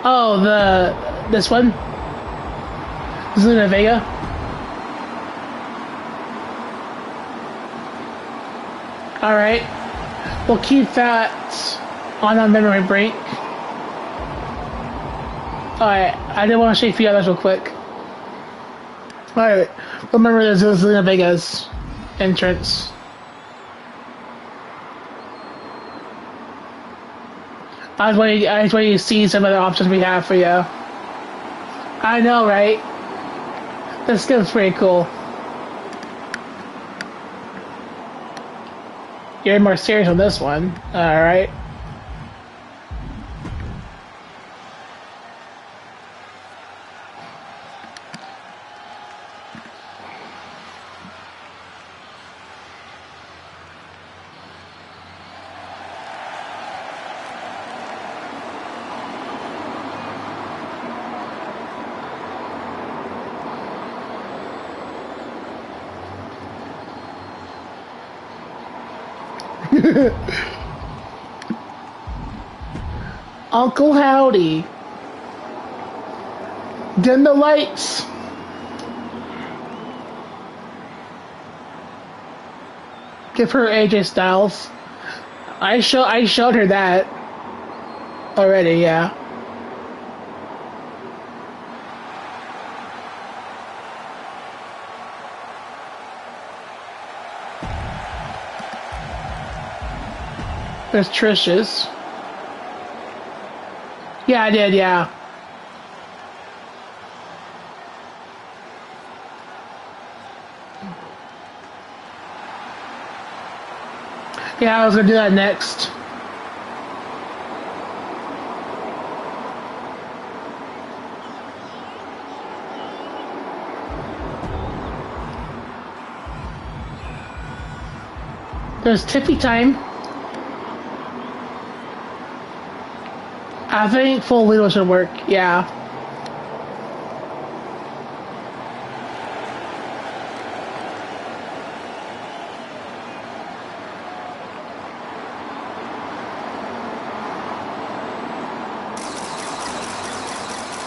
Oh, this one? Zelina Vega? Alright. We'll keep that on our memory break. Alright, I did want to show you a few others real quick. Alright, remember there's Zelina Vega's entrance. I was waiting to see some of the options we have for you. I know, right? This skill's pretty cool. You're more serious on this one. Alright. Uncle Howdy. Dim the lights. Give her AJ Styles. I showed her that already, yeah. There's Trish's. Yeah, I did, yeah. Yeah, I was gonna do that next. There's Tippy time. I think full leader should work, yeah.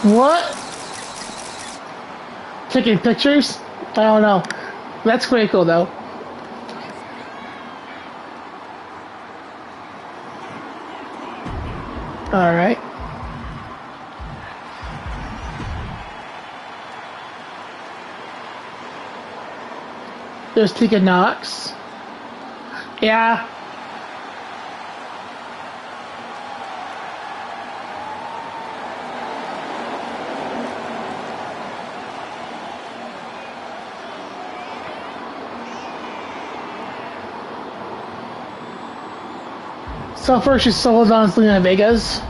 What? Taking pictures? I don't know. That's pretty cool though. Alright. There's Tegan Knox. Yeah. So first she sold on Zelina Vega's.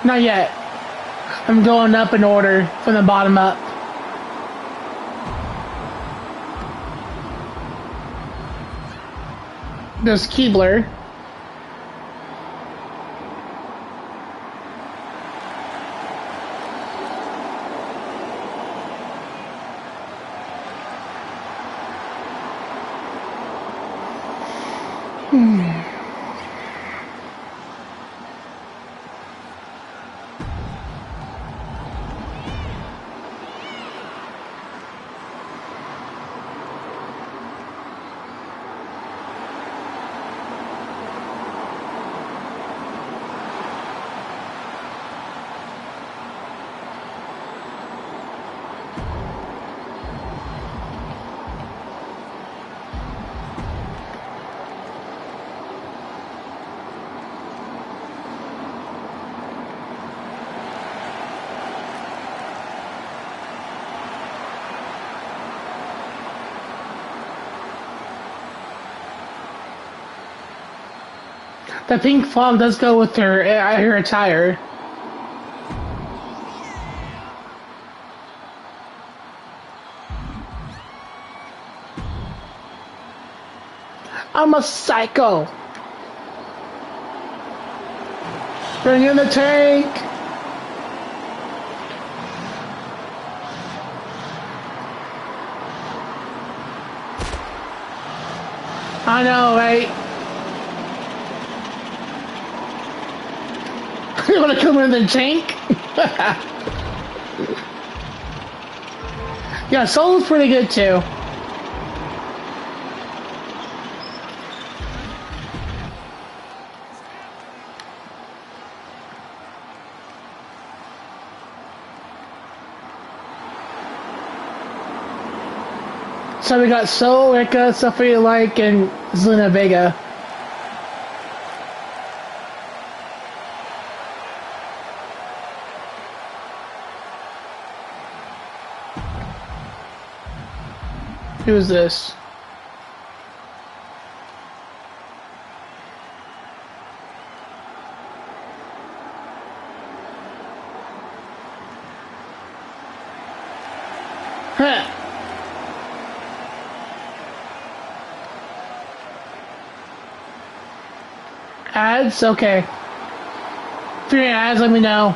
Not yet. I'm going up in order from the bottom up. There's Keebler. The pink fog does go with her attire. a psycho. Bring in the tank. I know, right? You wanna come in the tank? Yeah, Solo's pretty good too. So we got Sol, Rika, Sophia Like, and Zelina Vega. Who's this? Huh. Ads? Okay. If you're in ads, let me know.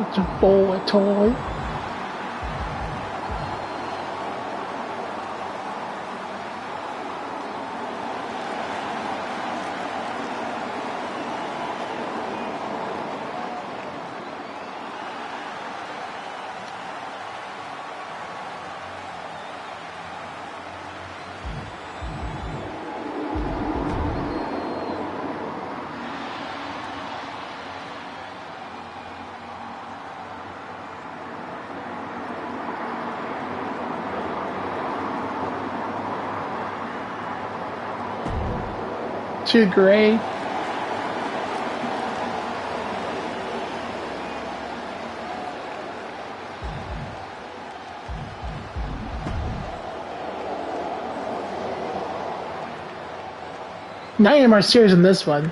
It's a boy toy. Too gray. Not any more serious than this one.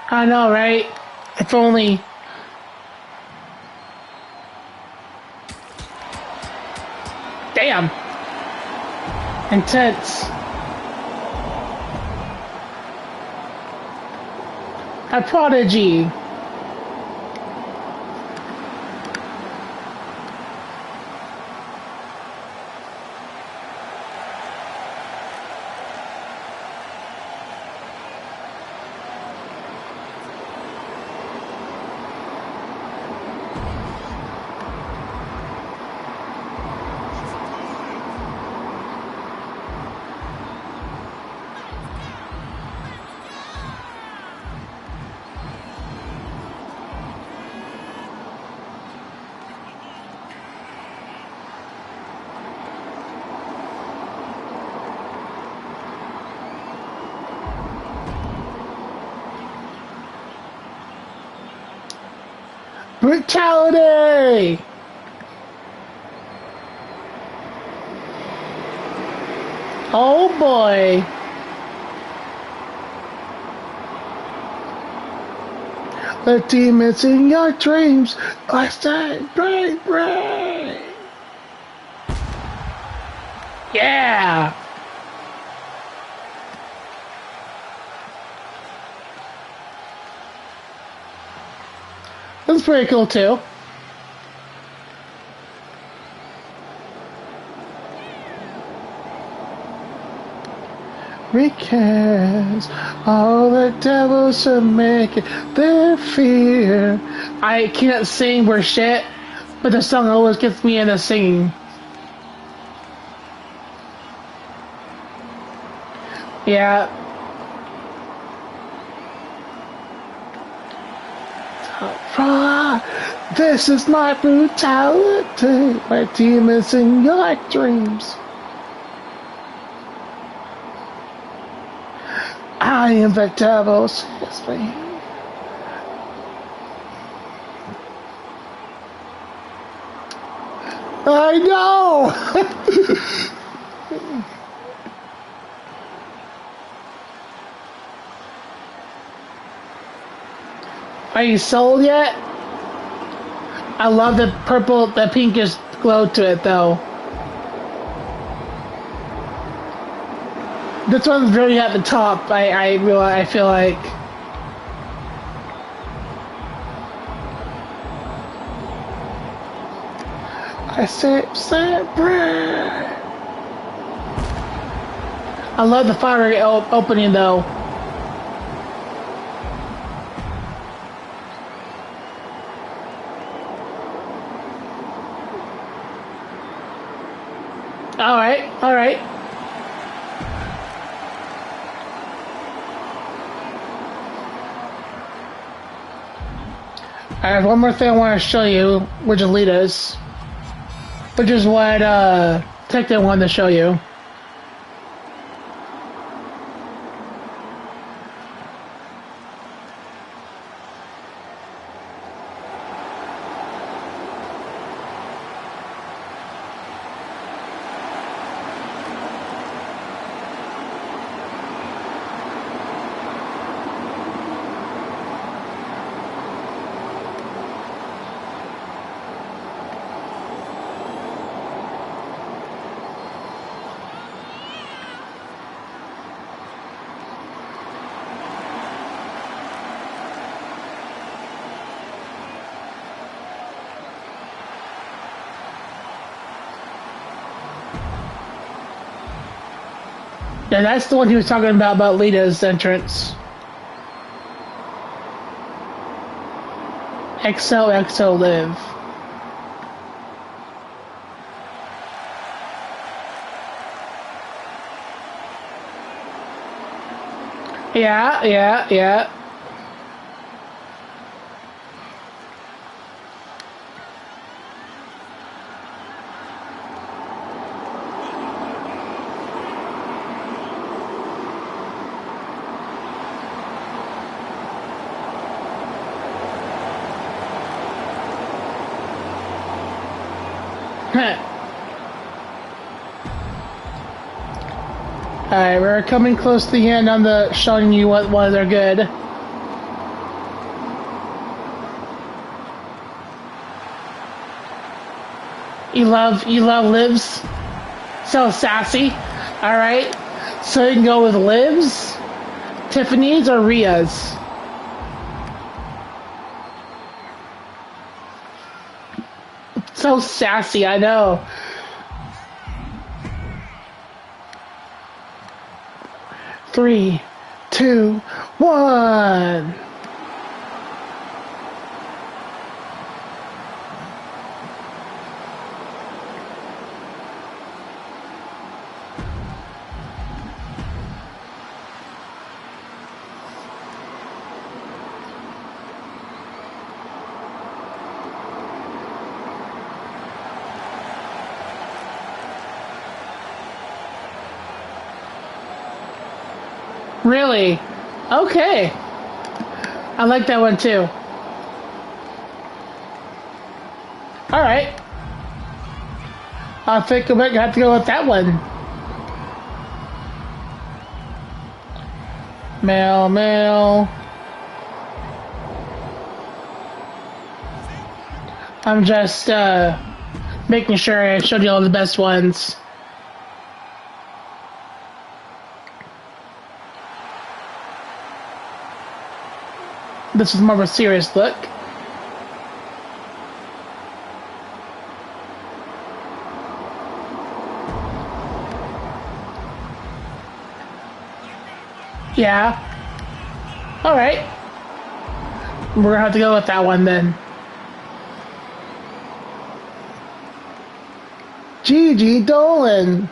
I know, right? If only. Damn. Intense. A prodigy. Brutality! Oh boy. The demons in your dreams are saying, "Break, break." Yeah. That's pretty cool too. Because all the devils should make it their fear. I can't sing for shit, but the song always gets me into singing. Yeah. This is my brutality, my demons in your dreams. I am the devil's me. I know! Are you sold yet? I love the purple, the pinkish glow to it though. This one's very at the top. I feel like. I say bread. I love the fire opening though. All right. I have one more thing I want to show you, which is Lita's. Which is what Tecton wanted to show you. Yeah, that's the one he was talking about Lita's entrance. XO live. Yeah. Alright, we're coming close to the end on the showing you what ones are good. You love Livs? So sassy. Alright. So you can go with Livs, Tiffany's, or Ria's. So sassy, I know. Three, two, one. Really? Okay. I like that one too. Alright. I think I might have to go with that one. Mail, mail. I'm just making sure I showed you all the best ones. This is more of a serious look. Yeah. Alright. We're gonna have to go with that one then. Gigi Dolan.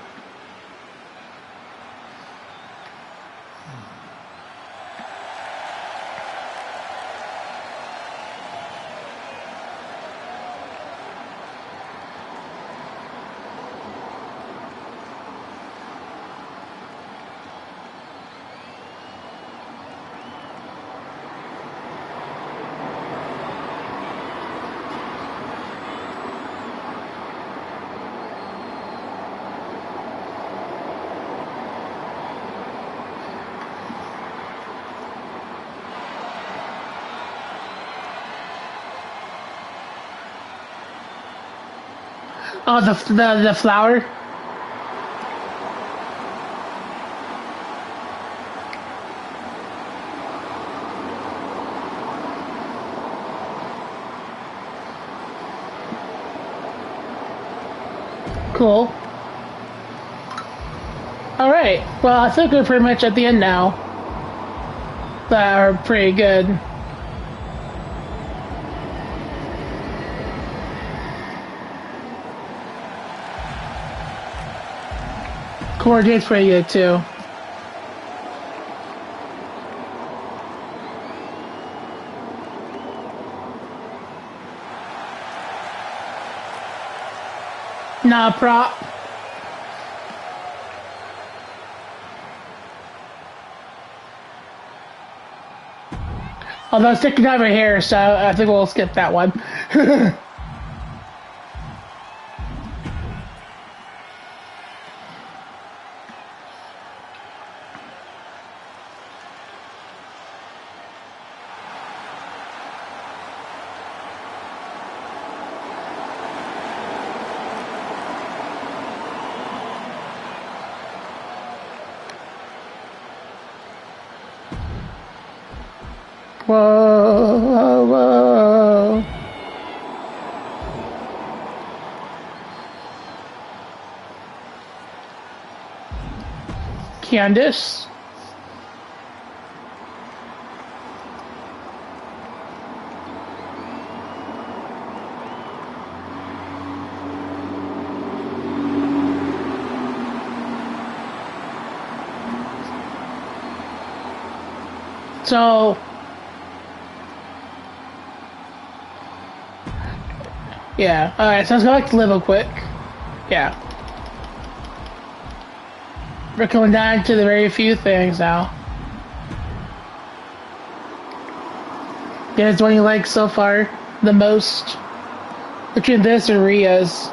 Oh, the flower. Cool. Alright, well, I think we're pretty much at the end now. That are pretty good. Coordinate's pretty good too. Not a prop. Although it's sticking over here, so I think we'll skip that one. Whoa, whoa, whoa. Candace. So, yeah, alright, so let's go back to Live quick. Yeah. We're coming down to the very few things now. Guys, what you like so far the most? Between this and Ria's.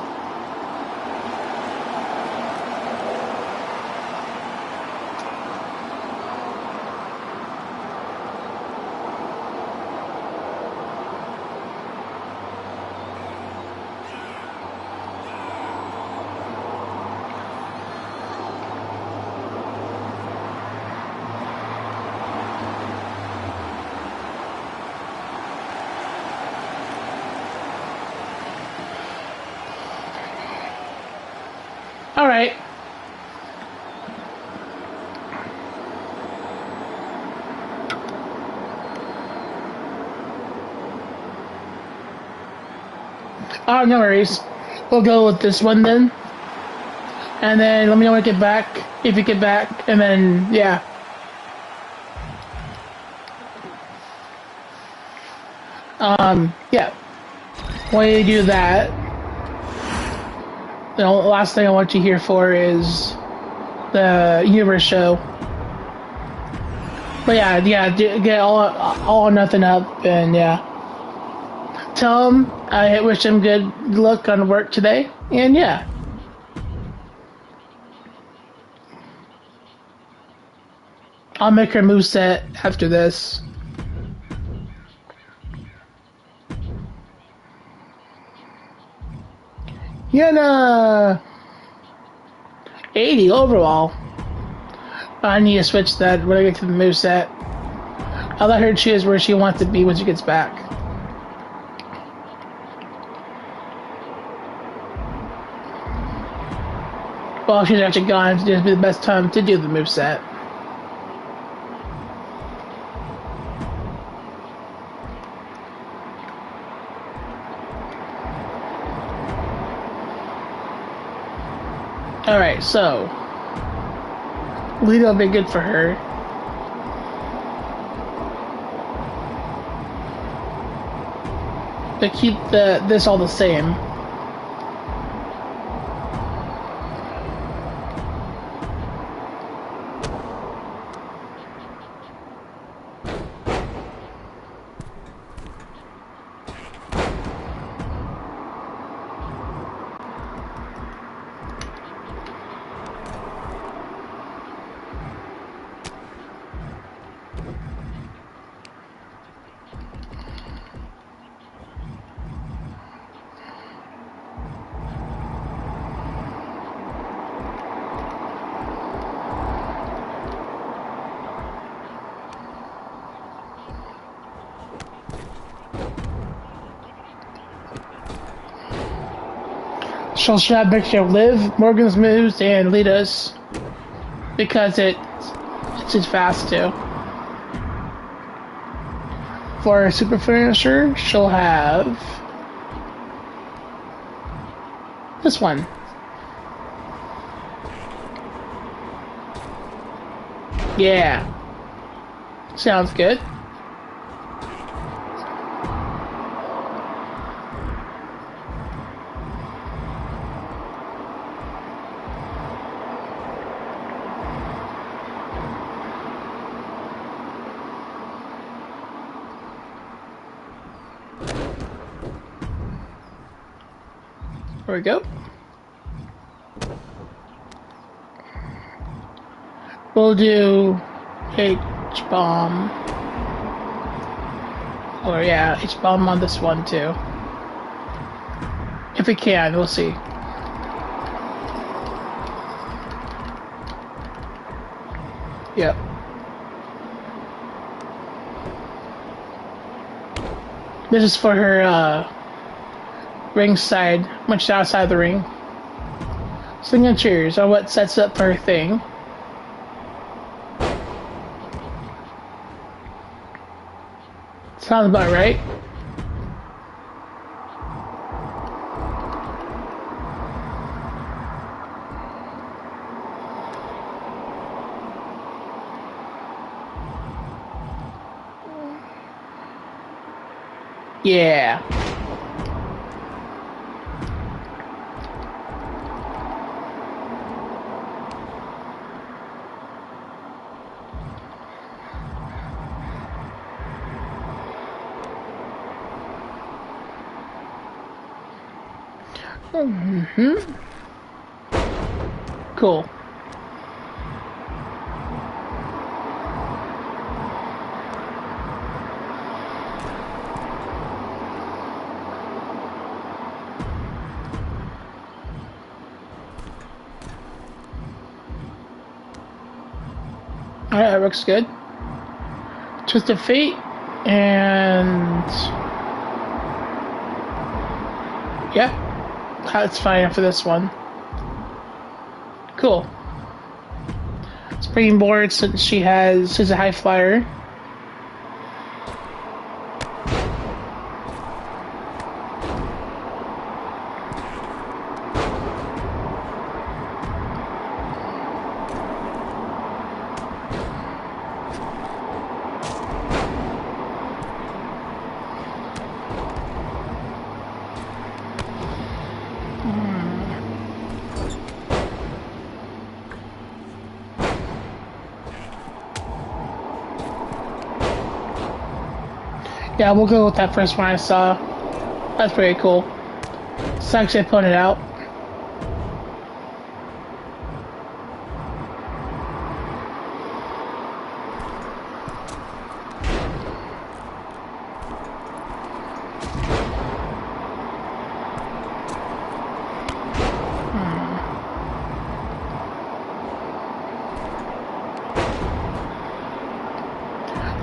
Alright. Oh, no worries. We'll go with this one then. And then let me know when I get back, if you get back, and then, yeah. Yeah. When you do that, the last thing I want you here for is the Universe show. But yeah, get all or nothing up, and yeah. Tell them I wish them good luck on work today, and yeah. I'll make her moveset after this. Yana! 80 overall. I need to switch that when I get to the moveset. I'll let her choose where she wants to be when she gets back. Well, she's actually gone. It's going to be the best time to do the moveset. Alright, so Lita will be good for her. But keep this all the same. She'll have a mixture of Liv, Morgan's moves, and Lita's. Because it's just fast too. For her super finisher, she'll have this one. Yeah. Sounds good. There we go. We'll do H-bomb. Or yeah, H-bomb on this one too. If we can, we'll see. Yep. This is for her ring side, much outside the ring. Signatures are what sets up her thing. Sounds about right. Yeah. Cool. Alright, that looks good. Twist of Fate, and yeah, that's fine after this one. Cool. Springboard, since she's a high flyer. Yeah, we'll go with that first one I saw. That's pretty cool. Sucks they put it out.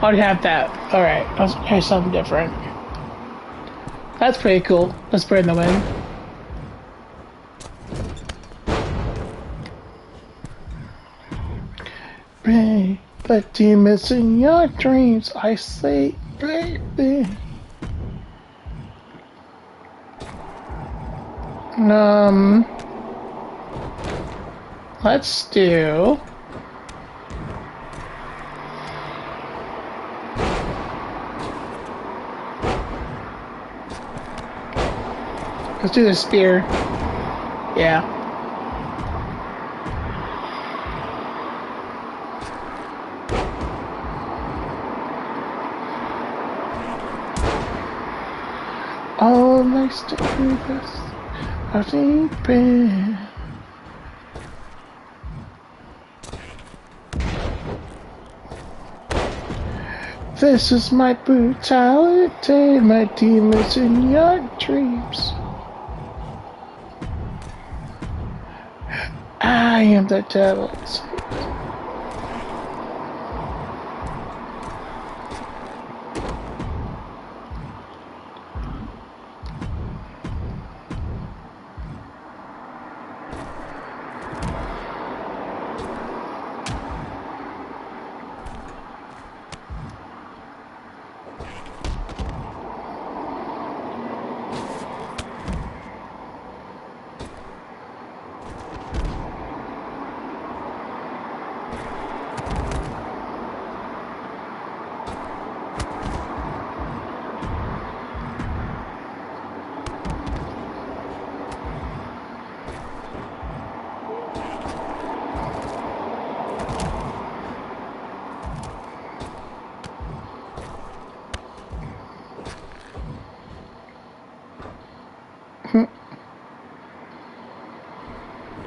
Already have that. Alright, let's try something different. That's pretty cool. Let's burn the wind. Baby, but demons in your dreams, I say, baby. Let's do. Let's do the spear. Yeah. All nice to do this. I think been. This is my brutality, my demons in your dreams. I am the devil's.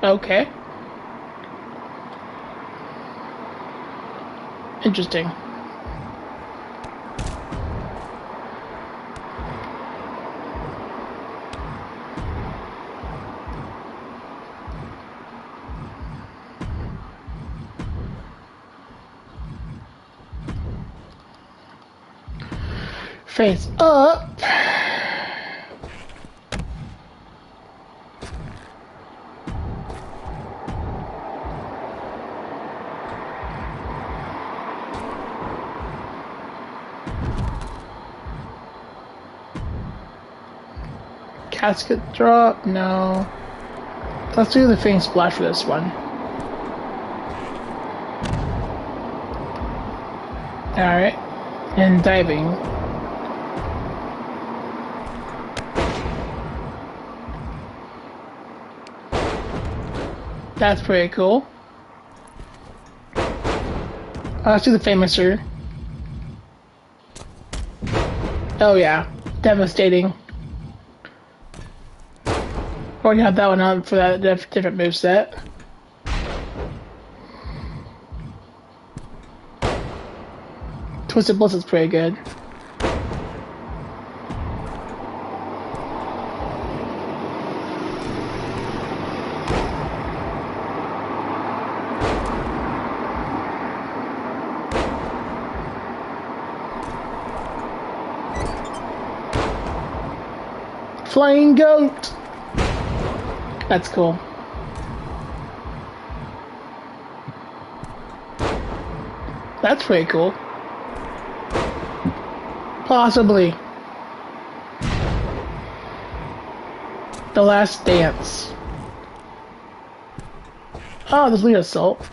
Okay. Interesting. Face up. Casket drop? No. Let's do the Fang Splash for this one. Alright. And diving. That's pretty cool. Let's do the Famouser. Oh yeah. Devastating. Already have that one on for that different moveset. Twisted Blizzard's pretty good. Flying Goat! That's cool. That's pretty cool. Possibly. The Last Dance. Oh, there's Lead Assault.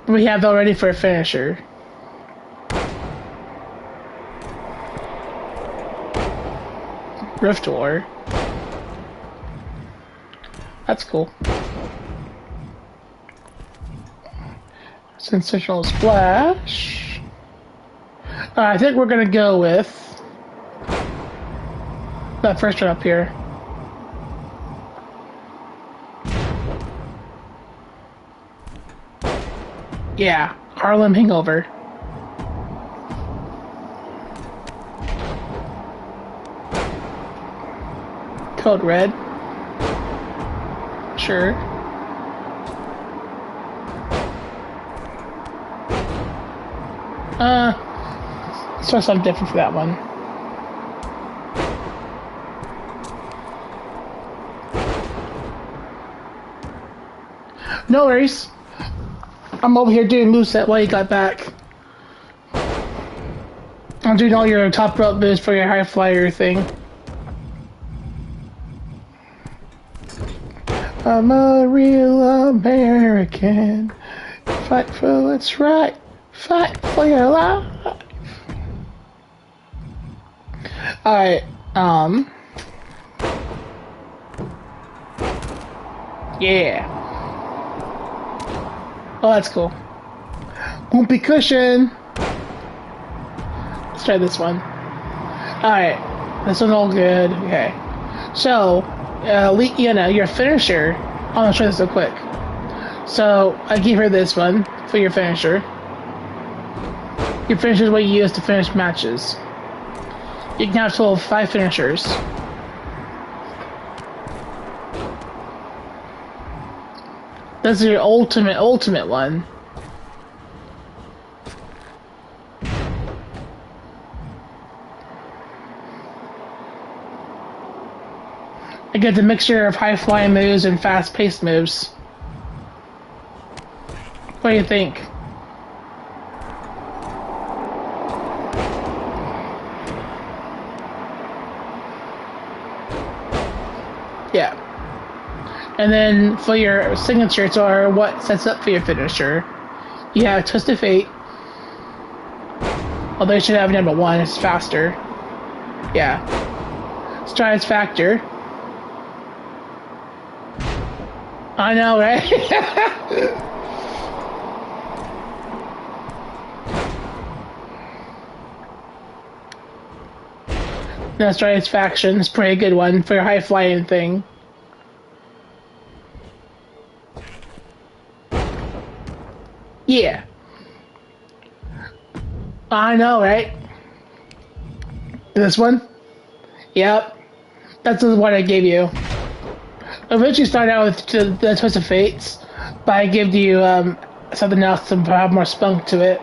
We have already for a finisher. Rift War. That's cool. Sensational Splash. I think we're gonna go with that first one up here. Yeah, Harlem Hangover. Code Red. Sure. Let's try something different for that one. No worries. I'm over here doing moveset while you got back. I'm doing all your top rope moves for your high flyer thing. I'm a real American. Fight for what's right. Fight for your life. Alright, yeah. Oh, that's cool. Whoopee cushion. Let's try this one. Alright, this one's all good. Okay. So, your finisher. I'm gonna try this real quick. So, I gave her this one for your finisher. Your finisher is what you use to finish matches. You can have a total of 5 finishers. This is your ultimate one. I get the mixture of high flying moves and fast paced moves. What do you think? Yeah. And then for your signatures, or what sets up for your finisher, you have Twist of Fate. Although you should have number 1, it's faster. Yeah. Strides Factor. I know, right? That's right, it's Faction. It's a pretty good one for your high flying thing. Yeah. I know, right? This one? Yep. That's the one I gave you. Originally started out with the Twist of Fates, but I gave you something else to have more spunk to it.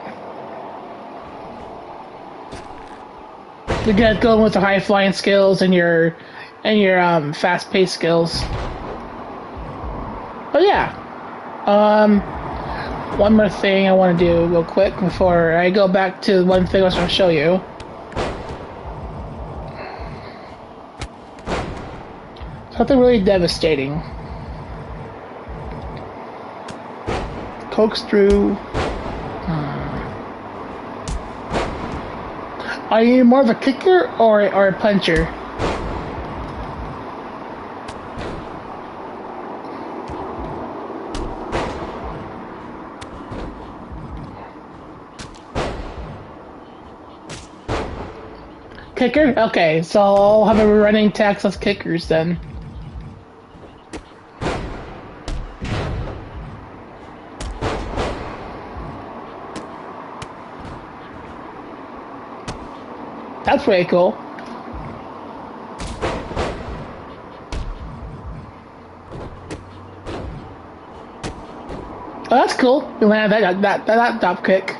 You get going with the high flying skills and your fast paced skills. Oh yeah. One more thing I want to do real quick before I go back to one thing I was going to show you. Something really devastating. Corkscrew. Are you more of a kicker or a puncher? Kicker? Okay, so I'll have a running tax as kickers then. That's pretty cool. Oh, that's cool. You land that drop kick.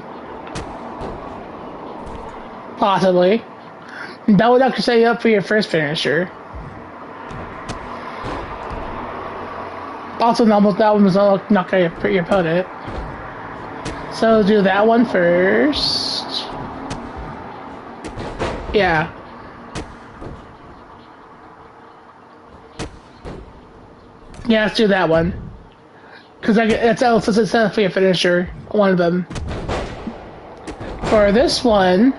Possibly. That would actually set you up for your first finisher. Also, almost that one was not gonna hurt your opponent. So do that one first. Yeah. Yeah, let's do that one. Because it's set up for your finisher. One of them. For this one.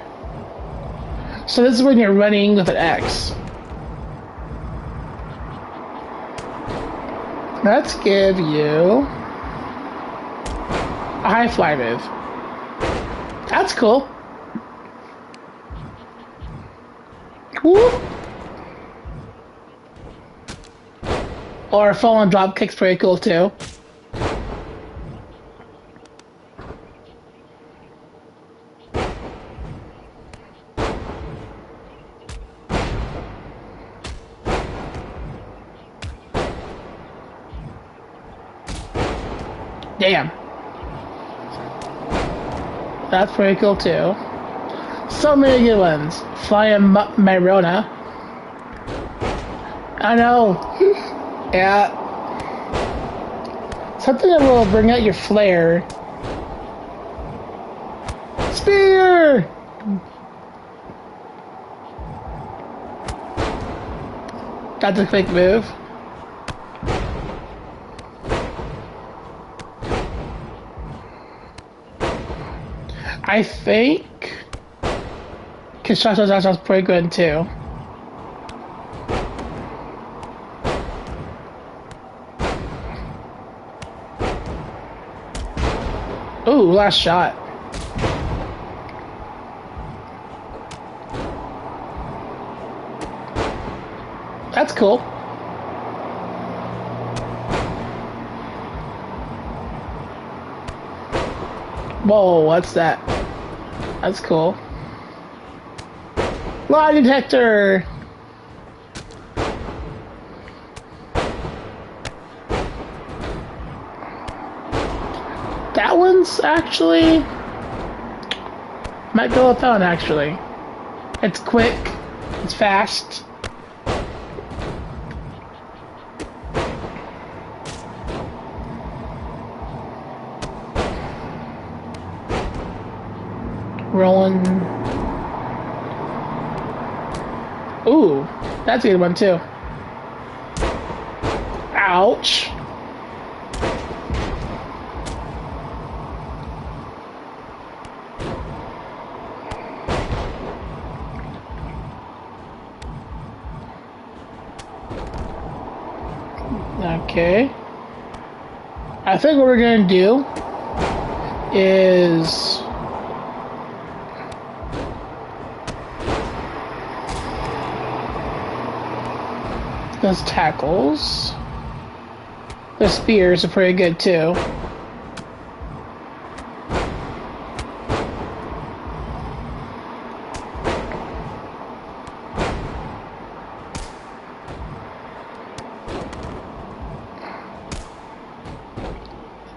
So this is when you're running with an X. Let's give you a high fly move. That's cool. Woo. Or a fall and drop kick's pretty cool too. Damn. That's pretty cool too. So many good ones. Flying Myrona. I know. Yeah. Something that will bring out your flair. Spear! That's a quick move. I think Kinshasa pretty good too. Ooh, last shot. That's cool. Whoa, what's that? That's cool. Lie detector! That one's actually... might go with that one, actually. It's quick. It's fast. Rolling. Ooh, that's a good one too. Ouch. Okay. I think what we're gonna do is those tackles. The spears are pretty good too.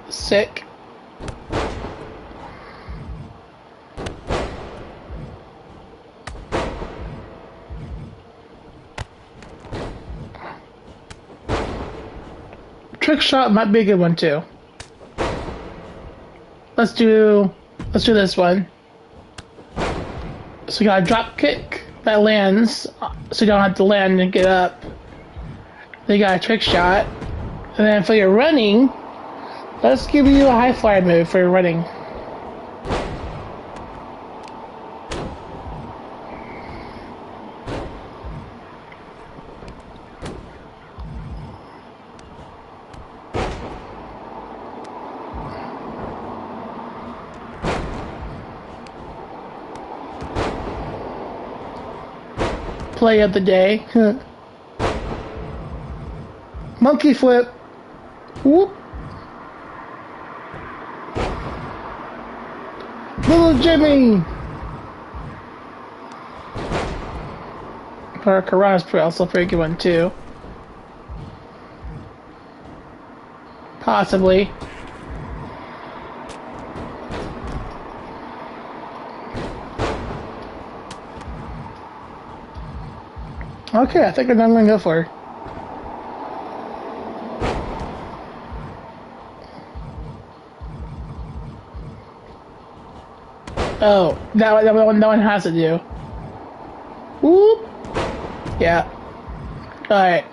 Sick. Trick shot might be a good one too. Let's do this one. So you got a drop kick that lands, so you don't have to land and get up. Then you got a trick shot, and then for your running, let's give you a high flyer move for your running. Play of the day. Monkey flip. Whoop. Little Jimmy. Our Karana's also a pretty good one too. Possibly. Okay, I think I'm gonna go for her. Oh, that one has to do. Whoop. Yeah. Alright.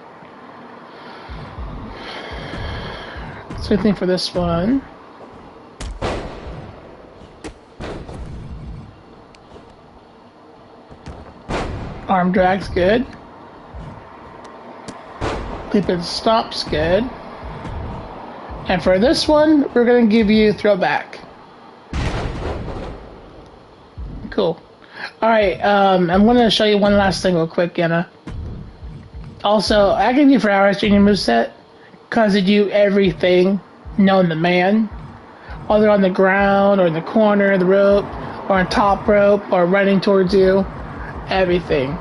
Same thing for this one. Arm drag's good. Leap and stomp's good. And for this one, we're gonna give you throwback. Cool. Alright, I'm gonna show you one last thing real quick, Anna. Also, I give you 4 hours to your moveset, because you do everything known to man. Whether on the ground, or in the corner of the rope, or on top rope, or running towards you. Everything.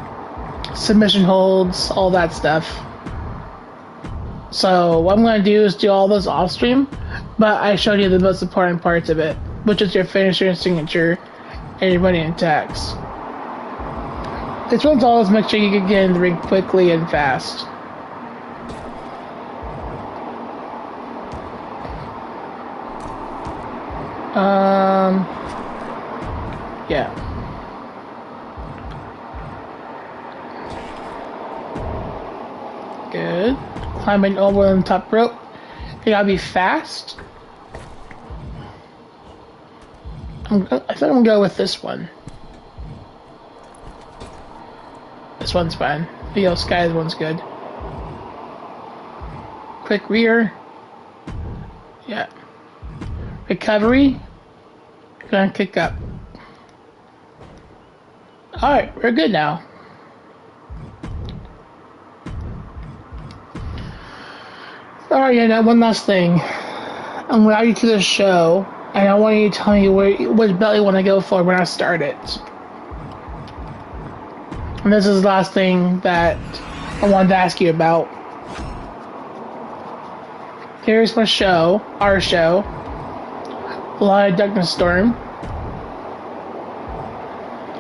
Submission holds, all that stuff. So what I'm going to do is do all those off stream, but I showed you the most important parts of it. which is your finisher and signature, and your money and tax. This one's always make sure you can get in the ring quickly and fast. Yeah. Good. Climbing over the top rope. You gotta be fast. I think I'm gonna go with this one. This one's fine. The Yellow Skies one's good. Quick rear. Yeah. Recovery. Gonna kick up. Alright, we're good now. Alright, yeah, now one last thing. I'm gonna add you to the show, and I want you to tell me which belt you want to go for when I start it. And this is the last thing that I wanted to ask you about. Here's my show, our show. Light Darkness Storm.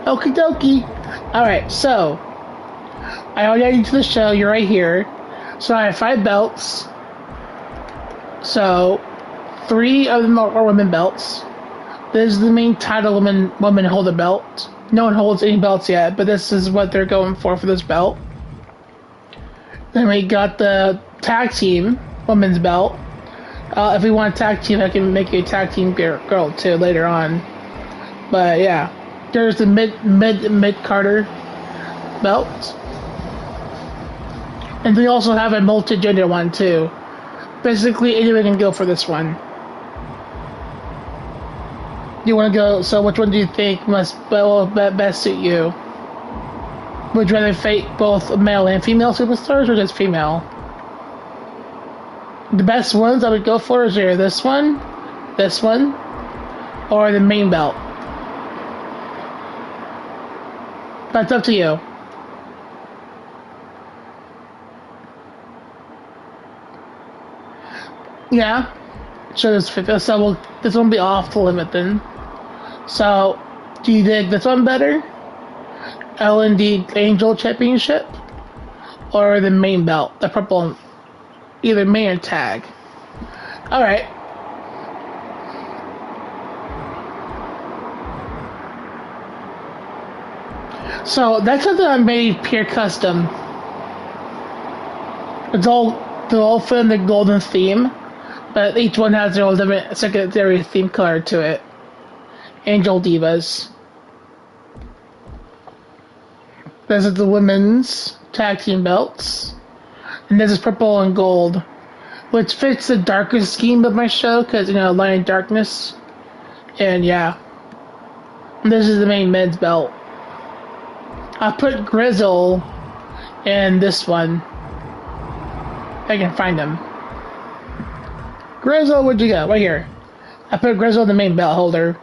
Okie dokie. Alright, so I already added you to the show, you're right here. So I have 5 belts. So 3 of them are women belts. This is the main title women hold a belt. No one holds any belts yet, but this is what they're going for this belt. Then we got the tag team women's belt. If we want a tag team, I can make you a tag team girl too later on. But yeah, there's the mid Carter belt, and we also have a multi-gender one too. Basically, anyone can go for this one. You want to go? So, which one do you think will best suit you? Would you rather fight both male and female superstars, or just female? The best ones I would go for is either this one, or the main belt. That's up to you. Yeah. So this one will be off the limit then. So, do you dig this one better? L&D Angel Championship, or the main belt, the purple? Either main or tag. Alright. So that's something I made pure custom. They're all fit in the golden theme, but each one has their own different secondary theme color to it. Angel Divas. This is the women's tag team belts. And this is purple and gold, which fits the darker scheme of my show, because, Light and Darkness. And yeah. And this is the main men's belt. I put Grizzle in this one. I can find him. Grizzle, where'd you go? Right here. I put Grizzle in the main belt holder.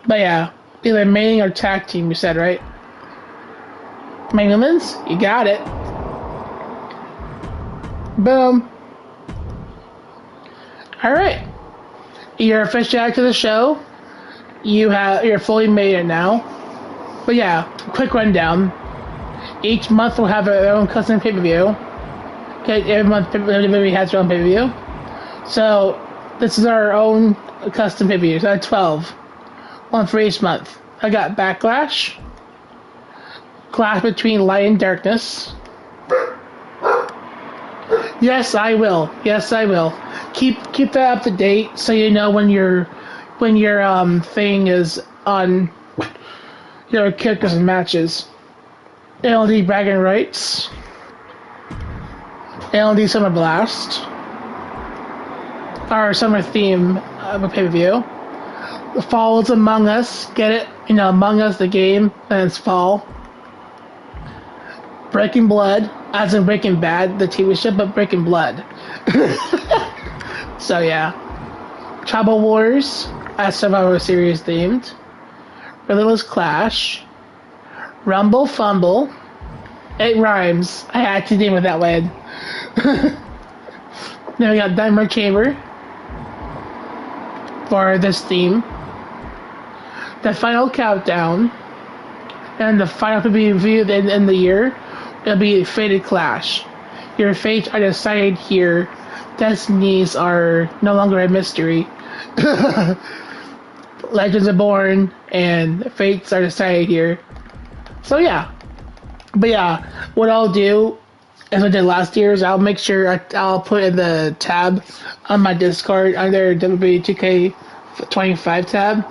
But yeah, either main or tag team, you said, right? Main women's? You got it. Boom. Alright. You're officially out to the show. You're fully made it now. But yeah, quick rundown. Each month we'll have their own custom pay-per-view. Okay, every month WWE has their own pay-per-view. So this is our own custom pay-per-view. So I have 12. One for each month. I got Backlash. Clash between Light and Darkness. Yes, I will. Yes, I will. Keep that up to date so you know when your thing is on your characters and matches. LD Bragging Rights. LD Summer Blast. Our summer theme of a pay-per-view. The Fall is Among Us. Get it? Among Us, the game, and it's fall. Breaking Blood, as in Breaking Bad, the TV show, but Breaking Blood. So yeah. Tribal Wars, as Survivor Series themed. Relentless Clash. Rumble Fumble. It rhymes. I had to name it that way. Then we got Diamond Chamber. for this theme. The final countdown and the final to be reviewed in the year will be a Fated Clash. Your fates are decided here. Destinies are no longer a mystery. Legends are born and fates are decided here. So yeah. But yeah, what I'll do, as I did last year, is I'll make sure I'll put in the tab on my Discord under WWE2k25 tab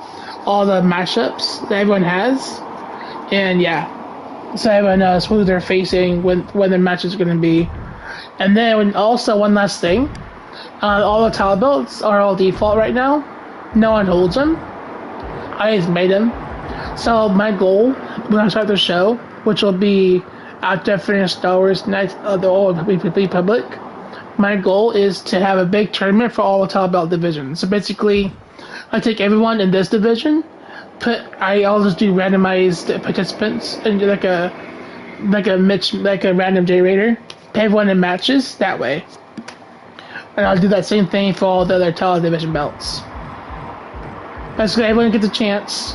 all the matchups that everyone has, and yeah, so everyone knows who they're facing when their match is going to be. And then also one last thing, all the title belts are all default right now. No one holds them. I just made them. So my goal when I start the show, which will be after I finish Star Wars Knights of the Old Republic, my goal is to have a big tournament for all the title belt divisions. So basically, I take everyone in this division, I'll just do randomized participants and do like a random generator, pay everyone in matches that way. And I'll do that same thing for all the other title division belts. Basically, everyone gets a chance,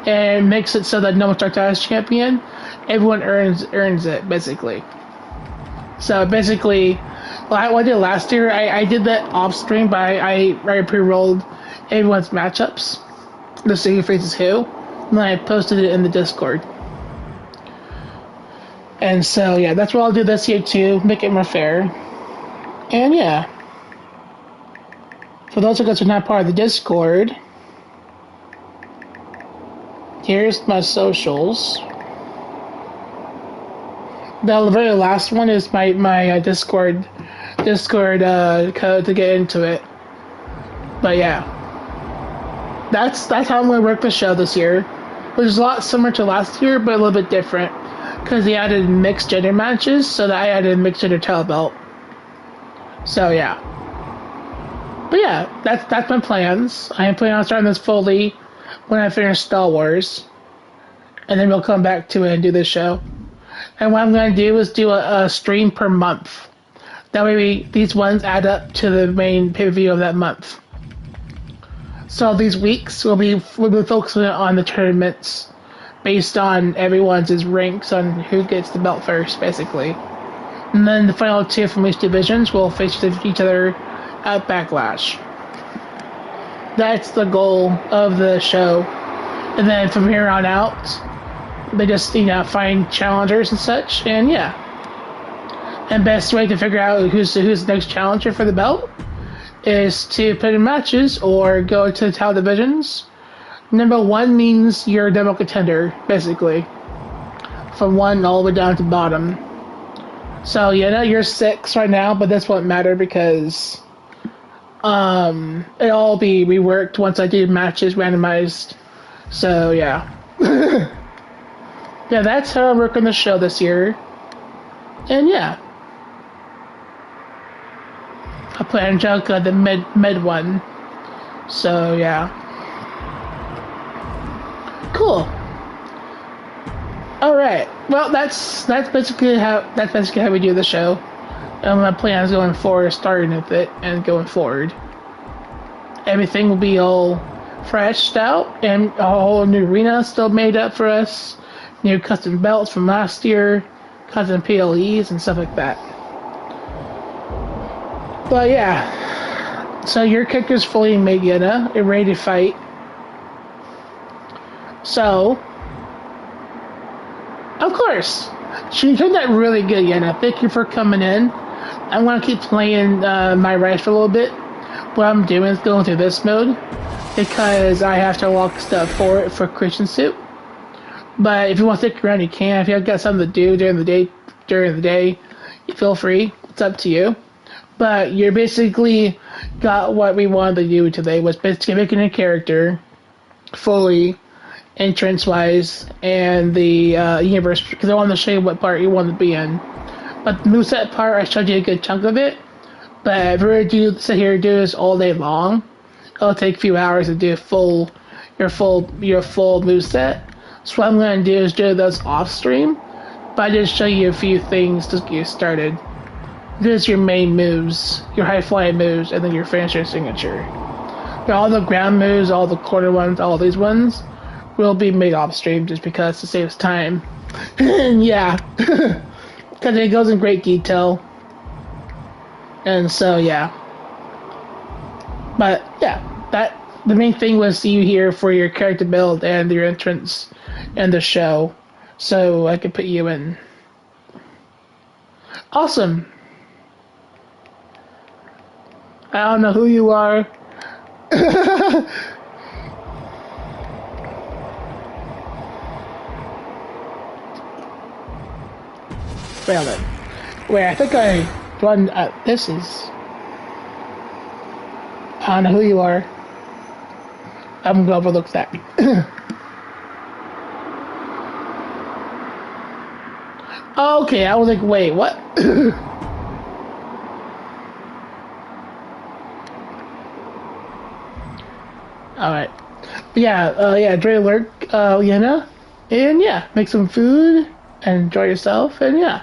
and makes it so that no one starts out as champion. Everyone earns it, basically. So basically, what I did last year, I did that off stream, but I pre-rolled everyone's matchups, to see who faces who, and then I posted it in the Discord. And so yeah, that's what I'll do this year too, make it more fair. And yeah, for those of us who are not part of the Discord, here's my socials. The very last one is my Discord code to get into it. But yeah, that's how I'm gonna work the show this year, which is a lot similar to last year, but a little bit different because they added mixed gender matches, so that I added mixed gender title belt. So yeah, but yeah, that's my plans. I am planning on starting this fully when I finish Star Wars, and then we'll come back to it and do this show. And what I'm going to do is do a stream per month. That way these ones add up to the main pay-per-view of that month. So these weeks we'll be focusing on the tournaments based on everyone's ranks on who gets the belt first, basically. And then the final two from each divisions will face each other at Backlash. That's the goal of the show. And then from here on out, they just, find challengers and such, and yeah. And best way to figure out who's the next challenger for the belt is to put in matches or go to the title divisions. Number 1 means you're a double contender, basically. From 1 all the way down to bottom. So, you're 6 right now, but this won't matter because it'll all be reworked once I do matches randomized. So, yeah. Yeah, that's how I'm working the show this year. And yeah. I play Angelica, the mid one. So yeah. Cool. Alright. Well, that's basically how we do the show. And my plan is going forward, starting with it and going forward. Everything will be all freshed out and a whole new arena still made up for us. New custom belts from last year, custom PLEs and stuff like that. But yeah, so your character's fully made, Yenna, and ready to fight. So, of course, she turned out really good, Yenna. Thank you for coming in. I'm gonna keep playing MyRise for a little bit. What I'm doing is going through this mode because I have to lock stuff for Christian Suit. But if you want to stick around, you can. If you've got something to do during the day, feel free. It's up to you. But you're basically got what we wanted to do today, was basically making a character fully entrance-wise and the universe, because I wanted to show you what part you want to be in. But the moveset part, I showed you a good chunk of it. But if we were to sit here and do this all day long, it'll take a few hours to do your full moveset. So what I'm going to do is do those off stream, but I just show you a few things to get you started. This is your main moves, your high flying moves, and then your finisher signature. all the ground moves, all the quarter ones, all these ones will be made off stream just because it saves time. And yeah, because it goes in great detail. And so yeah, but yeah, that the main thing was you here for your character build and your entrance and the show, so I could put you in. Awesome. I don't know who you are. Well then, wait, I think I run. This is. I don't know who you are. I'm gonna overlook that. Okay, I was like, wait, what? Alright. Yeah, Dre Lurk, Yenna. And yeah, make some food and enjoy yourself, and yeah.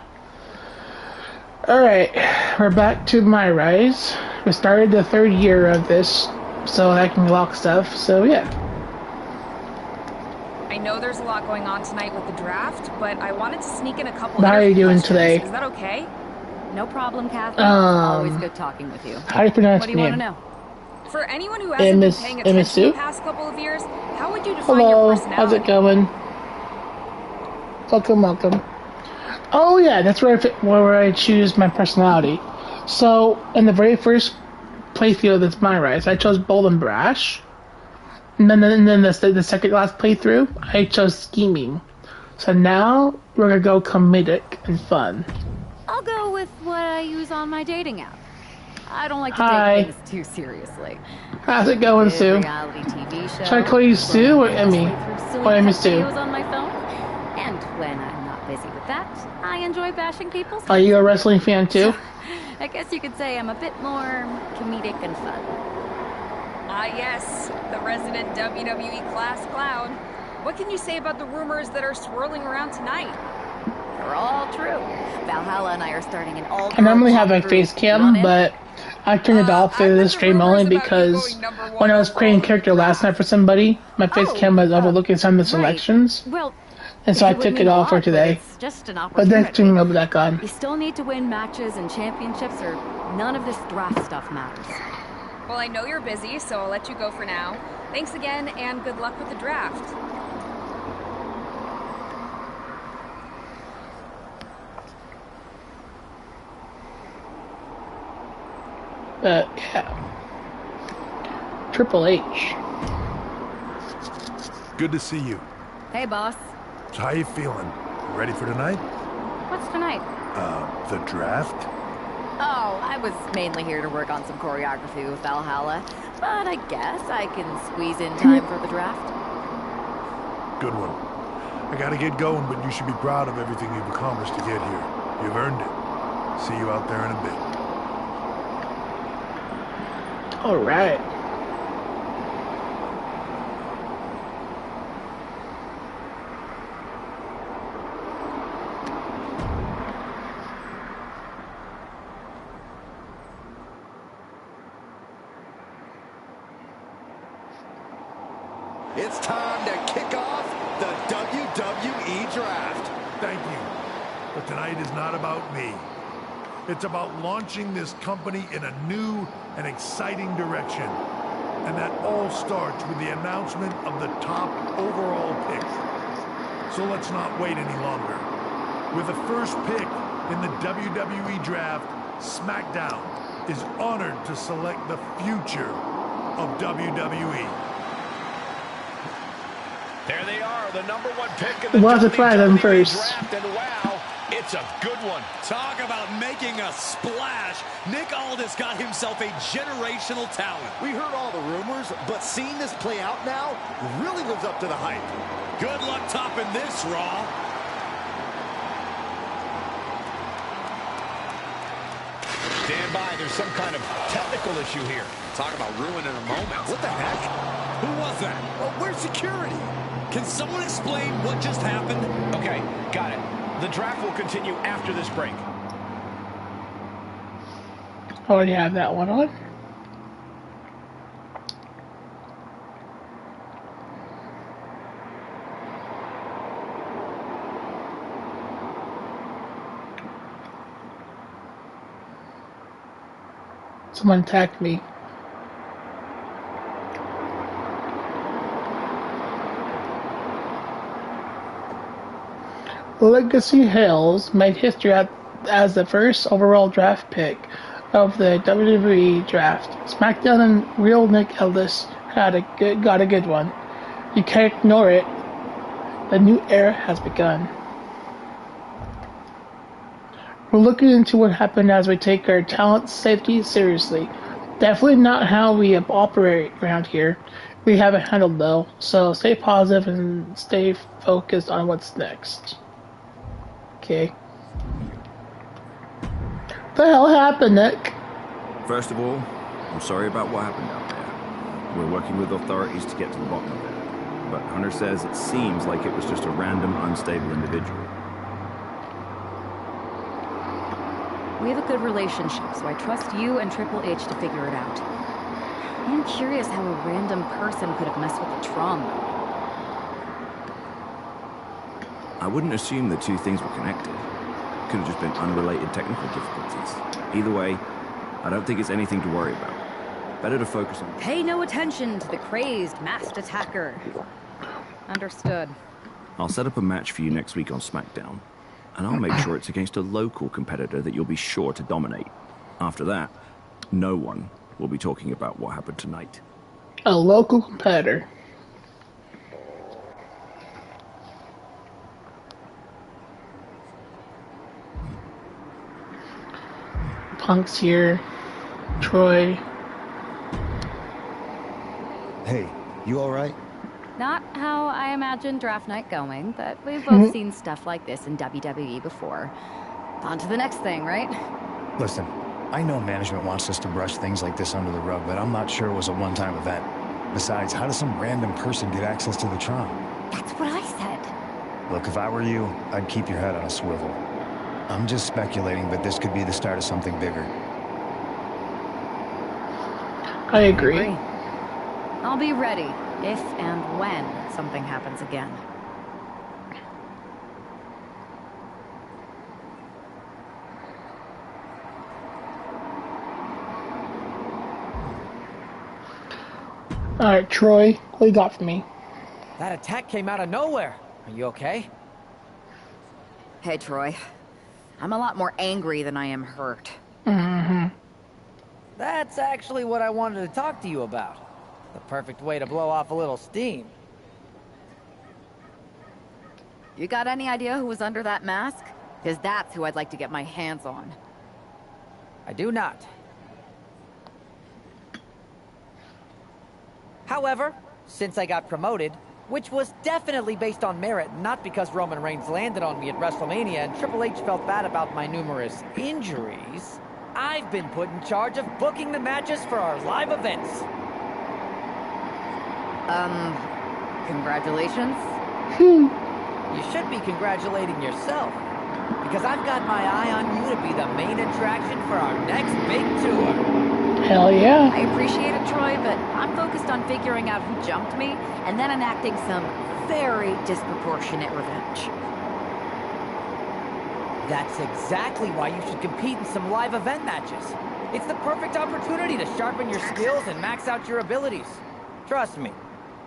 Alright, we're back to MyRise. We started the 3rd year of this, so I can lock stuff, so yeah. I know there's a lot going on tonight with the draft, but I wanted to sneak in a couple. How are you doing questions. today? Is that okay? No problem, Catherine. Always good talking with you. How do you pronounce What do you your want to name? know? For anyone who hasn't been paying attention the past couple of years, how would you define your personality? How's it going? Welcome. Oh yeah, that's where I choose my personality. So in the very first playthrough of this MyRise, I chose bold and brash. And then the second last playthrough, I chose scheming. So now we're gonna go comedic and fun. I'll go with what I use on my dating app. I don't like to Hi. take things too seriously. How's it going, Good Sue? reality TV show. Should I call you Sue or Emmy? Or Emmy Sue? Videos on my phone. And when I'm not busy with that, I enjoy bashing people's Are you a wrestling fan too? I guess you could say I'm a bit more comedic and fun. Ah, yes, the resident WWE class clown. What can you say about the rumors that are swirling around tonight? They're all true. Valhalla and I are starting an all. I normally have a face cam, but I turned it off for this stream only because when I was creating a character last night for somebody, my face cam was overlooking some of the selections. Well, and so I took it off for today. Just an but next stream I'll be back on. You still need to win matches and championships, or none of this draft stuff matters. Well, I know you're busy, so I'll let you go for now. Thanks again, and good luck with the draft. Yeah. Triple H. Good to see you. Hey, boss. So how you feeling? Ready for tonight? What's tonight? The draft? Oh, I was mainly here to work on some choreography with Valhalla, but I guess I can squeeze in time for the draft. Good one. I gotta get going, but you should be proud of everything you've accomplished to get here. You've earned it. See you out there in a bit. All right. It's time to kick off the WWE Draft. Thank you. But tonight is not about me. It's about launching this company in a new and exciting direction. And that all starts with the announcement of the top overall pick. So let's not wait any longer. With the first pick in the WWE Draft, SmackDown is honored to select the future of WWE. There they are, the #1 pick in the We'll have to try them WWE first. Draft, and wow, it's a good one. Talk about making a splash. Nick Aldis got himself a generational talent. We heard all the rumors, but seeing this play out now really lives up to the hype. Good luck topping this, Raw. Stand by, there's some kind of technical issue here. Talk about ruining a moment. What the heck? Who was that? Where's security? Can someone explain what just happened? Okay, got it. The draft will continue after this break. Already have that one on. Someone attacked me. Legacy Hales made history as the first overall draft pick of the WWE draft. SmackDown and real Nick Aldis got a good one. You can't ignore it. The new era has begun. We're looking into what happened as we take our talent safety seriously. Definitely not how we operate around here. We have it handled though, so stay positive and stay focused on what's next. Okay. What the hell happened, Nick? First of all, I'm sorry about what happened out there. We're working with authorities to get to the bottom of it. But Hunter says it seems like it was just a random, unstable individual. We have a good relationship, so I trust you and Triple H to figure it out. I'm curious how a random person could have messed with the Tron, though. I wouldn't assume the two things were connected. Could have just been unrelated technical difficulties. Either way, I don't think it's anything to worry about. Better to focus on... Pay no attention to the crazed, masked attacker. Understood. I'll set up a match for you next week on SmackDown. And I'll make sure it's against a local competitor that you'll be sure to dominate. After that, no one will be talking about what happened tonight. A local competitor. Punk's here. Troy. Hey, you alright? Not how I imagined draft night going, but we've both seen stuff like this in WWE before. On to the next thing, right? Listen, I know management wants us to brush things like this under the rug, but I'm not sure it was a one-time event. Besides, how does some random person get access to the Tron? That's what I said. Look, if I were you, I'd keep your head on a swivel. I'm just speculating, but this could be the start of something bigger. I agree. I'll be ready if and when something happens again. Alright, Troy, what do you got for me? That attack came out of nowhere. Are you okay? Hey, Troy. I'm a lot more angry than I am hurt. That's actually what I wanted to talk to you about. The perfect way to blow off a little steam. You got any idea who was under that mask? Because that's who I'd like to get my hands on. I do not. However, since I got promoted, which was definitely based on merit, not because Roman Reigns landed on me at WrestleMania and Triple H felt bad about my numerous injuries, I've been put in charge of booking the matches for our live events. Congratulations? You should be congratulating yourself, because I've got my eye on you to be the main attraction for our next big tour. Hell yeah. I appreciate it, Troy, but I'm focused on figuring out who jumped me and then enacting some very disproportionate revenge. That's exactly why you should compete in some live event matches. It's the perfect opportunity to sharpen your skills and max out your abilities. Trust me,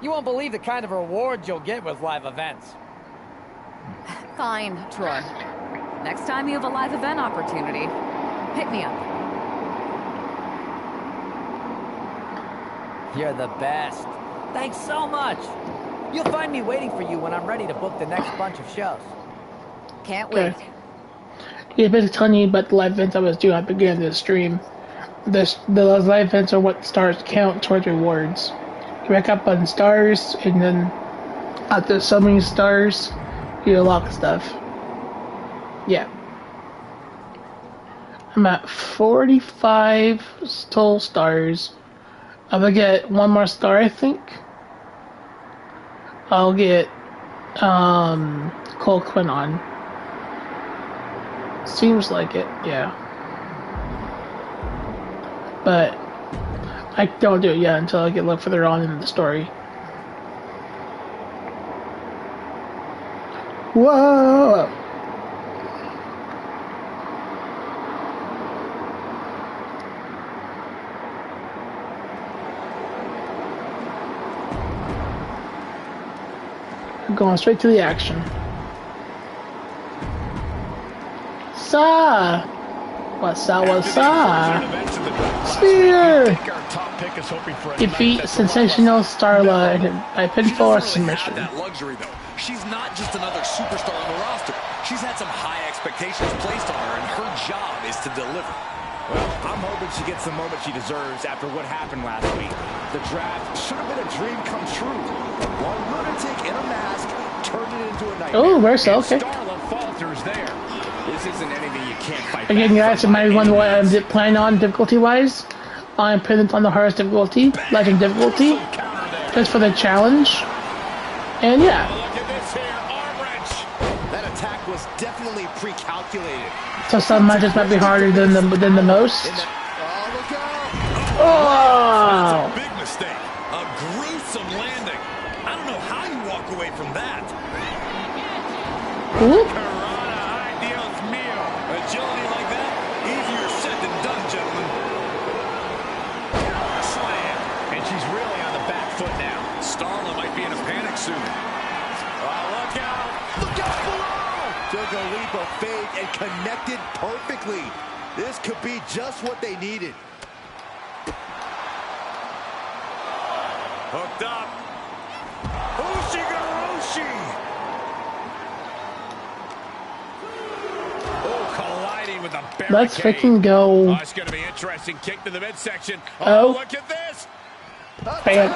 you won't believe the kind of rewards you'll get with live events. Fine, Troy. Next time you have a live event opportunity, hit me up. You're the best. Thanks so much. You'll find me waiting for you when I'm ready to book the next bunch of shows. Can't wait. Yeah, basically telling you about the live events I was doing at the beginning of the stream. Those live events are what stars count towards rewards. You rack up on stars, and then after so many stars, you get a lot of stuff. Yeah. I'm at 45 total stars. I'm gonna get one more star, I think. I'll get Cole Quinon. Seems like it, yeah. But I don't do it yet until I get a little further on in the story. Whoa! going straight to the action. What's up? Spear! Defeat Sensational Starla by pinfall or submission. That luxury, though. She's not just another superstar on the roster. She's had some high expectations placed on her, and her job is to deliver. Well, I'm hoping she gets the moment she deserves after what happened last week. The draft should have been a dream come true. One lunatic in a mask turned it into a nightmare. Oh, Versa, okay. Starla falters there. This isn't anything you can't fight. Again, guys, it might be one what I'm planning on difficulty-wise. I'm putting it on the hardest difficulty, legend difficulty, just for the challenge. And yeah. Look at this here, arm wrench. That attack was definitely pre-calculated. So some matches might be harder than the most. Oh! Big mistake. A gruesome landing. I don't know how you walk away from that. Whoop. Agility like that, easier said than done, gentlemen. Slam. And she's really on the back foot now. Starla might be in a panic soon. Look out. Look out below. Took a leap of faith and connected perfectly. This could be just what they needed. Hooked up. Ushi-garushi. With a barricade. Let's freaking go. Oh, it's going to be interesting. Kick to the midsection. Oh. Look at this. Bam.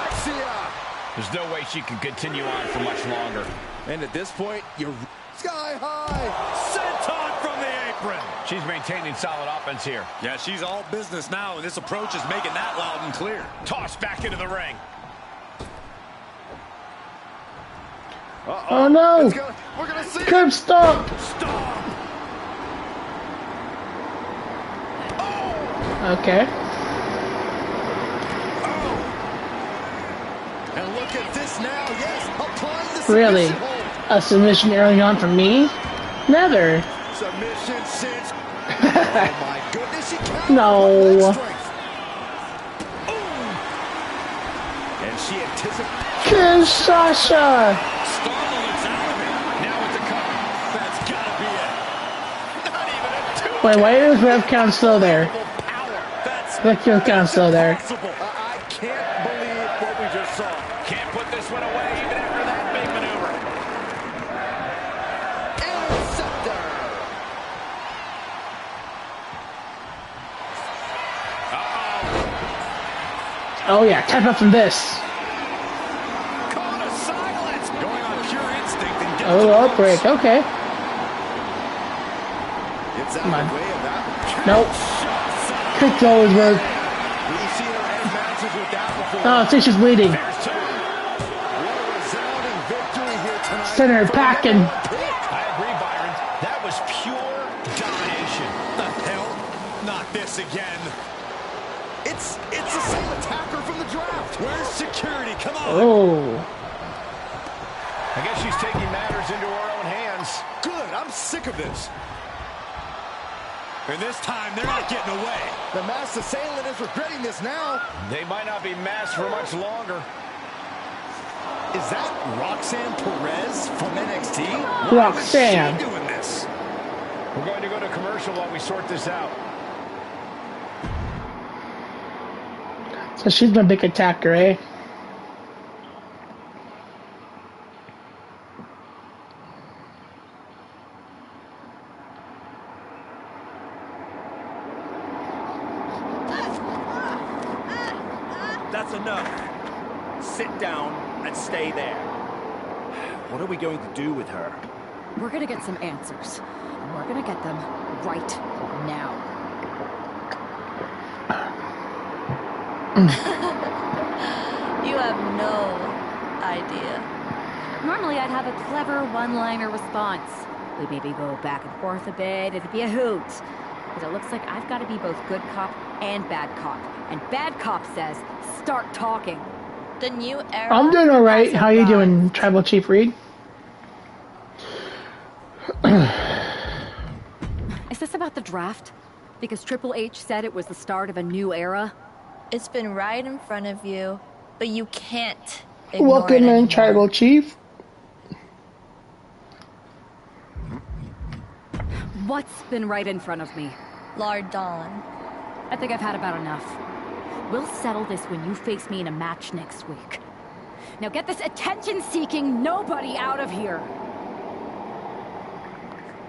There's no way she can continue on for much longer. And at this point, you're sky high. Senton from the apron. She's maintaining solid offense here. Yeah, she's all business now, and this approach is making that loud and clear. Tossed back into the ring. Oh no! We're gonna see Curb stomp! Stop. Okay. And look at this now. Yes, applying the Really? hold. A submission early on from me? Never. Submission since. Oh my goodness, she can't. No. And she anticipates. Kinshasa! Starla looks out of it. Now it's a cover. That's gotta be it. Not even a two. Wait, why is rev count still there? Rev count still there. I can't believe what we just saw. Can't put this one away even after that big maneuver. Interceptor. Oh yeah, tap up from this. Call to silence. Going on pure instinct and Oh, outbreak, okay. It's Come out on. of the way of that. Nope. Quick throw is work. We've seen her end matches with that before. Oh, I think she's bleeding. There's two. What a resounding victory here tonight. Center packing. I agree, Byron. That was pure domination. the hell? Not this again. It's the same attacker from the draft. Where's security? Come on. Oh. I guess she's taking matters into her own hands. Good. I'm sick of this. And this time, they're not getting away. The masked assailant is regretting this now. They might not be masked for much longer. Is that Roxanne Perez from NXT? Roxanne. Why is she doing this? We're going to go to commercial while we sort this out. So she's my big attacker, eh? That's enough. Sit down and stay there. What are we going to do with her? We're gonna get some answers. And we're gonna get them right now. You have no idea. Normally I'd have a clever one-liner response. We'd maybe go back and forth a bit, it'd be a hoot. But it looks like I've got to be both good cop and bad cop. And bad cop says, start talking. The new era. I'm doing alright. has How you arrived. doing, Tribal Chief Reed? Is this about the draft? Because Triple H said it was the start of a new era? It's been right in front of you, but you can't ignore Welcome it in, anymore. Tribal Chief. What's been right in front of me? Lord Dawn. I think I've had about enough. We'll settle this when you face me in a match next week. Now get this attention-seeking nobody out of here!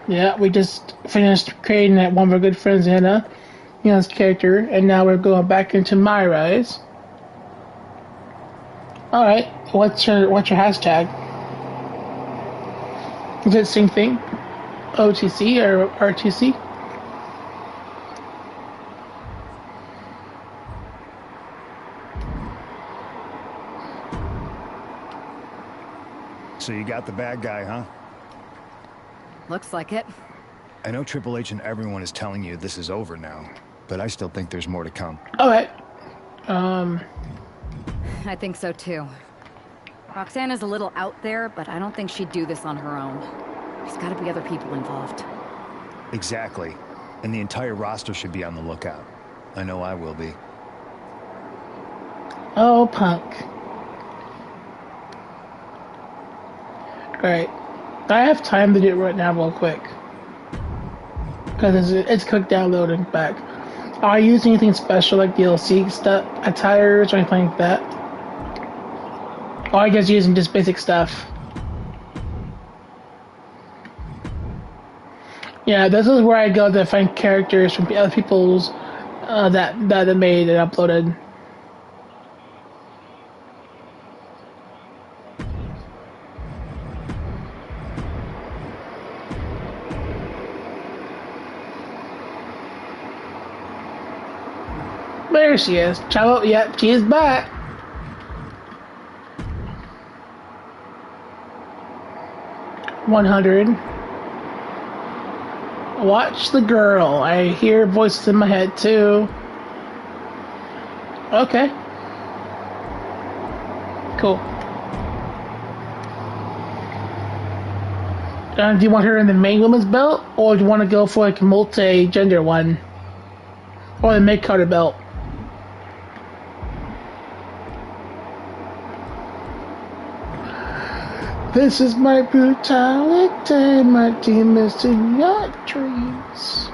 Yeah, we just finished creating that one of our good friends, Anna's character, and now we're going back into MyRise. Alright, what's your hashtag? Is it the same thing? OTC or RTC? So you got the bad guy, huh? Looks like it. I know Triple H and everyone is telling you this is over now, but I still think there's more to come. Alright. I think so too. Roxanna's a little out there, but I don't think she'd do this on her own. There's gotta be other people involved. Exactly. And the entire roster should be on the lookout. I know I will be. Oh, Punk. Alright. I have time to do it right now real quick. Because it's quick downloading back. Are you using anything special like DLC stuff, attires, or anything like that? Or are you guys using just basic stuff? Yeah, this is where I go to find characters from other people's that they made and uploaded. There she is. Chavo, yep, she's back. $100. Watch the girl. I hear voices in my head too. Okay. Cool. Do you want her in the main women's belt, or do you want to go for like a multi-gender one, or the mid-carder belt? This is my brutality, my demons to your dreams.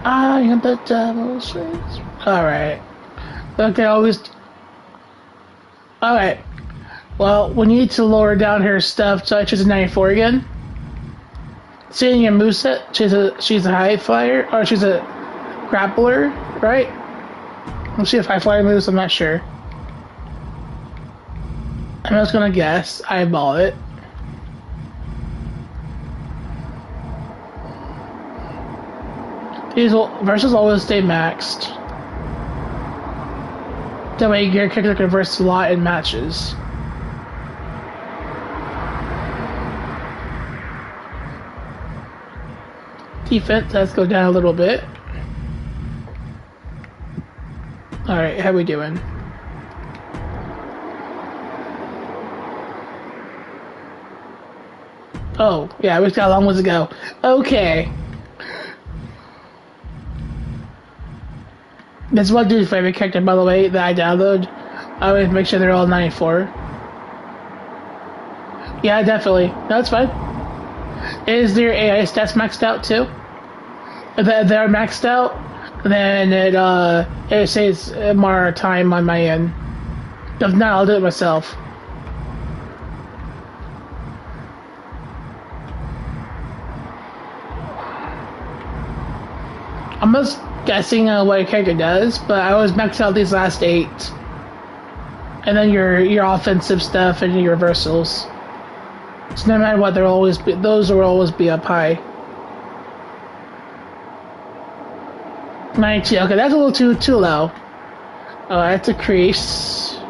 I am the devil's race. Alright. Okay, always. Alright. Well, we need to lower down her stuff, so I choose a 94 again. Seeing your moveset, she's a high flyer, or she's a grappler, right? Let's see if high flyer moves, I'm not sure. I'm just gonna guess. Eyeball it. These verses always stay maxed. That way your character converts a lot in matches. Defense, let's go down a little bit. Alright, how we doing? Oh, yeah, we've got a long ways to go. Okay. This is what I do for every character, by the way, that I download. I always make sure they're all 94. Yeah, definitely. No, that's fine. Is their AI stats maxed out, too? If they're maxed out, then it saves more time on my end. If not, I'll do it myself. I'm just guessing what a character does, but I always max out these last 8. And then your offensive stuff and your reversals. So no matter what, those will always be up high. 92. Okay, that's a little too low. I have to decrease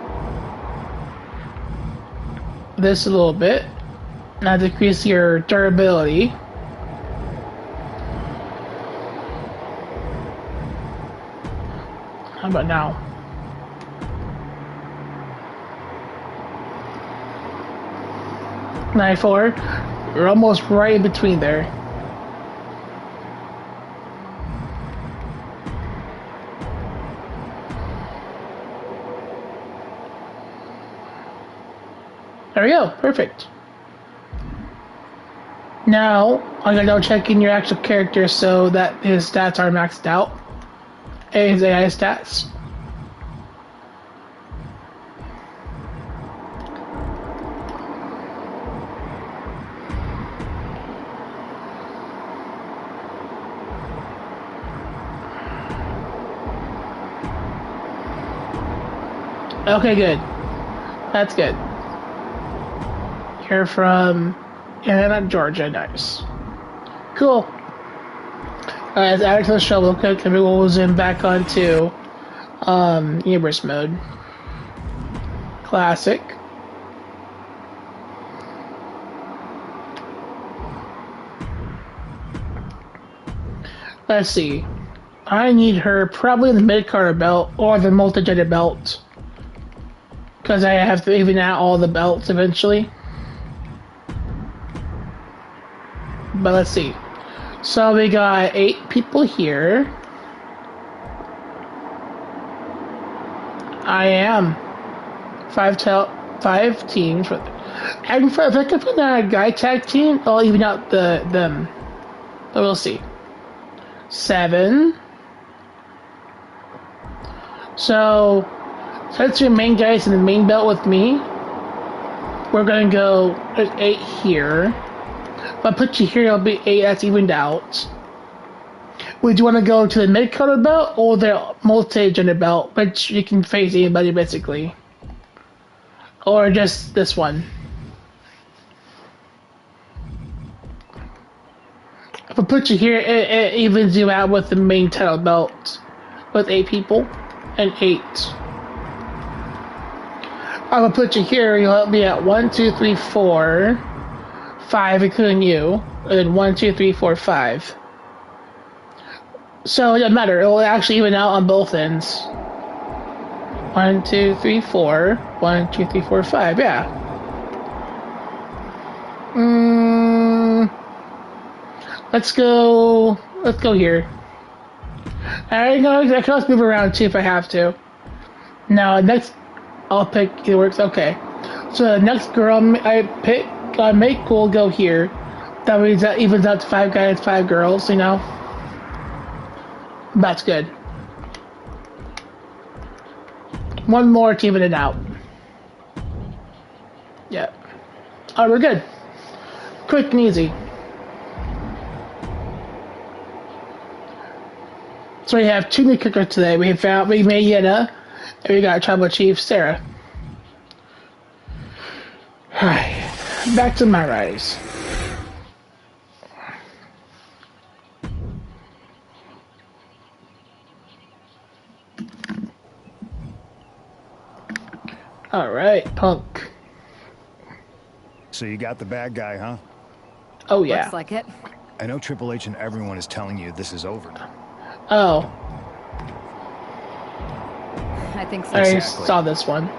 this a little bit. Now decrease your durability. How about now? $94. We're almost right in between there. There we go. Perfect. Now, I'm gonna double check in your actual character so that his stats are maxed out. And his AI stats. Okay, good. That's good. You're from Atlanta, Georgia. Nice. Cool. Alright, let's add it to the show real quick, and we'll zoom back onto Universe mode. Classic. Let's see. I need her probably in the mid-carder belt or the multi-jetted belt. Because I have to even out all the belts eventually. But let's see. So we got 8 people here. I am 5 teams. And if I can put that guy tag team, I'll even out them. But we'll see. 7. So since your main guy's in the main belt with me, we're gonna go 8 here. If I put you here, it'll be 8, that's evened out. Would you want to go to the mid-color belt or the multi-gender belt, which you can face anybody basically? Or just this one? If I put you here, it evens you out with the main title belt with 8 people and 8. I will put you here, you'll be at 1, 2, 3, 4, 5, including you, and then 1, 2, 3, 4, 5. So it doesn't matter, it will actually even out on both ends. 1, 2, 3, 4, 1, 2, 3, 4, 5, yeah. Let's go here. I can also move around too if I have to. Now, next, I'll pick, it works, okay. So the next girl I pick, make will go here. That means that evens out to 5 guys, 5 girls, you know? That's good. One more to even it out. Yeah. Alright, we're good. Quick and easy. So we have 2 new cookers today. We made Yenna, and we got Tribal Chief Sarah. Alright, back to MyRise. Alright, Punk. So you got the bad guy, huh? Oh, yeah. Looks like it. I know Triple H and everyone is telling you this is over. Oh. I think so. I saw this one.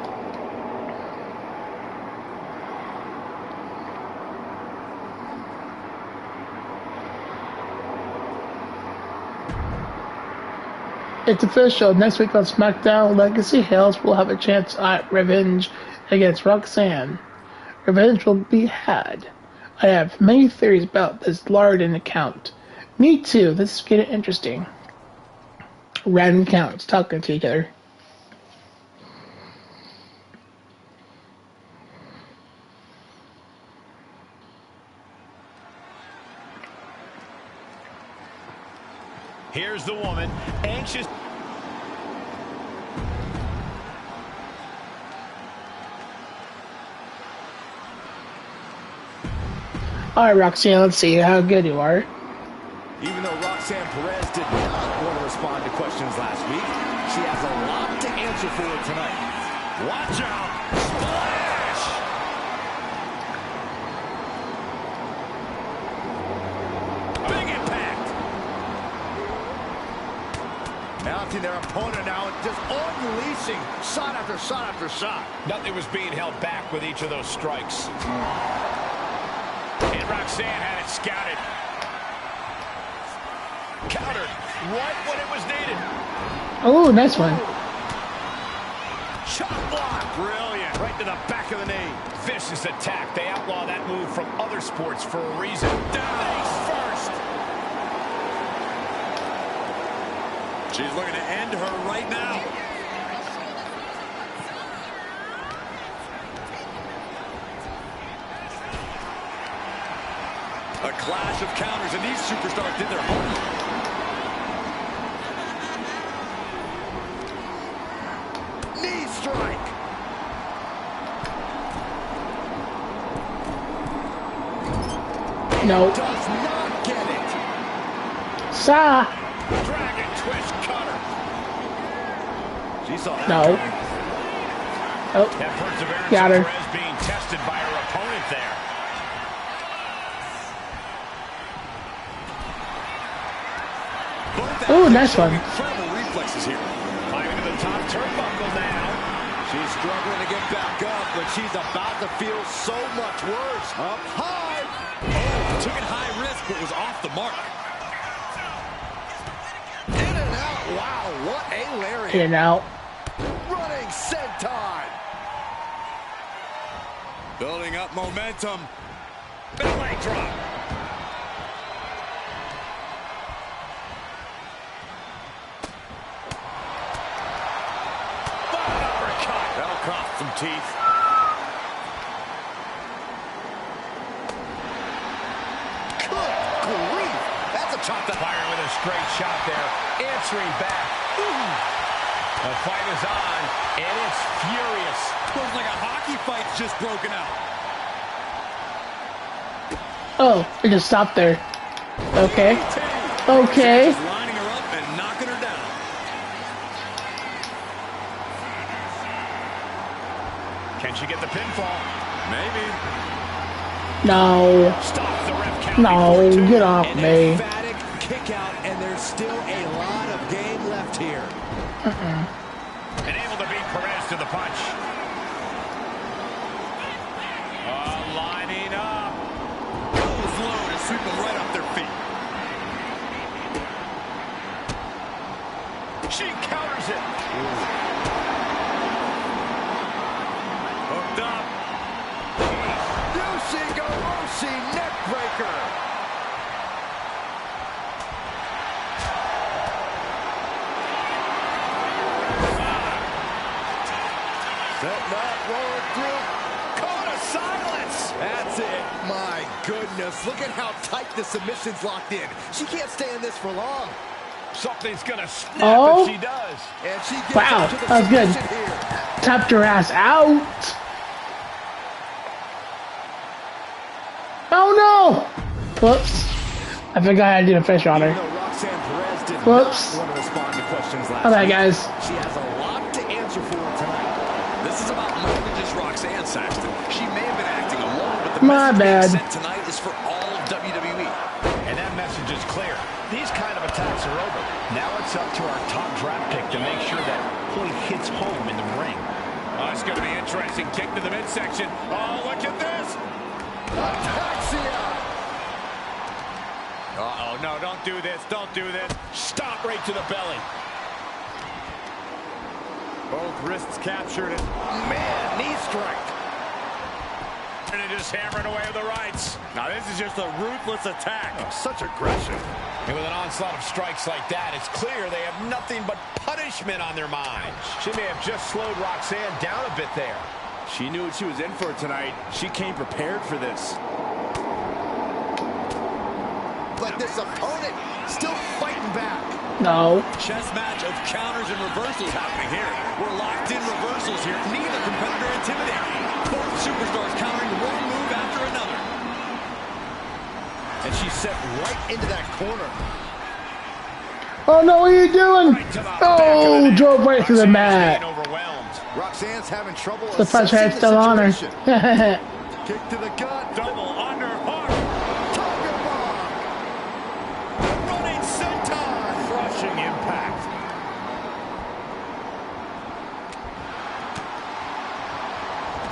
It's official. Next week on SmackDown, Legacy Hells will have a chance at revenge against Roxanne. Revenge will be had. I have many theories about this Larden account. Me too. This is getting interesting. Random accounts talking to each other. Here's the woman, anxious. Alright, Roxanne, let's see how good you are. Even though Roxanne Perez did not want to respond to questions last week, she has a lot to answer for tonight. Watch out! Splash! Big impact! Mounting their opponent now and just unleashing shot after shot after shot. Nothing was being held back with each of those strikes. And Roxanne had it scouted. Countered right when it was needed. Oh, nice one. Shot block. Brilliant. Right right to the back of the knee. Vicious attack. They outlaw that move from other sports for a reason. Down first. She's looking to end her right now. A clash of counters, and these superstars did their homework. Knee strike. No. Does not get it. Sa. Dragon twist cutter. She saw that. No. Oh. That perseverance Got her. of Perez being tested by her opponent there. Ooh, nice one. Incredible reflexes here. Climbing to the top turnbuckle now. She's struggling to get back up, but she's about to feel so much worse. Up high. Oh, took it high risk, but was off the mark. In and out. Wow, what a lariat. In and out. Running senton. Building up momentum. Big leg drop. That'll cost some teeth. Good grief. That's a chop that Fire with a straight shot there. Answering back. Ooh. The fight is on, and it's furious. looks like a hockey fight's just broken out. Oh, it just stopped there. Okay. Okay. Just lining her up and knocking her down. Can she get the pinfall? Maybe. No. Stops the ref count. No, get off An me. emphatic kick out, and there's still a lot of game left here. And able to beat Perez to the punch. Lining up. Goes low to sweep them right off their feet. She counters it. Hooked up. Yoshi neck breaker. Setting up, rolling through. Caught a silence. That's it. My goodness. Look at how tight the submission's locked in. She can't stay in this for long. Something's gonna snap Oh. if she does. And she gets Wow, up to the that was good. submission here. Tapped her ass out. Oh no! Whoops. I forgot I did a fish on her. No, Roxanne Perez did Whoops. not want to respond to questions last Alright, week. guys. She has a lot to answer for tonight. This is about more than just Roxanne, Saxton. She may have been acting alone, but the My message being bad. sent tonight is for all of WWE. And that message is clear. These kind of attacks are over. Now it's up to our top draft pick to make sure that point hits home in the ring. Oh, it's going to be interesting. Kick to the midsection. Oh, look at this. Ataxia. Uh-oh, no, don't do this. Don't do this. Stop right to the belly. Both wrists captured. And man, knee strike. And just hammering away with the rights. Now, this is just a ruthless attack. Oh, such aggression. And with an onslaught of strikes like that, it's clear they have nothing but punishment on their minds. She may have just slowed Roxanne down a bit there. She knew what she was in for tonight. She came prepared for this. But this opponent still fighting back. No. Chess match of counters and reversals happening here. We're locked in reversals here. Neither competitor intimidating. Both superstars countering one move after another. And she's set right into that corner. Oh no, what are you doing? Oh, drove right through the mat. Roxanne's having trouble. The punch head still on her. Kick to the gut. Double underhook. Tiger bomb. Running senton. Crushing impact.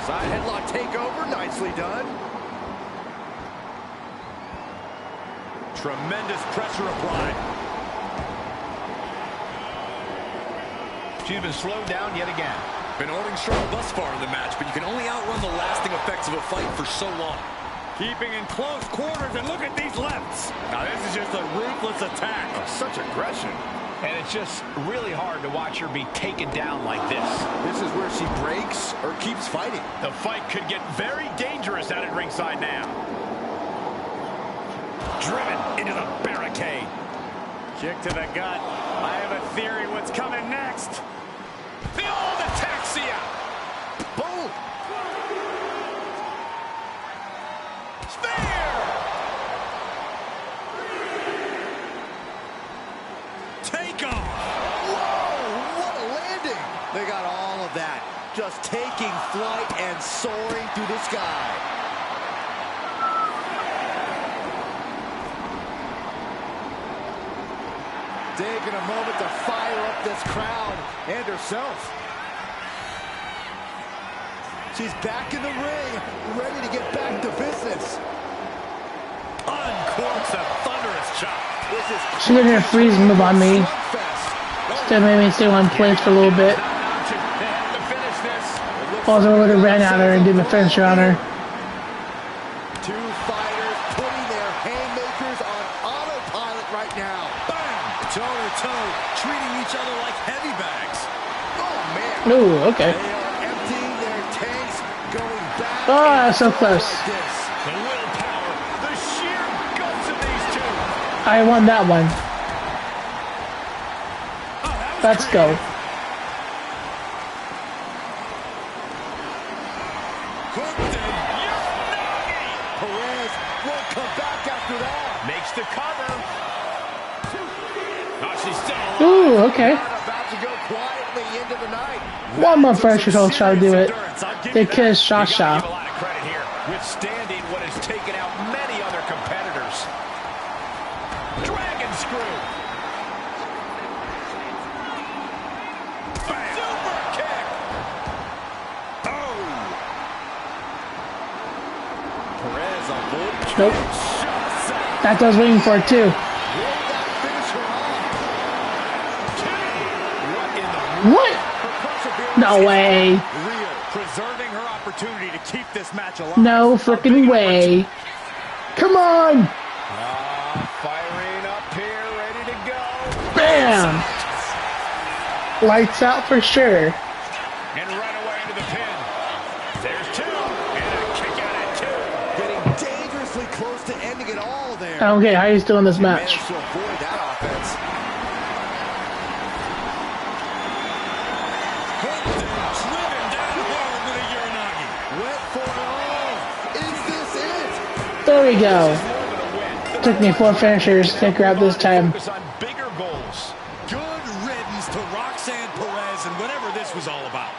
Side headlock takeover. Nicely done. Tremendous pressure applied. She's been slowed down yet again. Been holding strong thus far in the match, but you can only outrun the lasting effects of a fight for so long. Keeping in close quarters, and look at these lefts. Now this is just a ruthless attack. Oh, such aggression. And it's just really hard to watch her be taken down like this. This is where she breaks or keeps fighting. The fight could get very dangerous out at ringside now. Driven into the barricade. Kick to the gut. I have a theory what's coming next. The old ataxia. Boom. Spear. Take off. Whoa, what a landing. They got all of that. Just taking flight and soaring through the sky. Taking a moment to fire up this crowd and herself. She's back in the ring, ready to get back to business. Uncorks a thunderous chop. She did her freeze move on me. That made me stay one place for a little bit. Also, I would have ran at her and did my finisher on her. Two fighters putting their haymakers on autopilot right now. Bam! Toe-to-toe, treating each other like heavy bags. Oh, man. Ooh, okay. They are emptying their tanks, going back. Oh, that's so close. The willpower, the sheer guts of these two. I won that one. Let's go. Perez won't come back after that. Makes the cover. Oh, she's still alive. Ooh, okay. About to go quietly into the night. One more pressure, so I'll try to do it. They kiss Shasha. Withstanding what has taken out many other competitors. Dragon screw. Super kick. Oh. Perez on board. Nope. That does waiting for it too. What? No way. Preserving her opportunity to keep this match alive. No freaking way. Come on. Firing up here, ready to go. Bam. Lights out for sure. And right away into the pin. There's two. And a kick out at two. Getting dangerously close to ending it all there. I don't get how he's doing this match. To avoid that offense. Driven down hard with a Uranagi. Went for it all. Is this it? There we go. Took me 4 finishers to grab this time. Focus on bigger goals. Good riddance to Roxanne Perez and whatever this was all about.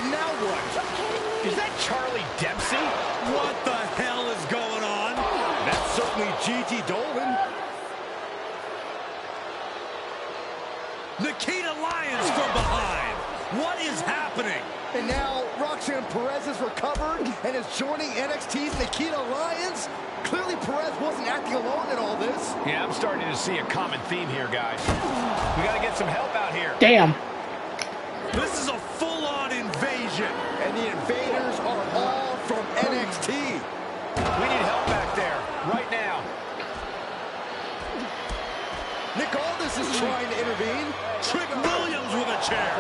Now what? Is that Charlie Dempsey? What the hell is going on? That's certainly Gigi Dolan. Nikita Lyons from behind. What is happening? And now Roxanne Perez is recovered and is joining NXT's Nikita Lyons. Clearly Perez wasn't acting alone in all this. Yeah, I'm starting to see a common theme here, guys. We got to get some help out here. Damn. This is a full-on invasion. And the invaders are all from NXT. We need help back there, right now. Nick Aldis is trying to intervene. Trick Williams with a chair.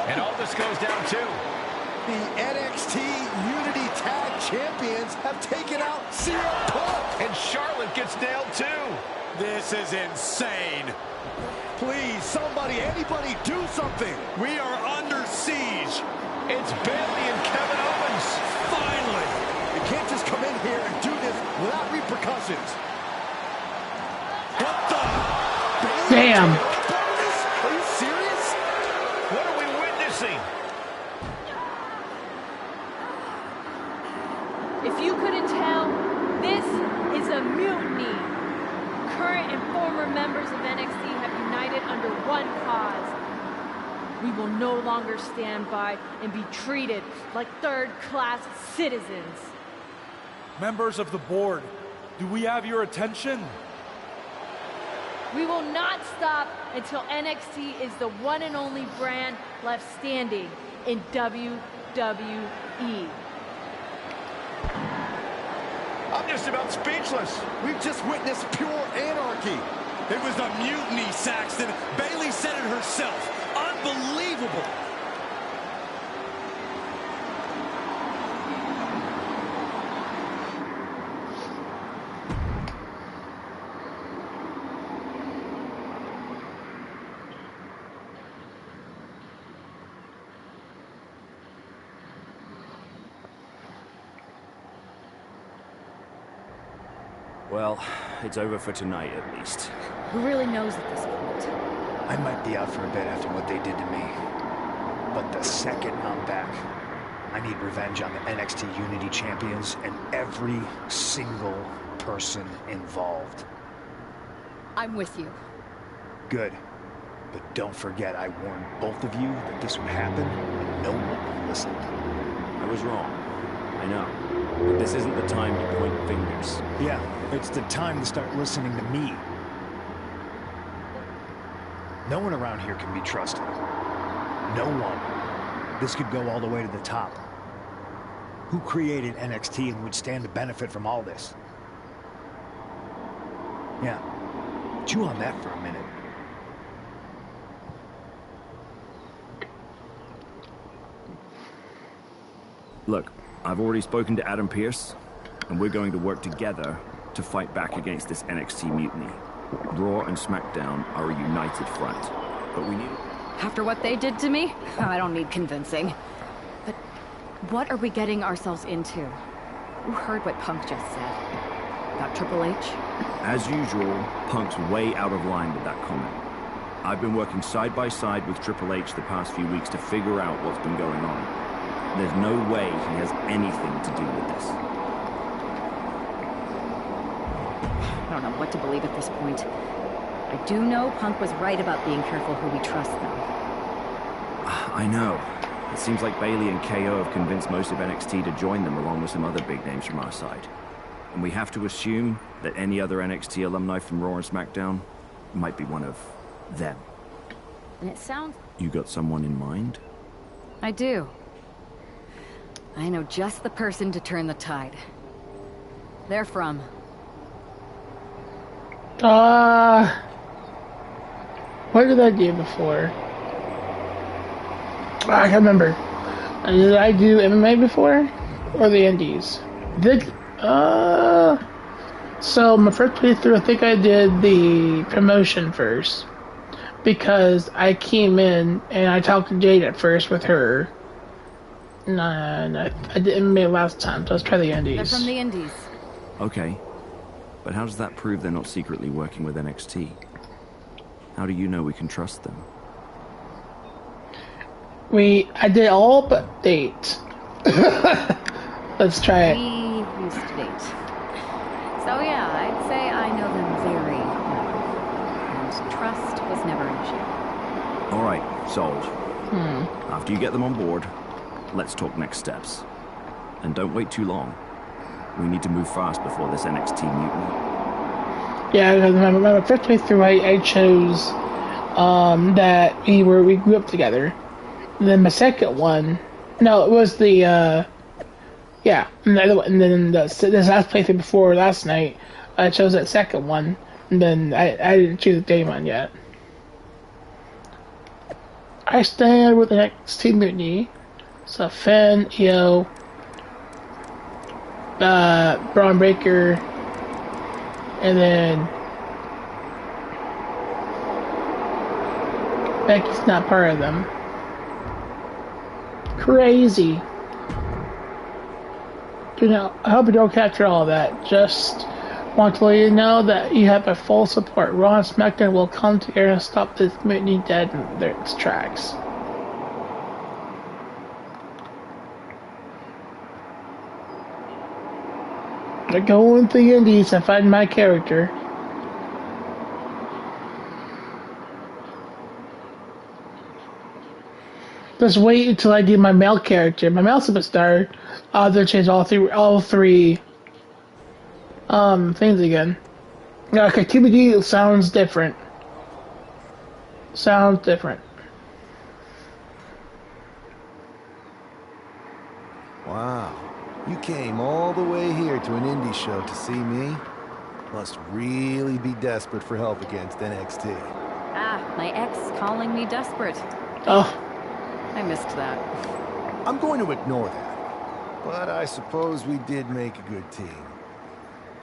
And Aldis goes down too. The NXT Unity Tag Champions have taken out CM Punk. And Charlotte gets nailed too. This is insane. Please, somebody, anybody, do something. We are under siege. It's Bayley and Kevin Owens. Finally. You can't just come in here and do this without repercussions. What the? Damn. Are you serious? What are we witnessing? If you couldn't tell, this is a mutiny. Current and former members of NXT have united under one cause. We will no longer stand by and be treated like third-class citizens. Members of the board, do we have your attention? We will not stop until NXT is the one and only brand left standing in WWE. I'm just about speechless. We've just witnessed pure anarchy. It was a mutiny, Saxton. Bayley said it herself. Unbelievable. Well, it's over for tonight at least. Who really knows at this point? I might be out for a bit after what they did to me. But the second I'm back, I need revenge on the NXT Unity Champions and every single person involved. I'm with you. Good. But don't forget, I warned both of you that this would happen, and no one listened. I was wrong. I know. But this isn't the time to point fingers. Yeah, it's the time to start listening to me. No one around here can be trusted. No one. This could go all the way to the top. Who created NXT and would stand to benefit from all this? Yeah, chew on that for a minute. Look, I've already spoken to Adam Pearce, and we're going to work together to fight back against this NXT mutiny. Raw and SmackDown are a united front, but we need... After what they did to me, I don't need convincing. But what are we getting ourselves into? Who heard what Punk just said? About Triple H? As usual, Punk's way out of line with that comment. I've been working side by side with Triple H the past few weeks to figure out what's been going on. There's no way he has anything to do with this. I don't know what to believe at this point. I do know Punk was right about being careful who we trust, though. I know. It seems like Bayley and KO have convinced most of NXT to join them along with some other big names from our side. And we have to assume that any other NXT alumni from Raw and SmackDown might be one of them. And it sounds... You got someone in mind? I do. I know just the person to turn the tide. They're from... what did I do before? I can't remember. Did I do MMA before? Or the Indies? So my first playthrough, I think I did the promotion first. Because I came in and I talked to Jade at first with her. No, I did MMA last time, so let's try the Indies. They're from the Indies. Okay. But how does that prove they're not secretly working with NXT? How do you know we can trust them? I did all but date. Let's try it. We used to date. So yeah, I'd say I know them very well. And trust was never an issue. Alright, sold. After you get them on board, let's talk next steps. And don't wait too long. We need to move fast before this NXT mutiny. Yeah, because my first playthrough, I chose that we grew up together. And then my second one, no, it was the and then this last playthrough before last night, I chose that second one, and then I didn't choose the day one yet. I stand with the NXT mutiny. So Finn, Io, Braun Breaker, and then Becky's not part of them. Crazy. I hope you don't capture all that. Just want to let you know that you have a full support. Raw and SmackDown will come together and stop this mutiny dead in its tracks. I go into the Indies and find my character. Just wait until I do my male character. My male superstar, they'll change all three things again. Okay, TBD sounds different. Sounds different. Wow. You came all the way here to an indie show to see me? Must really be desperate for help against NXT. Ah, my ex calling me desperate. Oh. I missed that. I'm going to ignore that. But I suppose we did make a good team.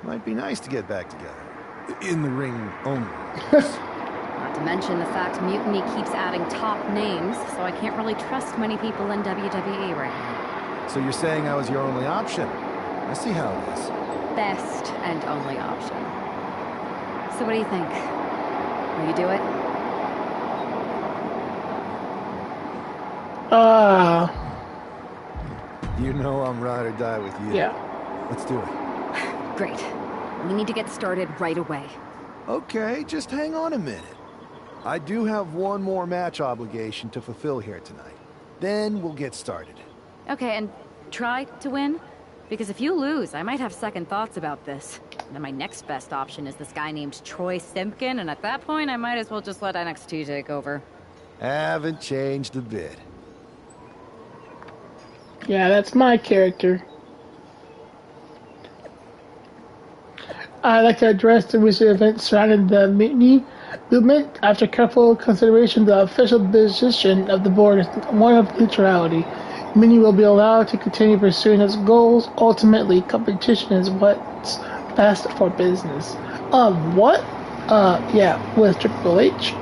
Might be nice to get back together. In the ring only. Not to mention the fact Mutiny keeps adding top names, so I can't really trust many people in WWE right now. So you're saying I was your only option? I see how it is. Best and only option. So what do you think? Will you do it? You know I'm ride or die with you. Yeah. Let's do it. Great. We need to get started right away. Okay, just hang on a minute. I do have one more match obligation to fulfill here tonight. Then we'll get started. Okay, and try to win? Because if you lose, I might have second thoughts about this. And then my next best option is this guy named Troy Simpkin, and at that point, I might as well just let NXT take over. Haven't changed a bit. Yeah, that's my character. I'd like to address the recent events surrounding the Mutiny movement. After careful consideration, the official position of the board is one of neutrality. Mutiny will be allowed to continue pursuing its goals. Ultimately, competition is what's best for business. What? Yeah, with Triple H.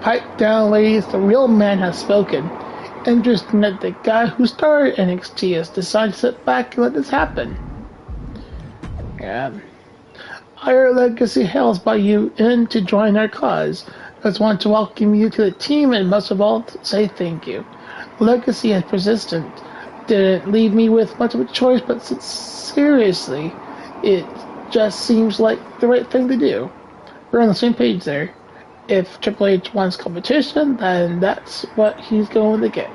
Pipe down, ladies. The real man has spoken. Interesting that the guy who started NXT has decided to sit back and let this happen. Yeah. Our legacy hails by you in to join our cause. I just want to welcome you to the team and most of all say thank you. Legacy is persistent. Didn't leave me with much of a choice, but seriously, it just seems like the right thing to do. We're on the same page there. If Triple H wants competition, then that's what he's going to get.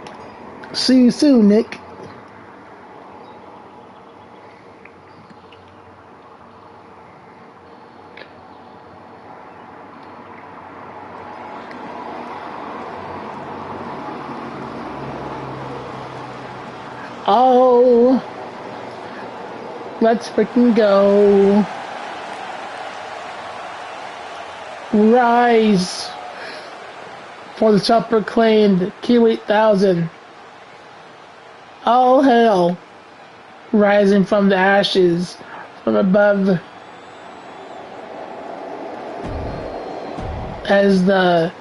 See you soon, Nick. Oh, let's freaking go. Rise for the self-proclaimed Q8000. All hail, rising from the ashes, from above, as the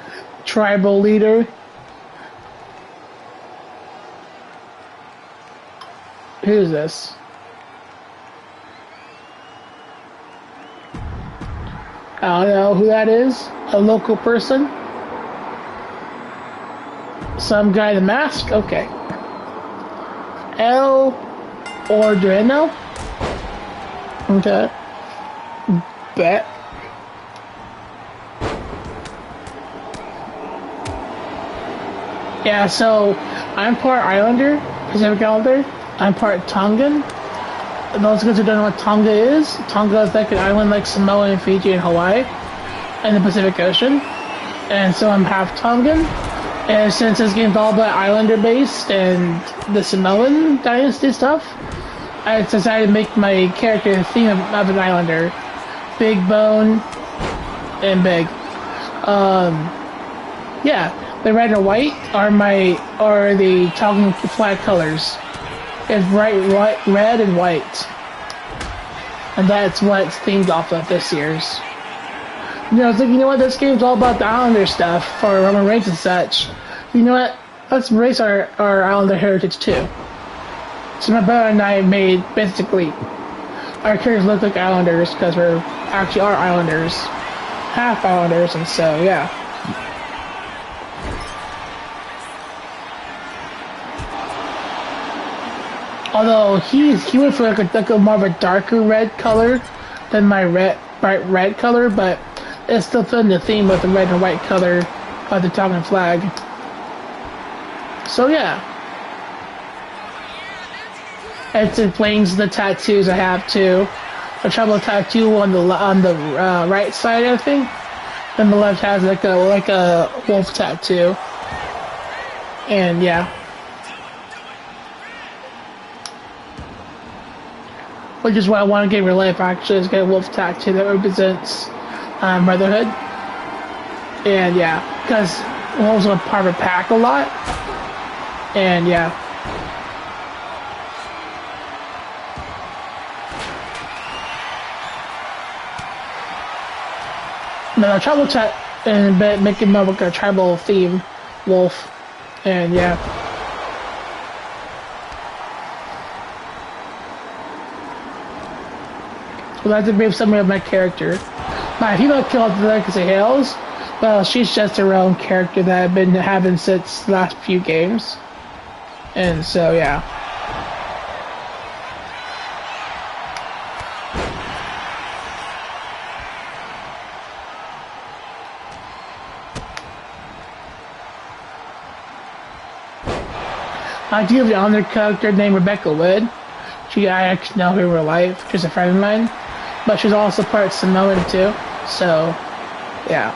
tribal leader. Who's this? I don't know who that is. A local person? Some guy in a mask? Okay. El Ordreno? Okay. Bet. Yeah, so I'm part Islander, Pacific Islander. I'm part Tongan. Those guys who don't know what Tonga is, Tonga is like an island like Samoa and Fiji and Hawaii in the Pacific Ocean. And so I'm half Tongan. And since this game's all about Islander based and the Samoan dynasty stuff, I decided to make my character the theme of an Islander. Big bone and big. Yeah, the red and white are the Tongan flag colors. It's bright white, red and white, and that's what it's themed off of this year's. You know, I was like, you know what, this game's all about the Islander stuff for Roman Reigns and such. You know what, let's embrace our Islander heritage too. So my brother and I made, basically, our characters look like Islanders because we're actually are Islanders, half Islanders, and so, yeah. Although he went for like a more of a darker red color than my bright red color, but it's still in the theme with the red and white color of the Tongan flag. So yeah, it explains the tattoos I have too. A tribal tattoo on the right side, I think, and the left has like a wolf tattoo. And yeah. Which is what I want to get in real life, actually, is get a wolf tattoo that represents brotherhood. And yeah, because wolves are part of a pack a lot. And yeah. No, tribal chat and make it more like a tribal theme, wolf. And yeah. Well, that's a brief summary of my character. My female character, like I say, Hales. Well, she's just her own character that I've been having since the last few games. And so, yeah. I do have an other character named Rebecca Wood. I actually know her in real life. She's a friend of mine. But she's also part Samoan too. So, yeah.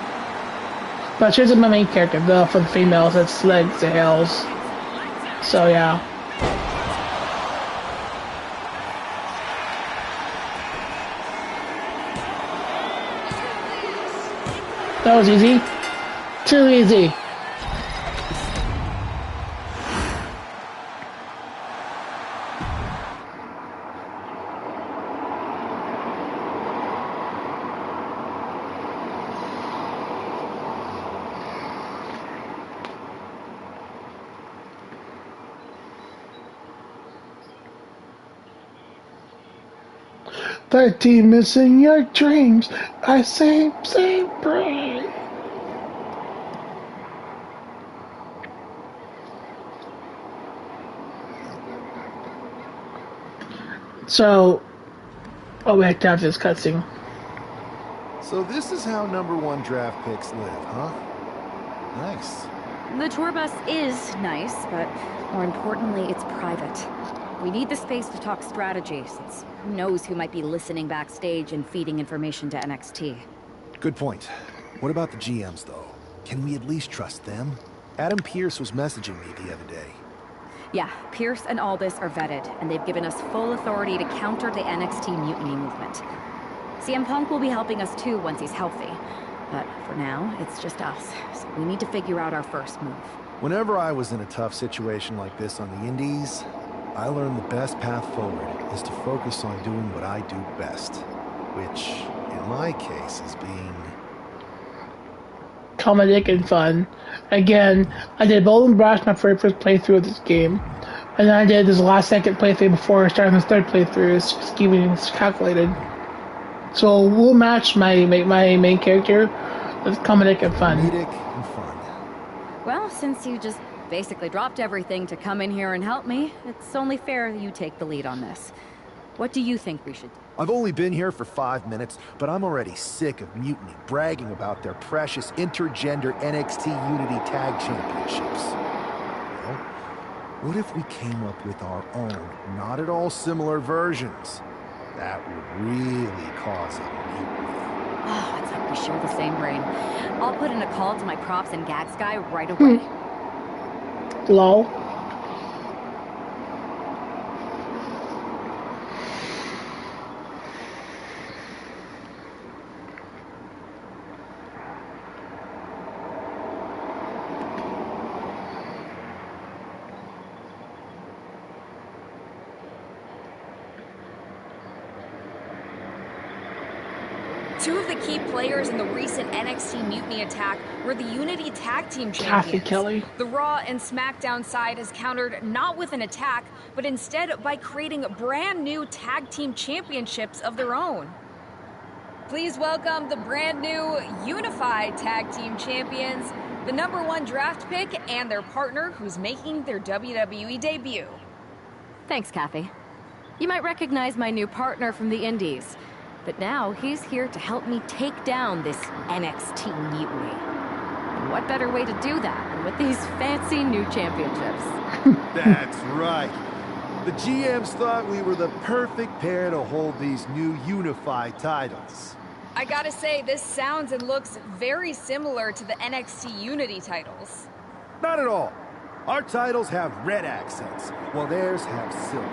But she's my main character, though, for the females. It's Legs to Hales. So, yeah. That was easy. Too easy. That team is in your dreams. I say, brain. So, oh, we have to have this cutscene. So this is how #1 draft picks live, huh? Nice. The tour bus is nice, but more importantly, it's private. We need the space to talk strategy, since who knows who might be listening backstage and feeding information to NXT. Good point. What about the GMs, though? Can we at least trust them? Adam Pearce was messaging me the other day. Yeah, Pierce and Aldis are vetted, and they've given us full authority to counter the NXT mutiny movement. CM Punk will be helping us too once he's healthy. But for now, it's just us, so we need to figure out our first move. Whenever I was in a tough situation like this on the Indies, I learned the best path forward is to focus on doing what I do best, which, in my case, is being comedic and fun. Again, I did Bold and Brash my first playthrough of this game, and then I did this last second playthrough before starting this third playthrough. It's just keeping it calculated. So we'll match my main character with comedic and fun. Well, since you just basically dropped everything to come in here and help me, it's only fair you take the lead on this. What do you think we should do? I've only been here for 5 minutes, but I'm already sick of Mutiny bragging about their precious intergender NXT Unity Tag Championships. Well, what if we came up with our own, not at all similar versions? That would really cause a mutiny. Oh, it's like we share the same brain. I'll put in a call to my props and gags guy right away. Lol. Two of the key players in the recent NXT Mutiny attack were the Unity Tag Team Champions. Kelly. The Raw and SmackDown side has countered not with an attack, but instead by creating brand new Tag Team Championships of their own. Please welcome the brand new Unified Tag Team Champions, the #1 draft pick, and their partner who's making their WWE debut. Thanks, Kathy. You might recognize my new partner from the Indies. But now, he's here to help me take down this NXT mutiny. And what better way to do that than with these fancy new championships? That's right. The GMs thought we were the perfect pair to hold these new unified titles. I gotta say, this sounds and looks very similar to the NXT Unity titles. Not at all. Our titles have red accents, while theirs have silver.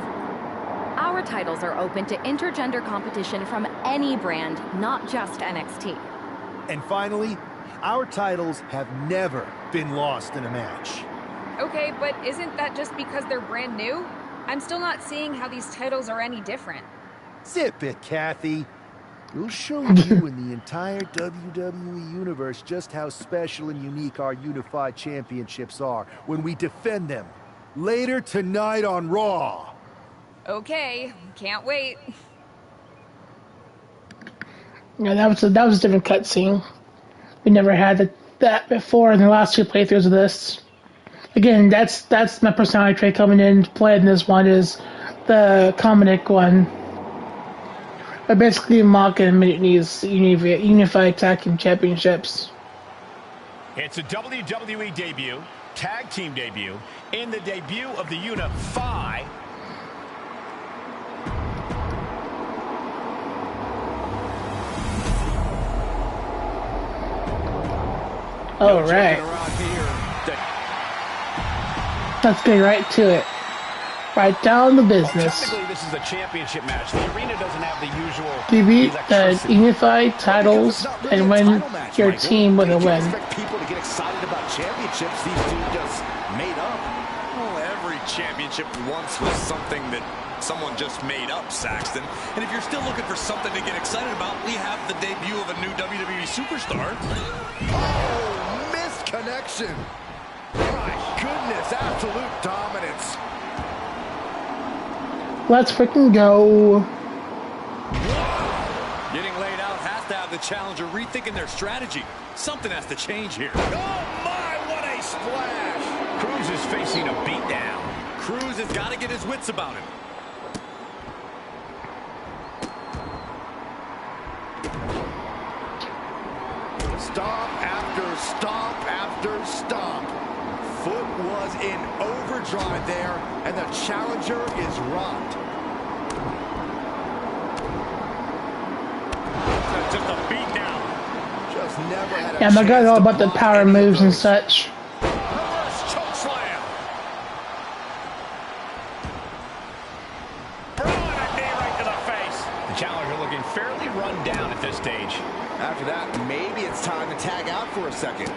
Our titles are open to intergender competition from any brand, not just NXT. And finally, our titles have never been lost in a match. Okay, but isn't that just because they're brand new? I'm still not seeing how these titles are any different. Zip it, Kathy. We'll show you and the entire WWE Universe just how special and unique our unified championships are when we defend them. Later tonight on Raw. Okay, can't wait. Yeah, that was a different cutscene. We never had that before in the last two playthroughs of this. Again, that's my personality trait coming in to play in this one is the comedic one. But basically mocking Mutiny's unified tag team championships. It's a WWE debut, tag team debut, in the debut of the Unify. All right. Let's get right to it. Right down to business. Technically, this is a championship match. The arena doesn't have the usual Defeat the unified titles and win your team with a win. Expect people to get excited about championships. These two just made up. Well, every championship once was something that someone just made up, Saxton. And if you're still looking for something to get excited about, we have the debut of a new WWE superstar. Oh, missed connection. My goodness, absolute dominance. Let's freaking go. Getting laid out has to have the challenger rethinking their strategy. Something has to change here. Oh my, what a splash! Cruz is facing a beatdown. Cruz has got to get his wits about him. Stomp after stomp after stomp. Foot was in overdrive there, and the challenger is rocked. Just a beatdown. Just never had a Yeah, my guy's all about the power moves and such. Reverse choke slam. Throwing a knee right to the face. The challenger looking fairly run down at this stage. After that, maybe it's time to tag out for a second.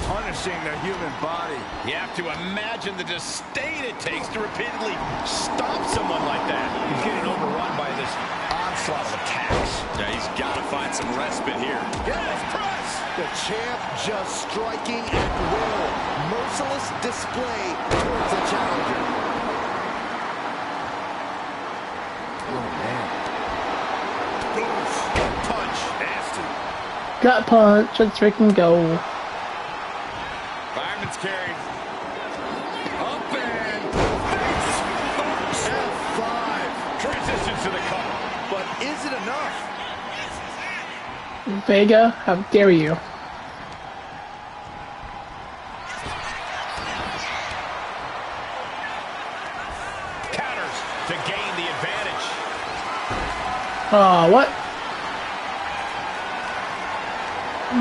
Punishing the human body. You have to imagine the disdain it takes to repeatedly stomp someone like that. He's getting overrun by this onslaught of attacks. Yeah, he's got to find some respite here. Yes, press! The champ just striking at will. Merciless display towards the challenger. Oh, man. Gut punch. Nasty. Gut punch. Let's freaking go. Fireman's carry. Up and Face! F5. Resistance to the cover. But is it enough? Vega, how dare you? Counters to gain the advantage. Oh, what?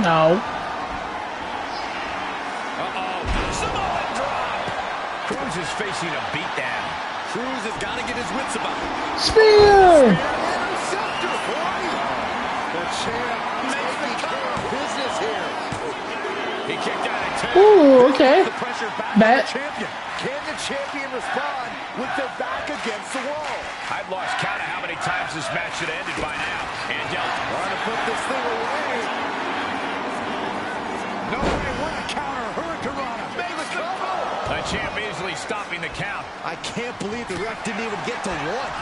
No. Samoan drop. Cruz is facing a beatdown. Cruz has got to get his wits about him. Spear! Interceptor, boy! The champ taking care of business here. He kicked out at 2. Ooh, okay. The pressure back Bet. on the champion. Can the champion respond with their back against the wall? I've lost count of how many times this match should have ended by now. And Trying to put this thing away. no way, what a counter. Hurricanrana. Makes the cover. The champ easily stopping the count. I can't believe the ref didn't even get to one.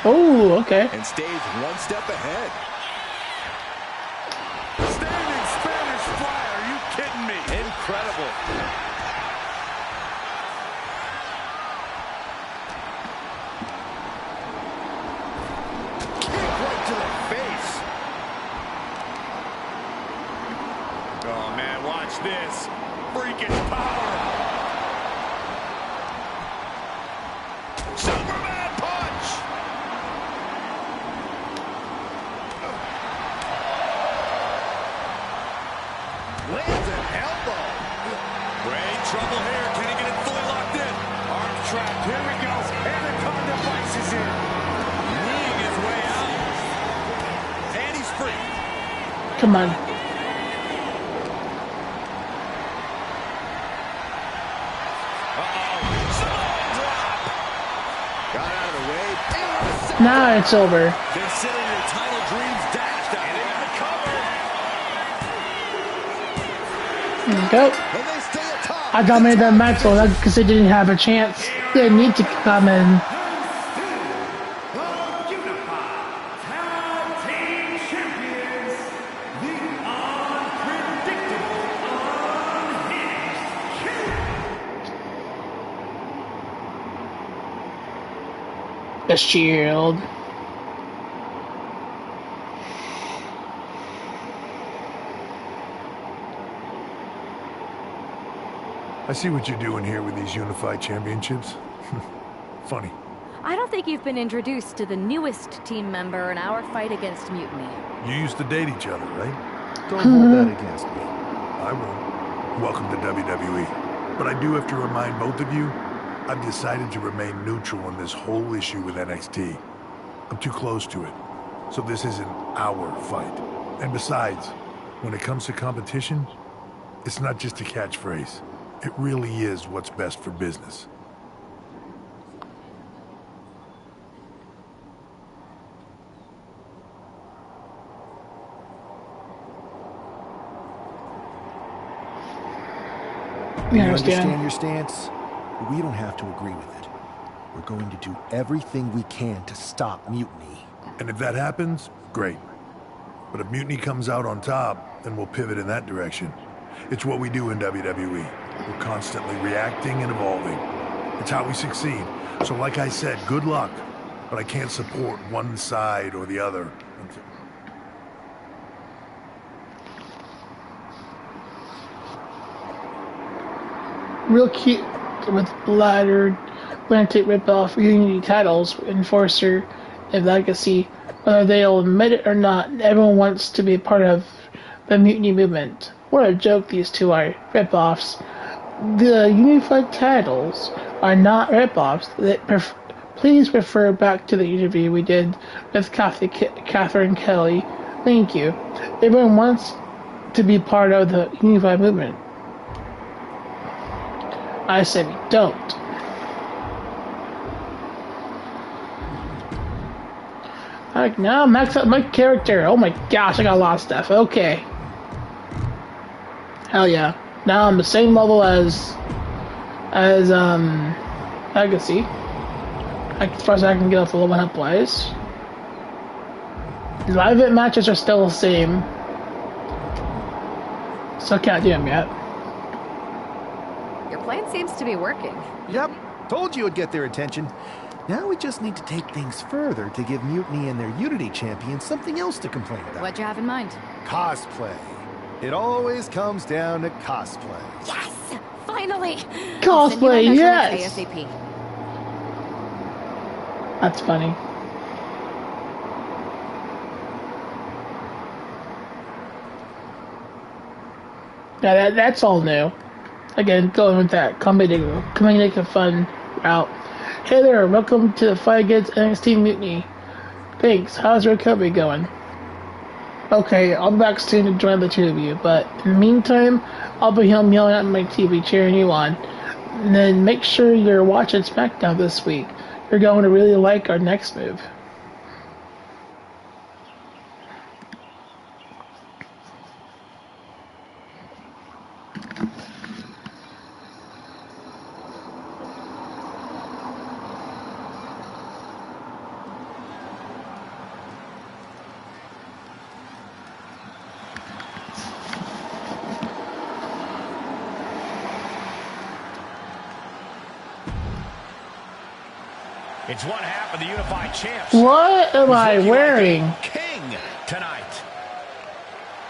Oh, okay. And stays one step ahead. Standing Spanish fly. Are you kidding me? Incredible. Kick right to the face. Oh, man, watch this. Freaking power. Superman punch. Lands an elbow. We're in trouble here. Can he get it fully locked in? Arm trapped. Here we go. And the condom device is in. Kneeing his way out. And he's free. Come on. Got out of the way. Now it's over. Considering your title dreams dashed out. And they got the cover. There you go. And they stay atop. I dominated that match because they didn't have a chance. They need to come in. The Shield. I see what you're doing here with these unified championships. Funny. I don't think you've been introduced to the newest team member in our fight against Mutiny. You used to date each other, right? Don't hold that against me. I won't. Welcome to WWE. But I do have to remind both of you, I've decided to remain neutral on this whole issue with NXT. I'm too close to it. So this isn't our fight. And besides, when it comes to competition, it's not just a catchphrase. It really is what's best for business. You understand your stance? We don't have to agree with it. We're going to do everything we can to stop Mutiny. And if that happens, great. But if Mutiny comes out on top, then we'll pivot in that direction. It's what we do in WWE. We're constantly reacting and evolving. It's how we succeed. So like I said, good luck. But I can't support one side or the other. Real cute with bladdered Atlantic rip-off Unity titles, Enforcer and Legacy. Whether they'll admit it or not, everyone wants to be a part of the Mutiny movement. What a joke these two are, rip-offs. The unified titles are not rip-offs. Please refer back to the interview we did with Catherine Kelly. Thank you. Everyone wants to be part of the unified movement. I said we don't. Alright, now max up my character. Oh my gosh, I got a lot of stuff. Okay. Hell yeah. Now I'm the same level as Legacy. As far as I can get off the level up wise. The live event matches are still the same. So I can't do them yet. Your plan seems to be working. Yep, told you it'd get their attention. Now we just need to take things further to give Mutiny and their Unity champions something else to complain about. What'd you have in mind? Cosplay. It always comes down to cosplay. Yes! Finally! Cosplay, yes! ASAP. That's funny. Yeah, that's all new. Again, going with that comedic fun route. Hey there, welcome to the fight against NXT Mutiny. Thanks, how's your recovery going? Okay, I'll be back soon to join the two of you, but in the meantime, I'll be home yelling at my TV, cheering you on. And then make sure you're watching SmackDown this week. You're going to really like our next move. It's one half of the unified champs. What am I wearing? King tonight.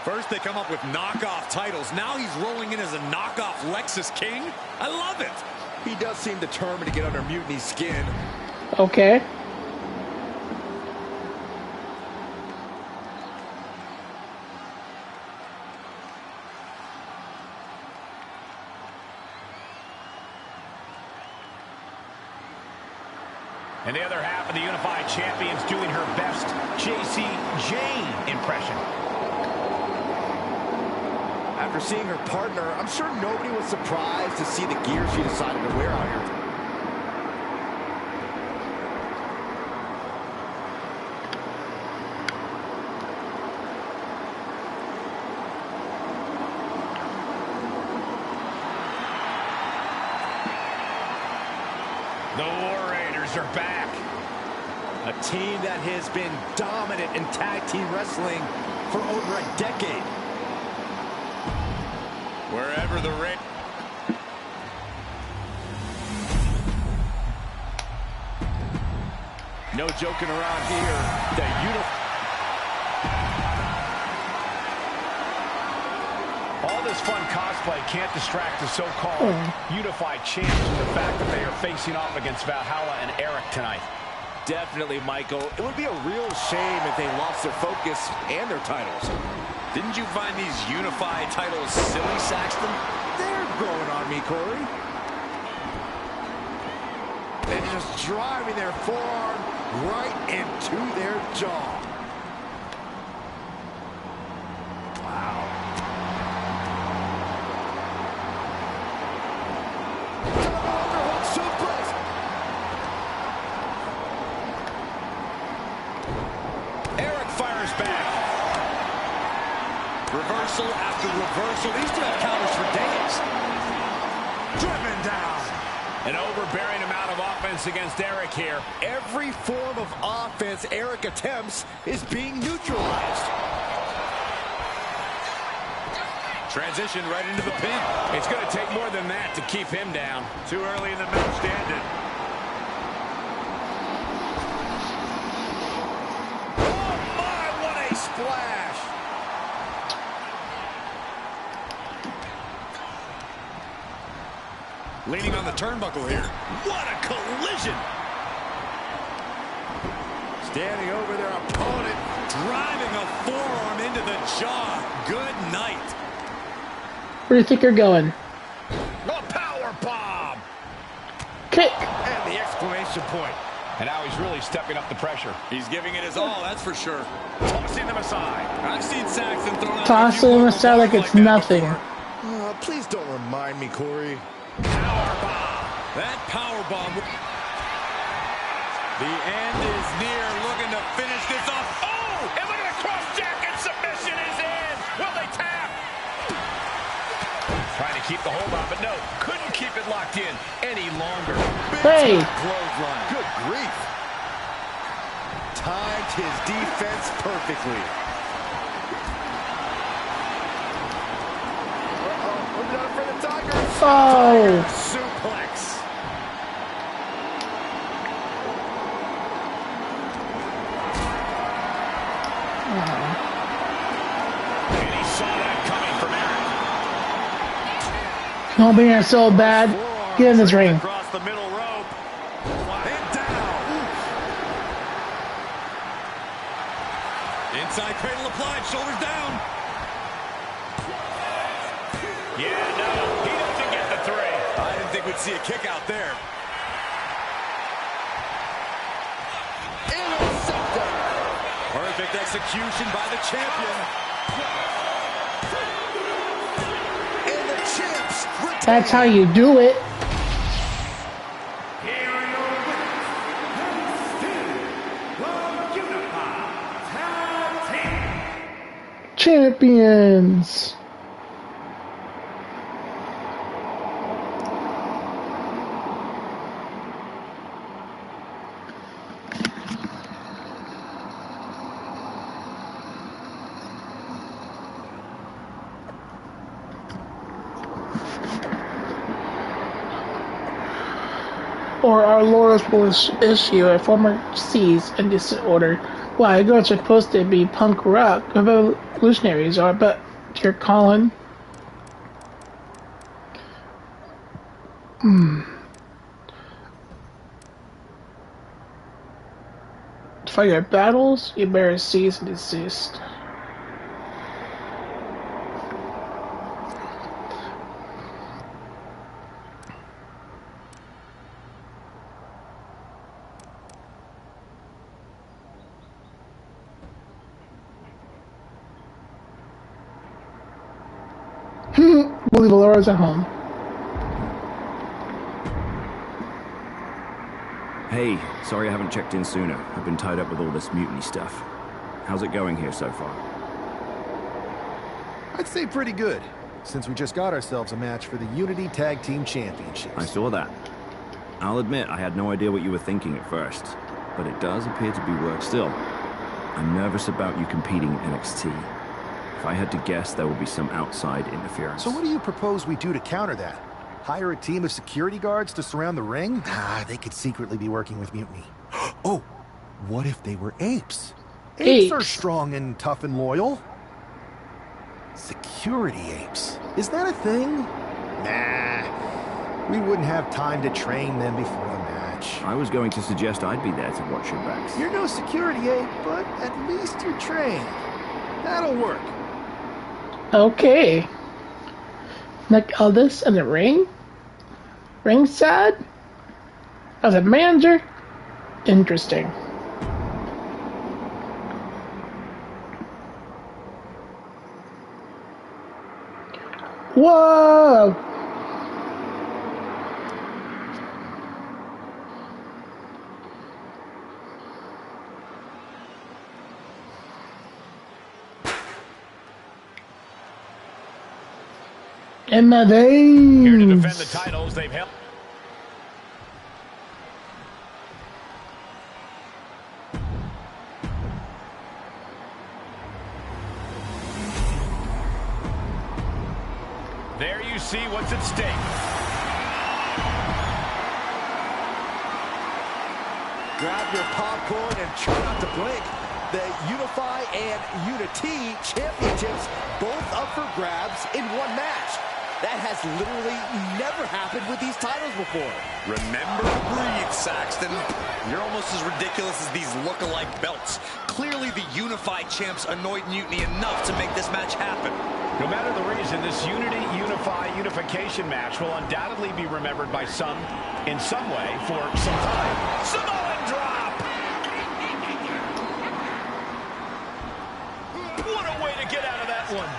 First they come up with knockoff titles. Now he's rolling in as a knockoff Lexus King. I love it. He does seem determined to get under Mutiny's skin. Okay. And the other half of the Unified Champions doing her best JC Jane impression. After seeing her partner, I'm sure nobody was surprised to see the gear she decided to wear out here. The War Raiders are back. A team that has been dominant in tag team wrestling for over a decade. Wherever the no joking around here. All this fun cosplay can't distract the so-called Unified Champs from the fact that they are facing off against Valhalla and Eric tonight. Definitely, Michael. It would be a real shame if they lost their focus and their titles. Didn't you find these unified titles silly, Saxton? They're growing on me, Corey. And just driving their forearm right into their jaw. Wow. Overhook suplex. Eric fires back. Reversal after reversal. These two have counters for days. Driven down. An overbearing amount of offense against Eric here. Every form of offense Eric attempts is being neutralized. Transition right into the pin. It's going to take more than that to keep him down. Too early in the match to end it. Oh my, what a splash! Leaning on the turnbuckle here. What a collision! Standing over their opponent. Driving a forearm into the jaw. Good night. Where do you think you're going? A power bomb! Kick! And the exclamation point. And now he's really stepping up the pressure. He's giving it his all, that's for sure. Tossing them aside. I've seen Saxton throw out Tossing them aside like it's nothing. Please don't remind me, Corey. That power bomb. The end is near. Looking to finish this off. Oh! And look at the cross jacket submission is in. Will they tap? Trying to keep the hold on, but no, couldn't keep it locked in any longer. Hey! Clothesline. Good grief. Timed his defense perfectly. Look out for the Tiger. Oh! Suplex. And he saw that coming from Eric. Don't be so bad. Get in this ring. Across the middle rope. And down. Inside cradle applied. Shoulders down. Yeah, no, he doesn't get the three. I didn't think we'd see a kick out there. Interceptor. Perfect execution by the champion. And the champs retain. That's how you do it. Here are your winners. The Unified Tag Team Champions. Or our lords will issue a former cease and desist order. Why, girls are supposed to be punk rock revolutionaries, or but you're calling. To fight your battles, you better cease and desist. We'll leave Laura's at home. Hey, sorry I haven't checked in sooner. I've been tied up with all this mutiny stuff. How's it going here so far? I'd say pretty good, since we just got ourselves a match for the Unity Tag Team Championships. I saw that. I'll admit I had no idea what you were thinking at first, but it does appear to be work still. I'm nervous about you competing in NXT. If I had to guess, there will be some outside interference. So what do you propose we do to counter that? Hire a team of security guards to surround the ring? They could secretly be working with Mutiny. Oh, what if they were apes? Apes are strong and tough and loyal. Security apes. Is that a thing? Nah. We wouldn't have time to train them before the match. I was going to suggest I'd be there to watch your backs. You're no security ape, but at least you're trained. That'll work. Okay. Like all this in the ring? Ringside? As a manager? Interesting. Whoa! In my veins. Here to defend the titles they've held. There you see what's at stake. Grab your popcorn and try not to blink. The Unify and Unity championships both up for grabs in one match. That has literally never happened with these titles before. Remember to breathe, Saxton. You're almost as ridiculous as these look-alike belts. Clearly the Unified champs annoyed Mutiny enough to make this match happen. No matter the reason, this unification match will undoubtedly be remembered by some, in some way, for some time. Samoan drop! What a way to get out of that one.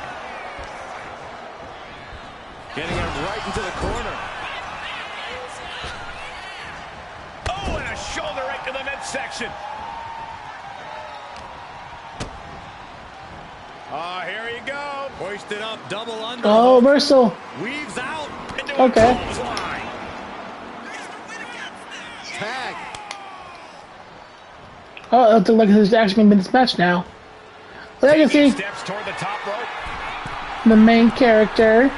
Getting him right into the corner. Oh, and a shoulder right to the midsection. Oh, here you go. Hoisted up, double under. Oh, reversal. Weaves out into Okay. a clothesline. Tag. Oh, it looks like this is actually going to be this match now. Legacy. Steps toward the top rope. The main character.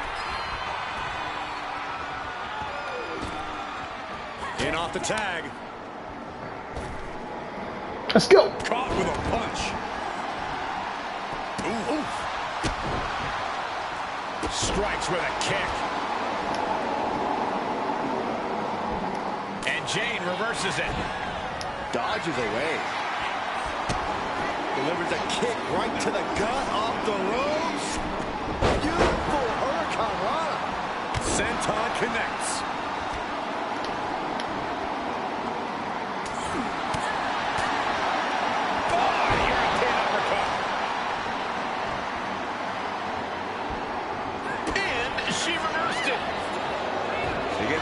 In off the tag. Let's go. Caught with a punch. Ooh. Strikes with a kick. And Jane reverses it. Dodges away. Delivers a kick right to the gut off the ropes. Beautiful hurricanrana. Senton connects.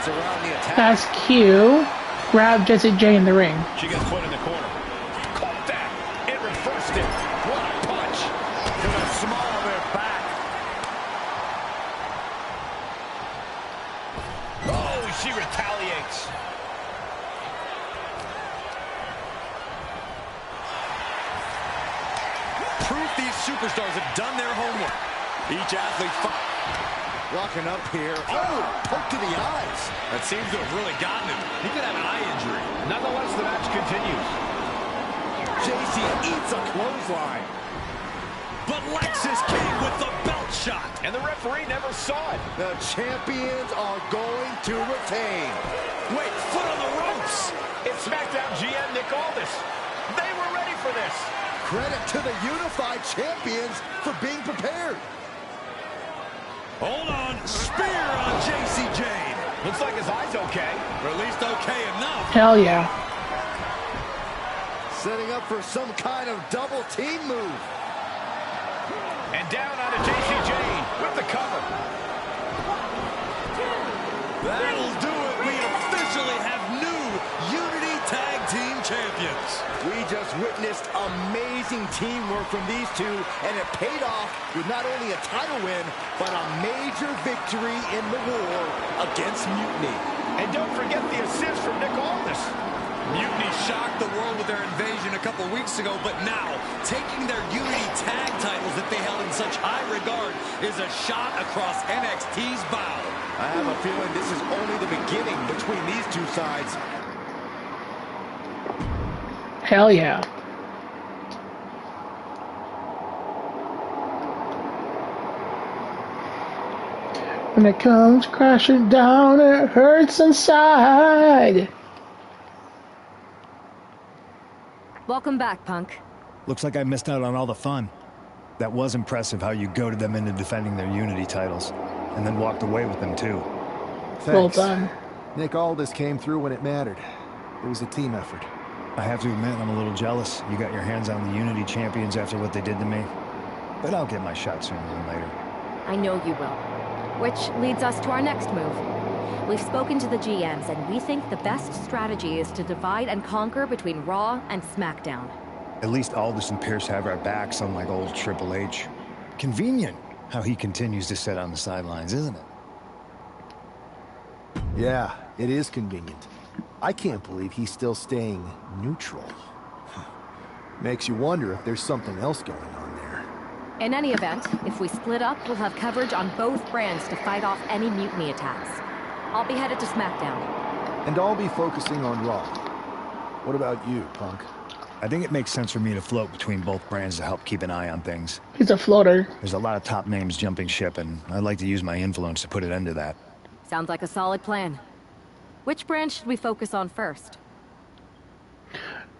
Around the attack. That's Q. Grab Jessie J in the ring. She gets put in the corner. Caught that. It reversed it. What a punch. To the small of their back. Oh, she retaliates. Proof these superstars have done their homework. Each athlete Rocking up here. Oh, poke to the eyes. That seems to have really gotten him. He could have an eye injury. Nonetheless, the match continues. JC eats a clothesline. But Lex is king with the belt shot. And the referee never saw it. The champions are going to retain. Wait, foot on the ropes. It's SmackDown GM Nick Aldis. They were ready for this. Credit to the Unified champions for being prepared. Hold on. Spear on JC Jane. Looks like his eye's okay. Or at least okay enough. Hell yeah. Setting up for some kind of double team move. And down onto JC Jane with the cover. That'll do it. We officially have new Unity Tag Team Champions. We just witnessed amazing teamwork from these two, and it paid off with not only a title win, but a major victory in the war against Mutiny. And don't forget the assist from Nick Aldis. Mutiny shocked the world with their invasion a couple weeks ago, but now, taking their Unity tag titles that they held in such high regard is a shot across NXT's bow. I have a feeling this is only the beginning between these two sides. Hell yeah. When it comes crashing down, it hurts inside. Welcome back, Punk. Looks like I missed out on all the fun. That was impressive how you goaded them into defending their Unity titles, and then walked away with them too. Thanks. Well done. Nick Aldis came through when it mattered. It was a team effort. I have to admit, I'm a little jealous. You got your hands on the Unity champions after what they did to me. But I'll get my shot sooner than later. I know you will. Which leads us to our next move. We've spoken to the GMs, and we think the best strategy is to divide and conquer between Raw and SmackDown. At least Aldis and Pierce have our backs, unlike old Triple H. Convenient how he continues to sit on the sidelines, isn't it? Yeah, it is convenient. I can't believe he's still staying neutral. Makes you wonder if there's something else going on there. In any event, if we split up, we'll have coverage on both brands to fight off any Mutiny attacks. I'll be headed to SmackDown. And I'll be focusing on Raw. What about you, Punk? I think it makes sense for me to float between both brands to help keep an eye on things. He's a floater. There's a lot of top names jumping ship, and I'd like to use my influence to put an end to that. Sounds like a solid plan. Which brand should we focus on first?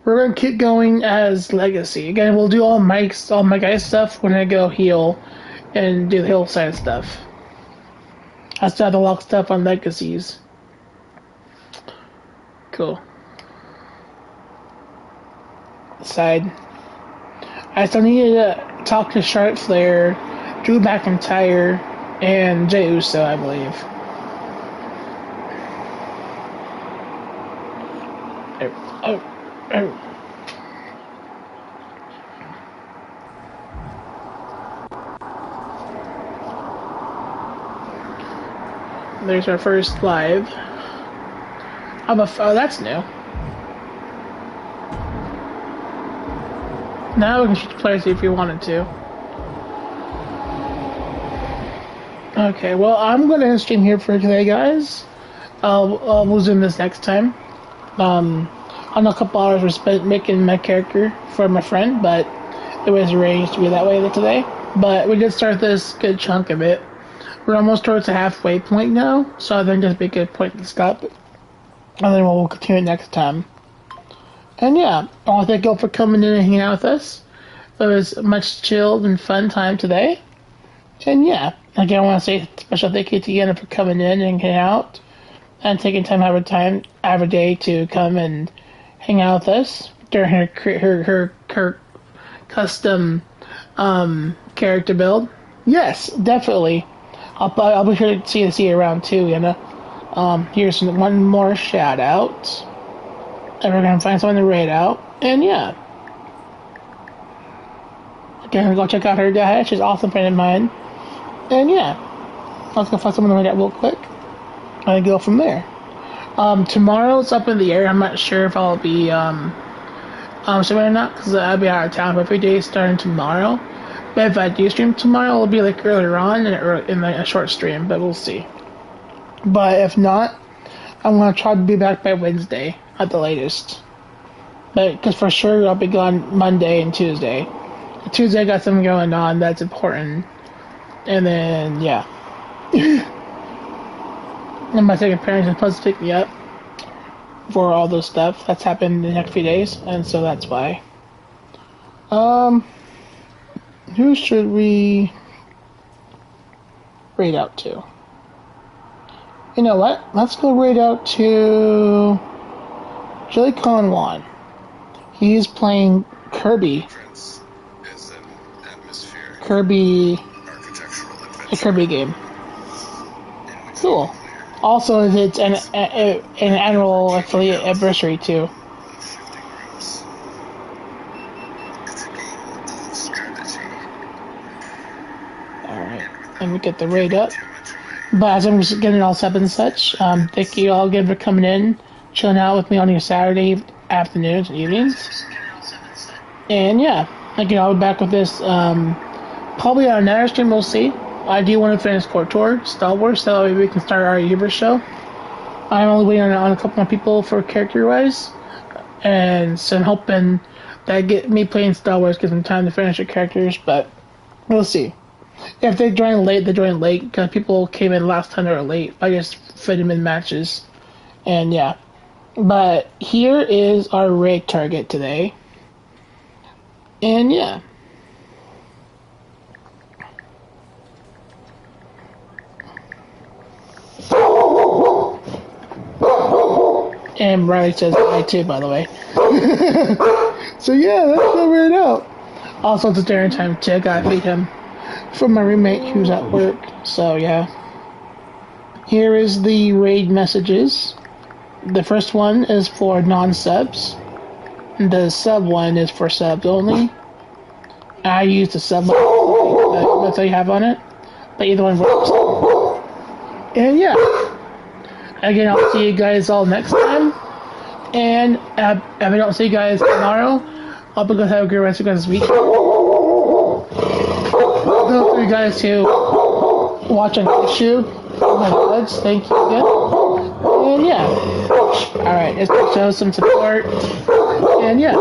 We're gonna keep going as Legacy. Again, we'll do all my guys stuff when I go heel, and do the heel side stuff. I still have to lock stuff on Legacies. Cool. Side. I still need to talk to Charlotte Flair, Drew McIntyre, and Jey Uso, I believe. Oh. There's our first live. Oh, that's new. Now we can shoot the players if you wanted to. Okay, well, I'm going to end stream here for today, guys. We'll zoom this next time. I know a couple hours were spent making my character for my friend, but it was arranged to be that way today. But we did start this good chunk of it. We're almost towards the halfway point now, so I think that'd be a good point to stop. And then we'll continue next time. And yeah, I want to thank you all for coming in and hanging out with us. It was a much chilled and fun time today. And yeah, again, I want to say a special thank you to Yana for coming in and hanging out. And taking time out of her day to come and hang out with us during her custom character build. Yes, definitely. I'll be sure to see you around too, Yana. Here's one more shout out. And we're gonna find someone to raid out. And yeah. Again, go check out her guy. She's an awesome friend of mine. And yeah. Let's go find someone to raid out real quick. And go from there. Tomorrow's up in the air. I'm not sure if I'll be streaming or not, because I'll be out of town for 3 days starting tomorrow. But if I do stream tomorrow, it'll be like earlier on in a short stream, but we'll see. But if not, I'm gonna try to be back by Wednesday at the latest. But because for sure I'll be gone Monday and Tuesday. Tuesday I got something going on that's important, and then yeah. And my second parents are supposed to pick me up for all those stuff that's happened in the next few days, and so that's why. Who should we raid out to? You know what? Let's go raid out to Joey Conwan. He's playing Kirby. A Kirby game. Cool. Also, it's an annual affiliate anniversary too. Alright, let me get the raid up. But as I'm just getting all set and such, thank you all again for coming in, chilling out with me on your Saturday afternoons and evenings. And yeah, again, I'll be back with this probably on another stream, we'll see. I do want to finish Court Tour, Star Wars, so we can start our Uber show. I'm only waiting on a couple more people for character-wise, and so I'm hoping that get me playing Star Wars gives them time to finish their characters, but we'll see. If they join late, they join late, because people came in last time they were late. I just fit them in matches, and yeah. But here is our raid target today, and yeah. And Riley says hi too, by the way. So yeah, that's over it out. Also, it's dinner time too. I gotta feed him from my roommate who's at work. So yeah. Here is the raid messages. The first one is for non-subs. The sub one is for subs only. I use the sub one. That's all you have on it. But either one works. And yeah. Again, I'll see you guys all next time. And if I don't see you guys tomorrow, I'll be going to have a good rest of you guys this week. Those of you guys who watch on YouTube, oh my god, thank you again. And yeah. Alright, let's show some support. And yeah.